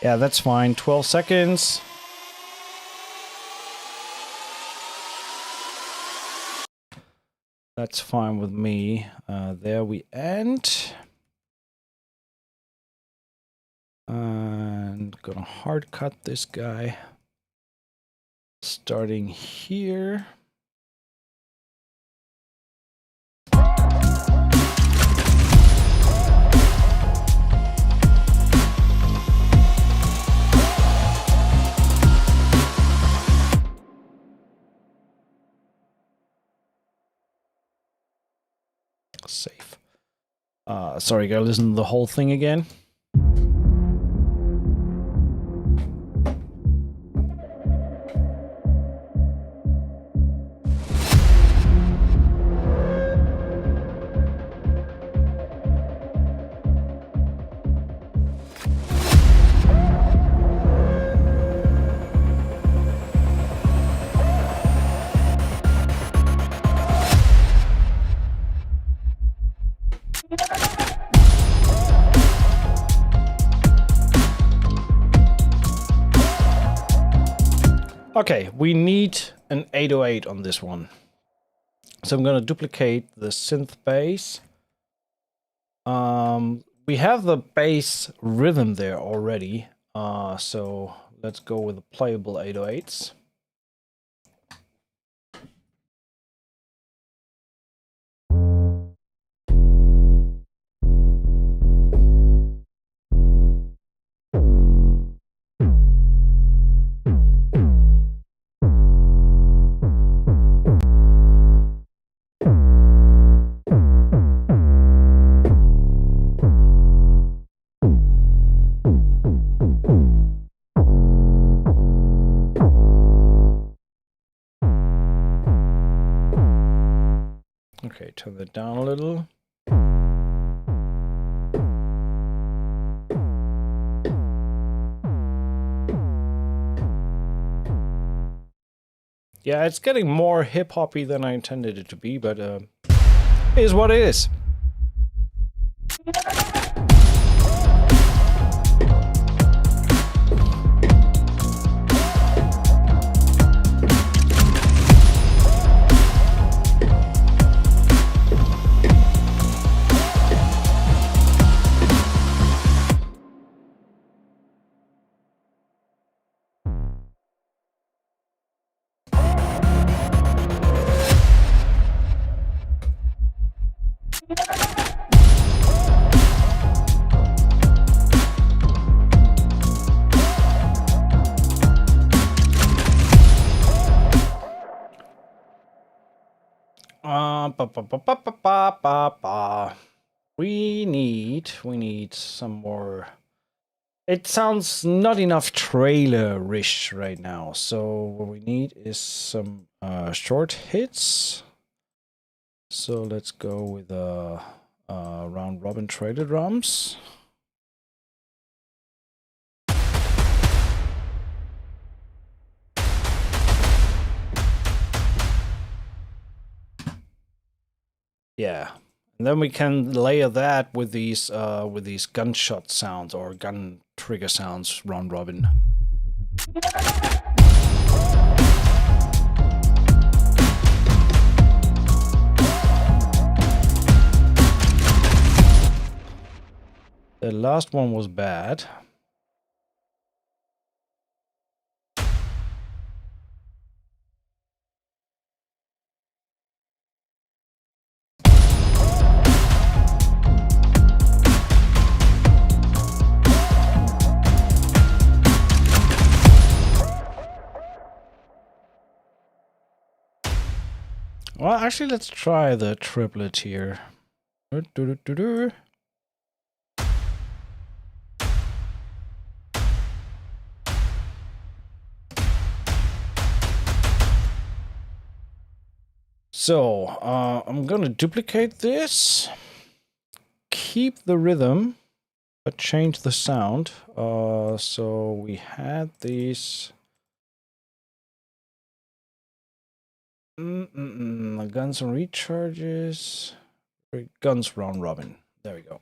Yeah, that's fine. 12 seconds. That's fine with me. There we end. And gonna hard cut this guy. Starting here. Safe. Sorry, gotta listen to the whole thing again. Okay, we need an 808 on this one. So I'm going to duplicate the synth bass. We have the bass rhythm there already. So let's go with the playable 808s. Okay, turn that down a little. Yeah, it's getting more hip-hoppy than I intended it to be, but it is what it is. We need some more. It sounds not enough trailer-ish right now. So what we need is some short hits. So let's go with round robin trailer drums. Yeah, and then we can layer that with these gunshot sounds or gun trigger sounds round robin. The last one was bad. Well, actually, let's try the triplet here. So, I'm gonna duplicate this, keep the rhythm, but change the sound. So we had these... guns and recharges. Guns round robin. There we go.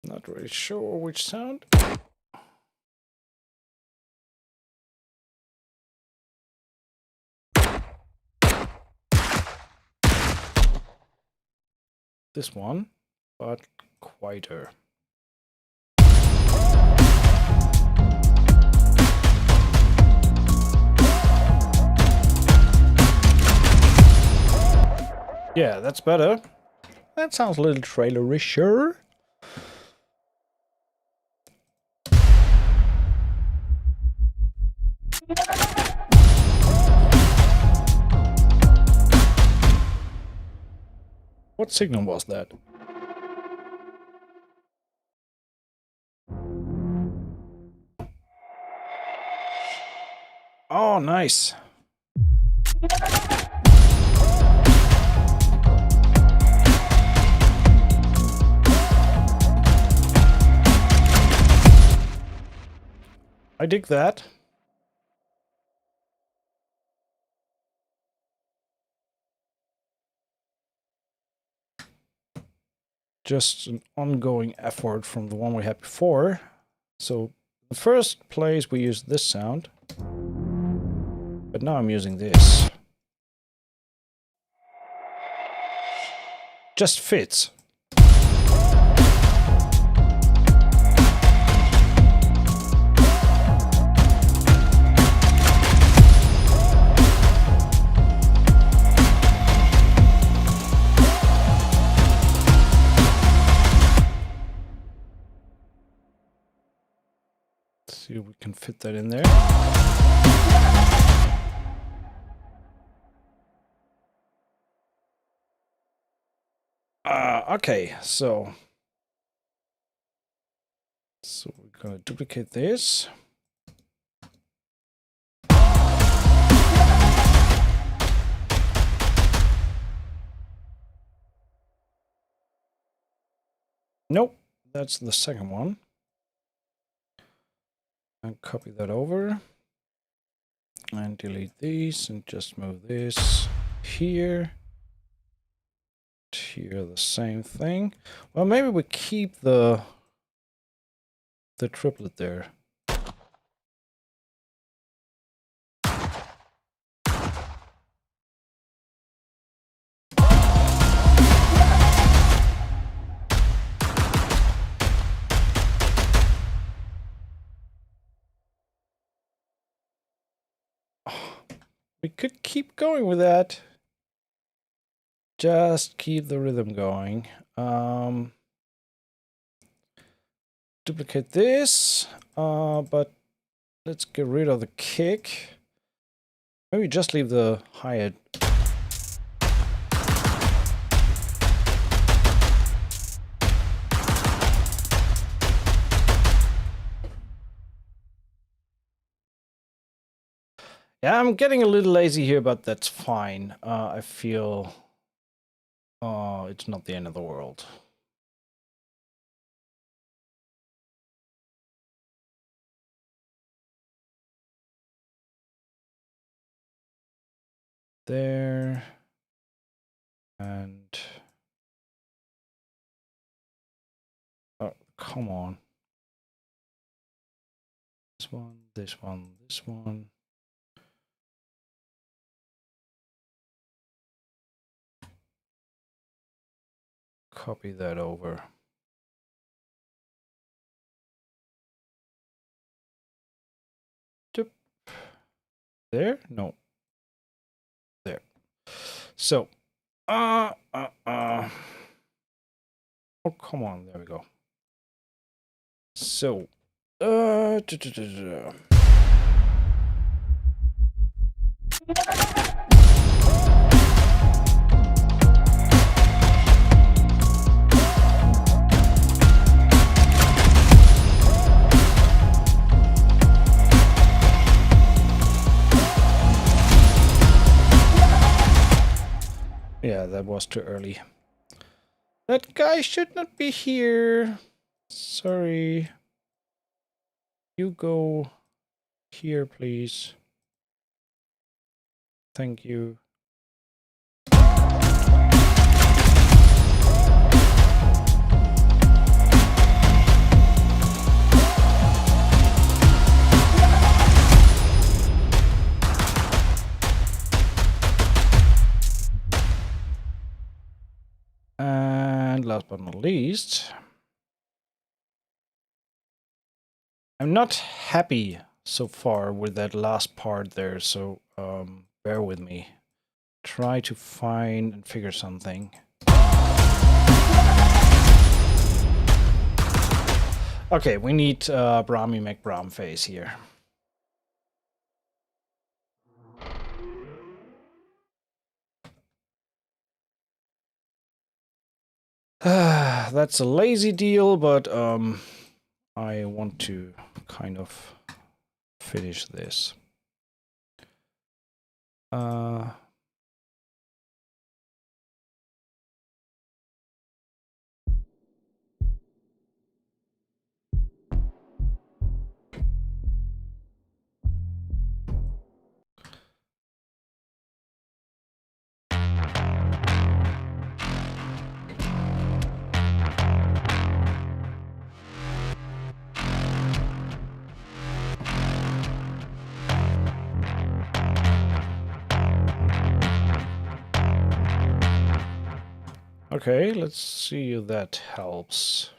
Not really sure which sound. This one, but quieter. Yeah, that's better. That sounds a little trailer-isher. What signal was that? Oh, nice. I dig that. just an ongoing effort from the one we had before. So the first place we used this sound, but now I'm using this. Just fits. See if we can fit that in there. Okay, so we're gonna duplicate this. Nope, that's the second one. And copy that over. And delete these and just move this here. Here, the same thing. Well, maybe we keep the triplet there. We could keep going with that. Just keep the rhythm going. Duplicate this, but let's get rid of the kick. Maybe just leave the hi-hat. Yeah, I'm getting a little lazy here, but that's fine. I feel it's not the end of the world. There. And oh, come on. This one, this one, this one. Copy that over. There? No. There. So, oh, come on. There we go. So, yeah, that was too early. That guy should not be here. Sorry. You go here, please. Thank you. And last but not least, I'm not happy so far with that last part there, so bear with me. Try to find and figure something. Okay, we need Brahmi McBrahm phase here. That's a lazy deal, but I want to kind of finish this. Okay, let's see if that helps.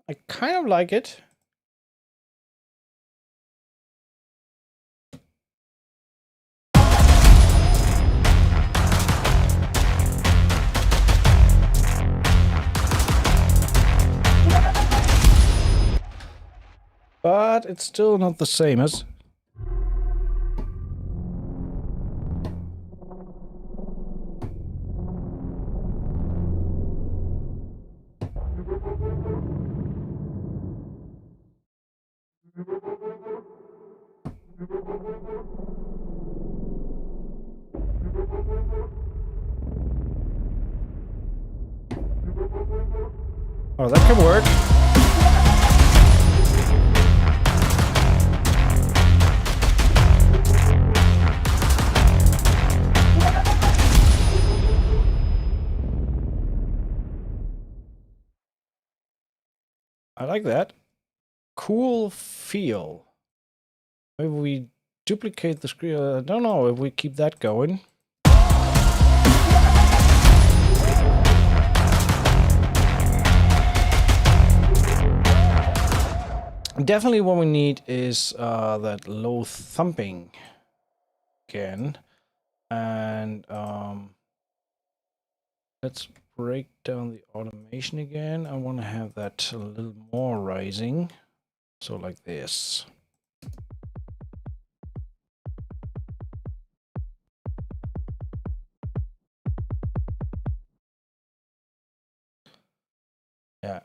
I kind of like it. But it's still not the same as... Oh, that can work. I like that. Cool feel. Maybe we duplicate the screen. I don't know if we keep that going. Definitely what we need is that low thumping again. And let's break down the automation again. I want to have that a little more rising. So like this. Yeah,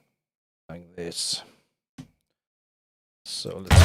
like this. So let's...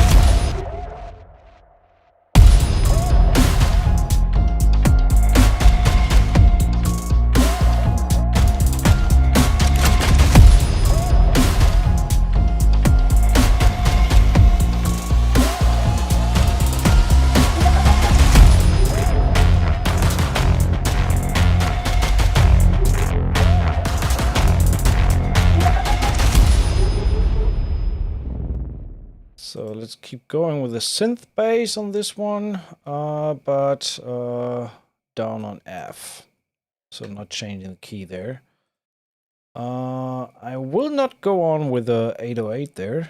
So let's keep going with the synth bass on this one, but down on F. So not changing the key there. I will not go on with the 808 there.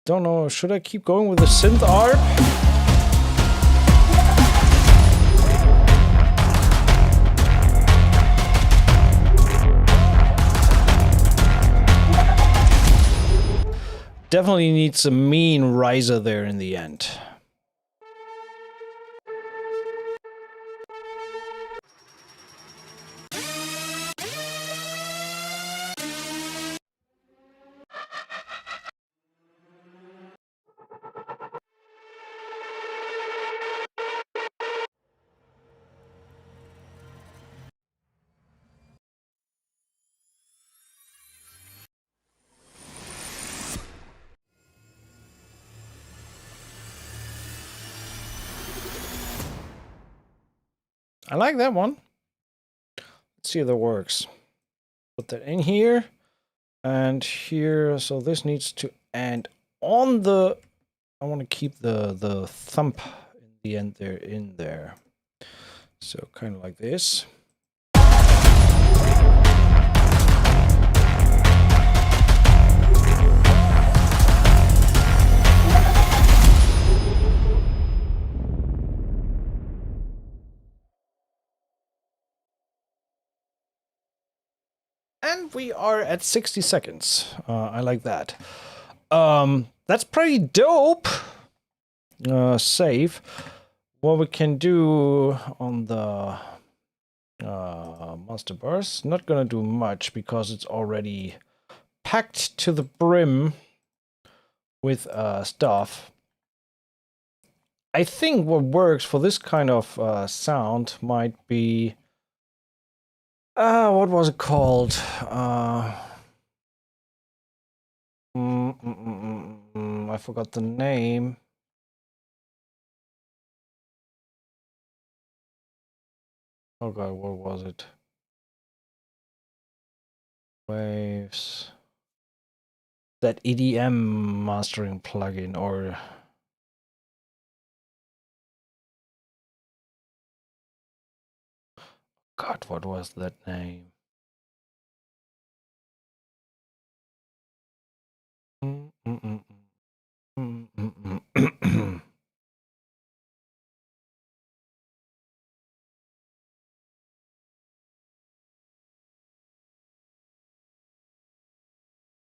Don't know, should I keep going with the synth ARP? Definitely needs a mean riser there in the end. I like that one. Let's see if that works. Put that in here and here. So this needs to end on the... I want to keep the thump in the end there in there. So kind of like this. And we are at 60 seconds. I like that. That's pretty dope. Save. What we can do on the master bars, not gonna do much because it's already packed to the brim with stuff. I think what works for this kind of sound might be... what was it called? I forgot the name. Oh god, what was it? Waves. That EDM mastering plugin, or god, what was that name?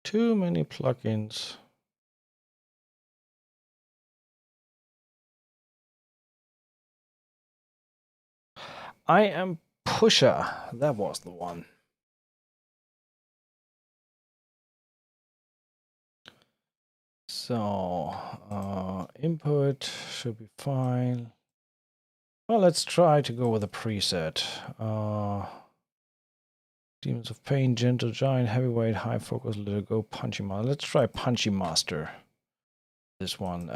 Too many plugins. I am Pusher. That was the one. So, input should be fine. Well, let's try to go with a preset. Demons of Pain, Gentle Giant, Heavyweight, High Focus, Let It Go, Punchy Master. Let's try Punchy Master. This one.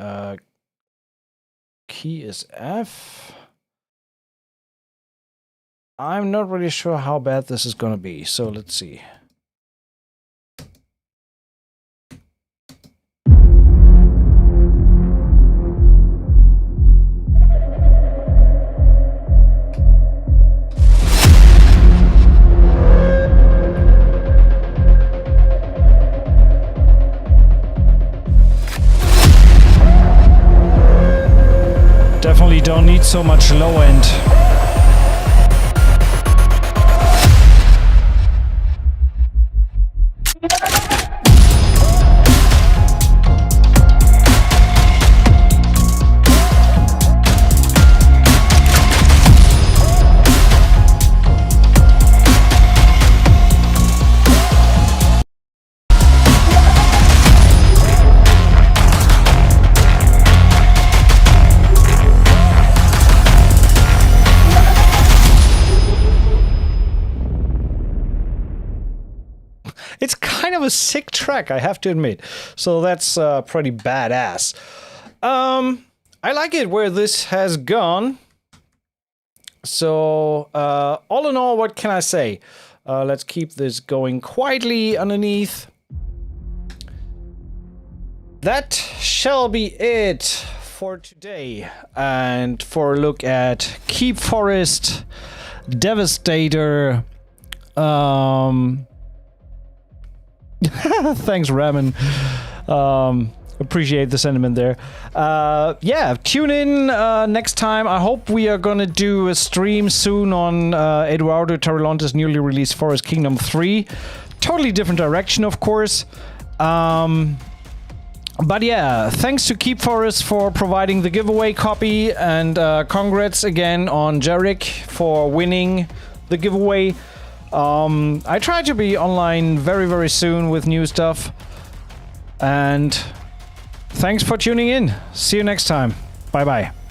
Key is F. I'm not really sure how bad this is gonna be, so let's see. Definitely don't need so much low end. It's kind of a sick track, I have to admit. So that's pretty badass. I like it where this has gone. So all in all, what can I say? Let's keep this going quietly underneath. That shall be it for today. And for a look at Keepforest Devastator. Thanks, Ramen. Appreciate the sentiment there. Yeah, tune in next time. I hope we are gonna do a stream soon on Eduardo Tarilonte's newly released Forest Kingdom 3. Totally different direction, of course. But yeah, thanks to Keepforest for providing the giveaway copy, and congrats again on Jarek for winning the giveaway. I try to be online very, very soon with new stuff. And thanks for tuning in. See you next time. Bye-bye.